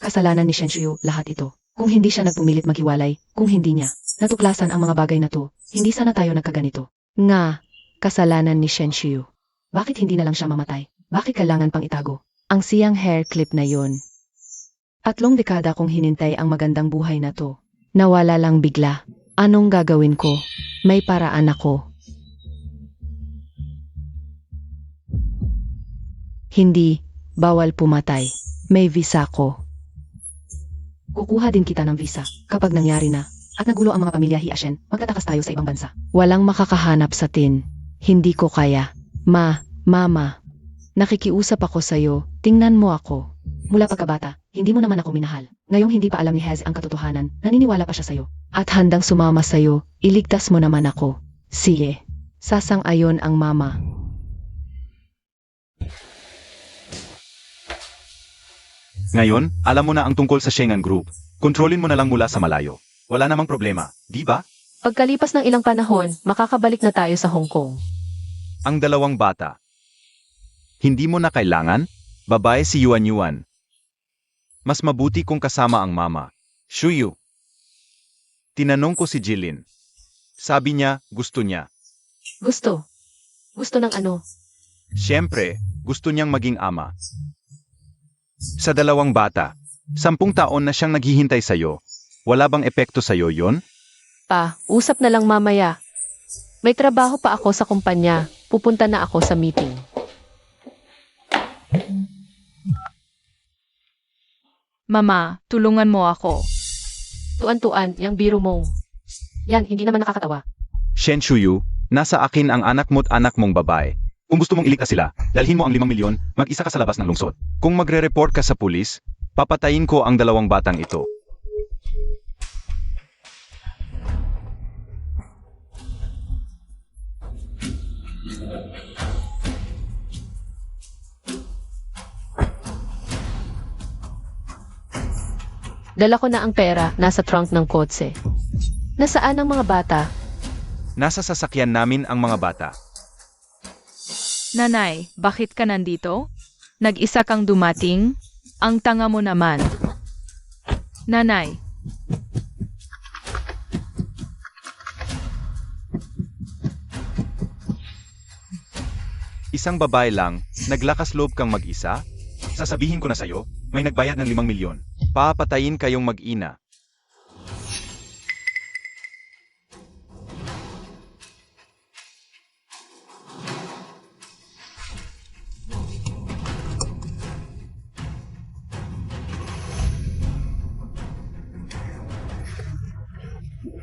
S4: Kasalanan ni Shen Shuyu lahat ito. Kung hindi siya nagpumilit maghiwalay, kung hindi niya natuklasan ang mga bagay na to, hindi sana tayo nagkaganito. Nga, kasalanan ni Shen Shuyu. Bakit hindi na lang siya mamatay? Bakit kailangan pang itago? Ang siyang hair clip na yon. 3 dekada kong hinintay ang magandang buhay na to. Nawala lang bigla. Anong gagawin ko? May paraan ako. Hindi, bawal pumatay. May visa ko. Kukuha din kita ng visa kapag nangyari na at nagulo ang mga pamilya Hiashen, magtatakas tayo sa ibang bansa. Walang makakahanap sa tin. Hindi ko kaya. Mama. Nakikiusap ako sa'yo. Tingnan mo ako. Mula pagkabata, hindi mo naman ako minahal. Ngayong hindi pa alam ni Hez ang katotohanan, naniniwala pa siya sa'yo. At handang sumama sa'yo, iligtas mo naman ako. Sige. Sasang-ayon ang mama.
S3: Ngayon, alam mo na ang tungkol sa Shengan Group. Kontrolin mo na lang mula sa malayo. Wala namang problema, di ba?
S2: Pagkalipas ng ilang panahon, makakabalik na tayo sa Hong Kong.
S3: Ang dalawang bata. Hindi mo na kailangan? Babae si Yuan Yuan. Mas mabuti kung kasama ang mama. Shuyu. Tinanong ko si Jilin. Sabi niya, gusto niya.
S2: Gusto. Gusto ng ano?
S3: Siyempre, gusto niyang maging ama. Sa dalawang bata, 10 taon na siyang naghihintay sa'yo. Wala bang epekto sa'yo yon?
S2: Pa, usap na lang mamaya. May trabaho pa ako sa kumpanya. Pupunta na ako sa meeting.
S1: Mama, tulungan mo ako.
S2: Tuan-tuan, yung biro mo. Yan, hindi naman nakakatawa.
S3: Shen Shuyu, nasa akin ang anak mo't anak mong babae. Kung gusto mong iligtas sila, dalhin mo ang 5 milyon, mag-isa ka sa labas ng lungsod. Kung magre-report ka sa pulis, papatayin ko ang 2 batang ito.
S2: Dala ko na ang pera, nasa trunk ng kotse. Nasaan ang mga bata?
S3: Nasa sasakyan namin ang mga bata.
S1: Nanay, bakit ka nandito? Nag-isa kang dumating? Ang tanga mo naman. Nanay.
S3: Isang babae lang, naglakas loob kang mag-isa? Sasabihin ko na sa'yo, may nagbayad ng 5 milyon. Papatayin kayong mag-ina.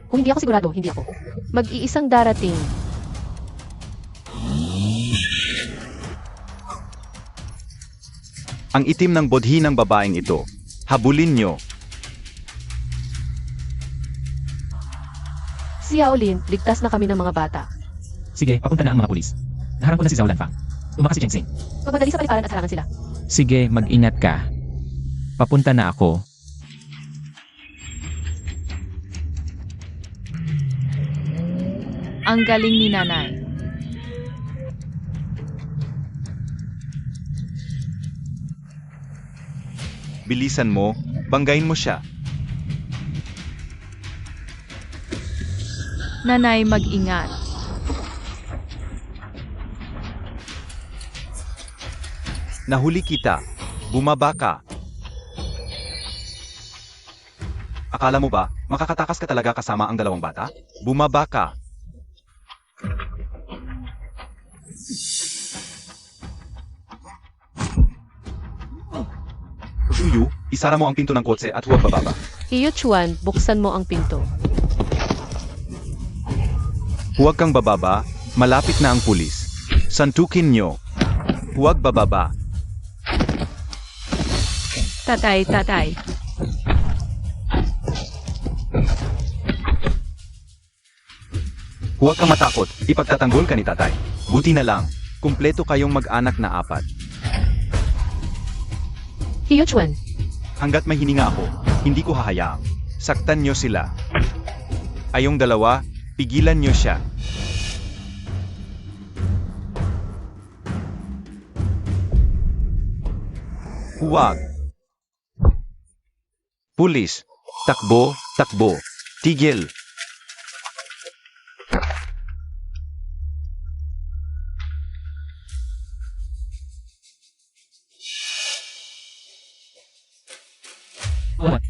S2: Kung hindi ako sigurado, hindi ako. Mag-iisang darating.
S3: Ang itim ng bodhi ng babaeng ito. Habulin nyo.
S2: Si Yaolin, ligtas na kami ng mga bata.
S5: Sige, papunta na ang mga pulis. Naharang ko na si Zhao Lanfang. Tumakas si Cheng Xing.
S2: Magmadali sa paliparan at harangan sila.
S5: Sige, mag-ingat ka. Papunta na ako.
S1: Ang galing ni nanay.
S3: Bilisan mo, banggain mo siya.
S1: Nanay, mag-ingat.
S3: Nahuli kita. Bumaba ka. Akala mo ba, makakatakas ka talaga kasama ang dalawang bata? Bumaba ka. Shuyu, isara mo ang pinto ng kotse at huwag bababa.
S2: Hiyo Chuan, buksan mo ang pinto.
S3: Huwag kang bababa, malapit na ang pulis. Santukin nyo. Huwag bababa.
S1: Tatay, tatay.
S3: Huwag kang matakot, ipagtatanggol ka ni tatay. Buti na lang, kumpleto kayong mag-anak na 4.
S2: Hiyo Chuan,
S3: Hanggat may hininga ako, hindi ko hahayaang. Saktan nyo sila. Ayong dalawa, pigilan nyo siya. Huwag. Pulis. Takbo, takbo. Tigil.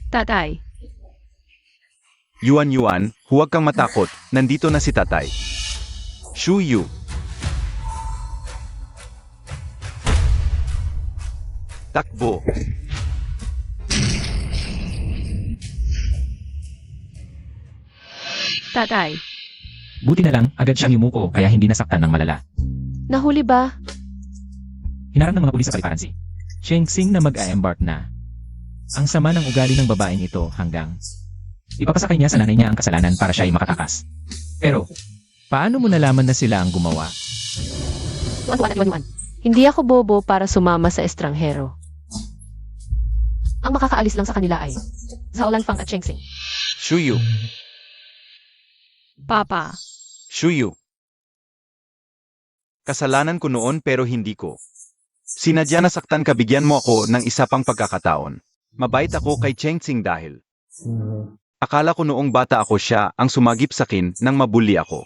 S1: Tatay.
S3: Yuan, huwag kang matakot, nandito na si tatay. Shuyu. Takbo.
S1: Tatay.
S5: Buti na lang, agad siyang yumuko kaya hindi nasaktan ng malala.
S2: nahuli ba?
S5: Hinarang ng mga pulis sa paliparan si Cheng Xing na mag-a-embark na. Ang sama ng ugali ng babaeng ito hanggang ipapasakay niya sa nanay niya ang kasalanan para siya ay makatakas. Pero, paano mo nalaman na sila ang gumawa?
S2: Yuan. Hindi ako bobo para sumama sa estranghero. Ang makakaalis lang sa kanila ay Zhao Lanfang at Cheng Xing.
S3: Shuyu.
S1: Papa.
S3: Shuyu. Kasalanan ko noon pero hindi ko. Sinadya na saktan ka, bigyan mo ako ng isa pang pagkakataon. Mabait ako kay Cheng Xing dahil akala ko noong bata ako siya ang sumagip sa akin nang mabuli ako.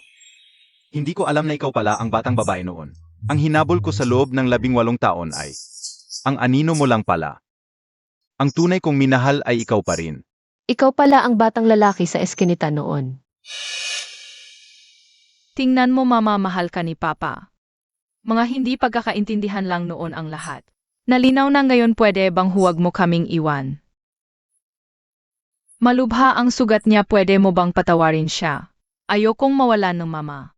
S3: Hindi ko alam na ikaw pala ang batang babae noon. Ang hinabol ko sa loob ng 18 taon ay ang anino mo lang pala. Ang tunay kong minahal ay ikaw pa rin.
S2: Ikaw pala ang batang lalaki sa eskinita noon.
S1: Tingnan mo, mama, mahal ka ni Papa. Mga hindi pagkakaintindihan lang noon ang lahat. Nalinaw na ngayon, pwede bang huwag mo kaming iwan? Malubha ang sugat niya, pwede mo bang patawarin siya? Ayokong mawalan ng mama.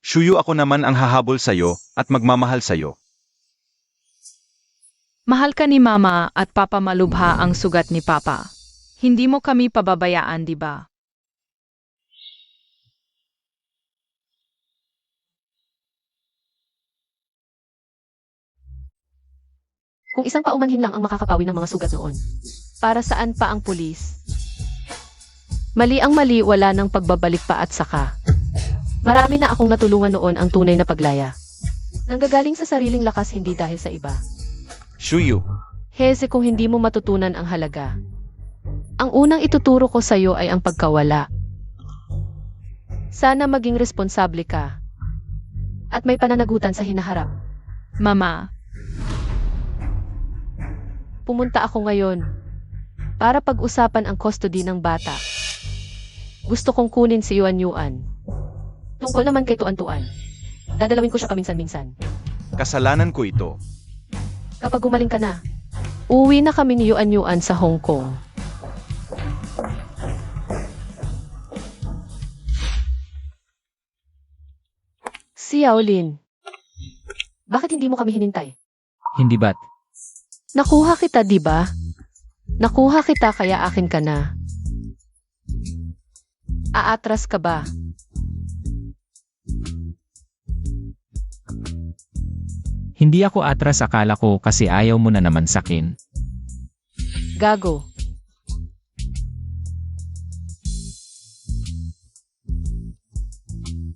S3: Shuyu, ako naman ang hahabol sa'yo at magmamahal sa'yo.
S1: Mahal ka ni mama at papa, malubha ang sugat ni Papa. Hindi mo kami pababayaan, di ba?
S2: Kung isang paumanhin lang ang makakapawi ng mga sugat noon. Para saan pa ang pulis? Mali ang mali, wala ng pagbabalik pa at saka. Marami na akong natulungan noon ang tunay na paglaya. Nanggagaling sa sariling lakas, hindi dahil sa iba.
S3: Shuyu.
S2: Heze, kung hindi mo matutunan ang halaga. Ang unang ituturo ko sa'yo ay ang pagkawala. Sana maging responsable ka. At may pananagutan sa hinaharap.
S1: Mama.
S2: Pumunta ako ngayon para pag-usapan ang custody ng bata. Gusto kong kunin si Yuan. Tungkol naman kay Tuan. Dadalawin ko siya paminsan-minsan.
S3: Kasalanan ko ito.
S2: Kapag gumaling ka na, Uwi na kami ni Yuan sa Hong Kong. Si Yaolin. Bakit hindi mo kami hinintay?
S5: Hindi ba't?
S2: Nakuha kita, di ba? Nakuha kita kaya akin ka na. Aatras ka ba?
S5: Hindi ako atras, akala ko kasi ayaw mo na naman sakin.
S2: Gago.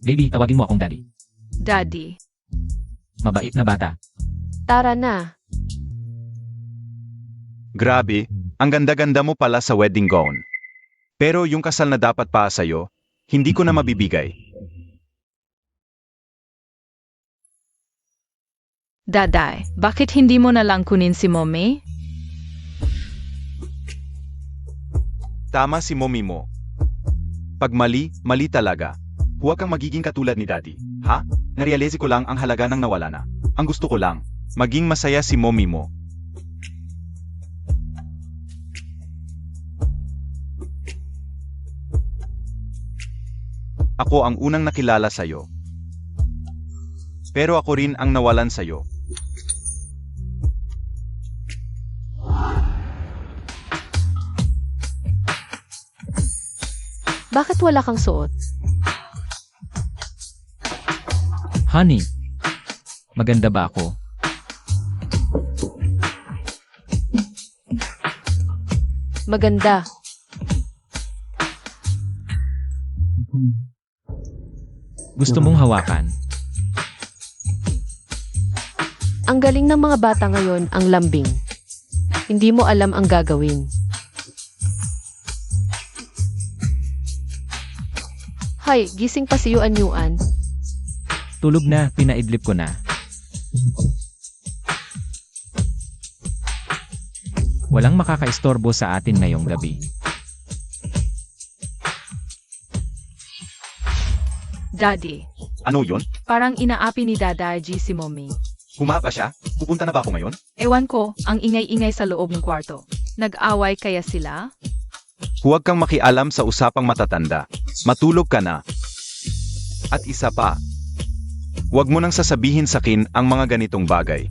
S5: Baby, tawagin mo akong daddy.
S1: Daddy.
S5: Mabait na bata.
S2: Tara na.
S3: Grabe, ang ganda-ganda mo pala sa wedding gown. Pero yung kasal na dapat pa sa'yo, hindi ko na mabibigay.
S1: Daday, bakit hindi mo na lang kunin si Mommy?
S3: Tama si mommy mo. Pag mali, mali talaga. Huwag kang magiging katulad ni Daddy. Ha? Narealize ko lang ang halaga ng nawala na. Ang gusto ko lang, maging masaya si mommy mo. Ako ang unang nakilala sa'yo. Pero ako rin ang nawalan sa'yo.
S2: Bakit wala kang suot?
S5: Honey, maganda ba ako?
S2: Maganda.
S5: Gusto mong hawakan?
S2: Ang galing ng mga bata ngayon ang lambing. Hindi mo alam ang gagawin. Hay, gising pa si Yuan.
S5: Tulog na, pinaidlip ko na. Walang makakaistorbo sa atin ngayong gabi.
S1: Daddy,
S3: Ano yon?
S1: parang inaapi ni Daday G si Mommy.
S3: Humapa siya? Pupunta na ba ako ngayon?
S1: Ewan ko, ang ingay-ingay sa loob ng kwarto. Nag-away kaya sila?
S3: Huwag kang makialam sa usapang matatanda. Matulog ka na. At isa pa, huwag mo nang sasabihin sa akin ang mga ganitong bagay.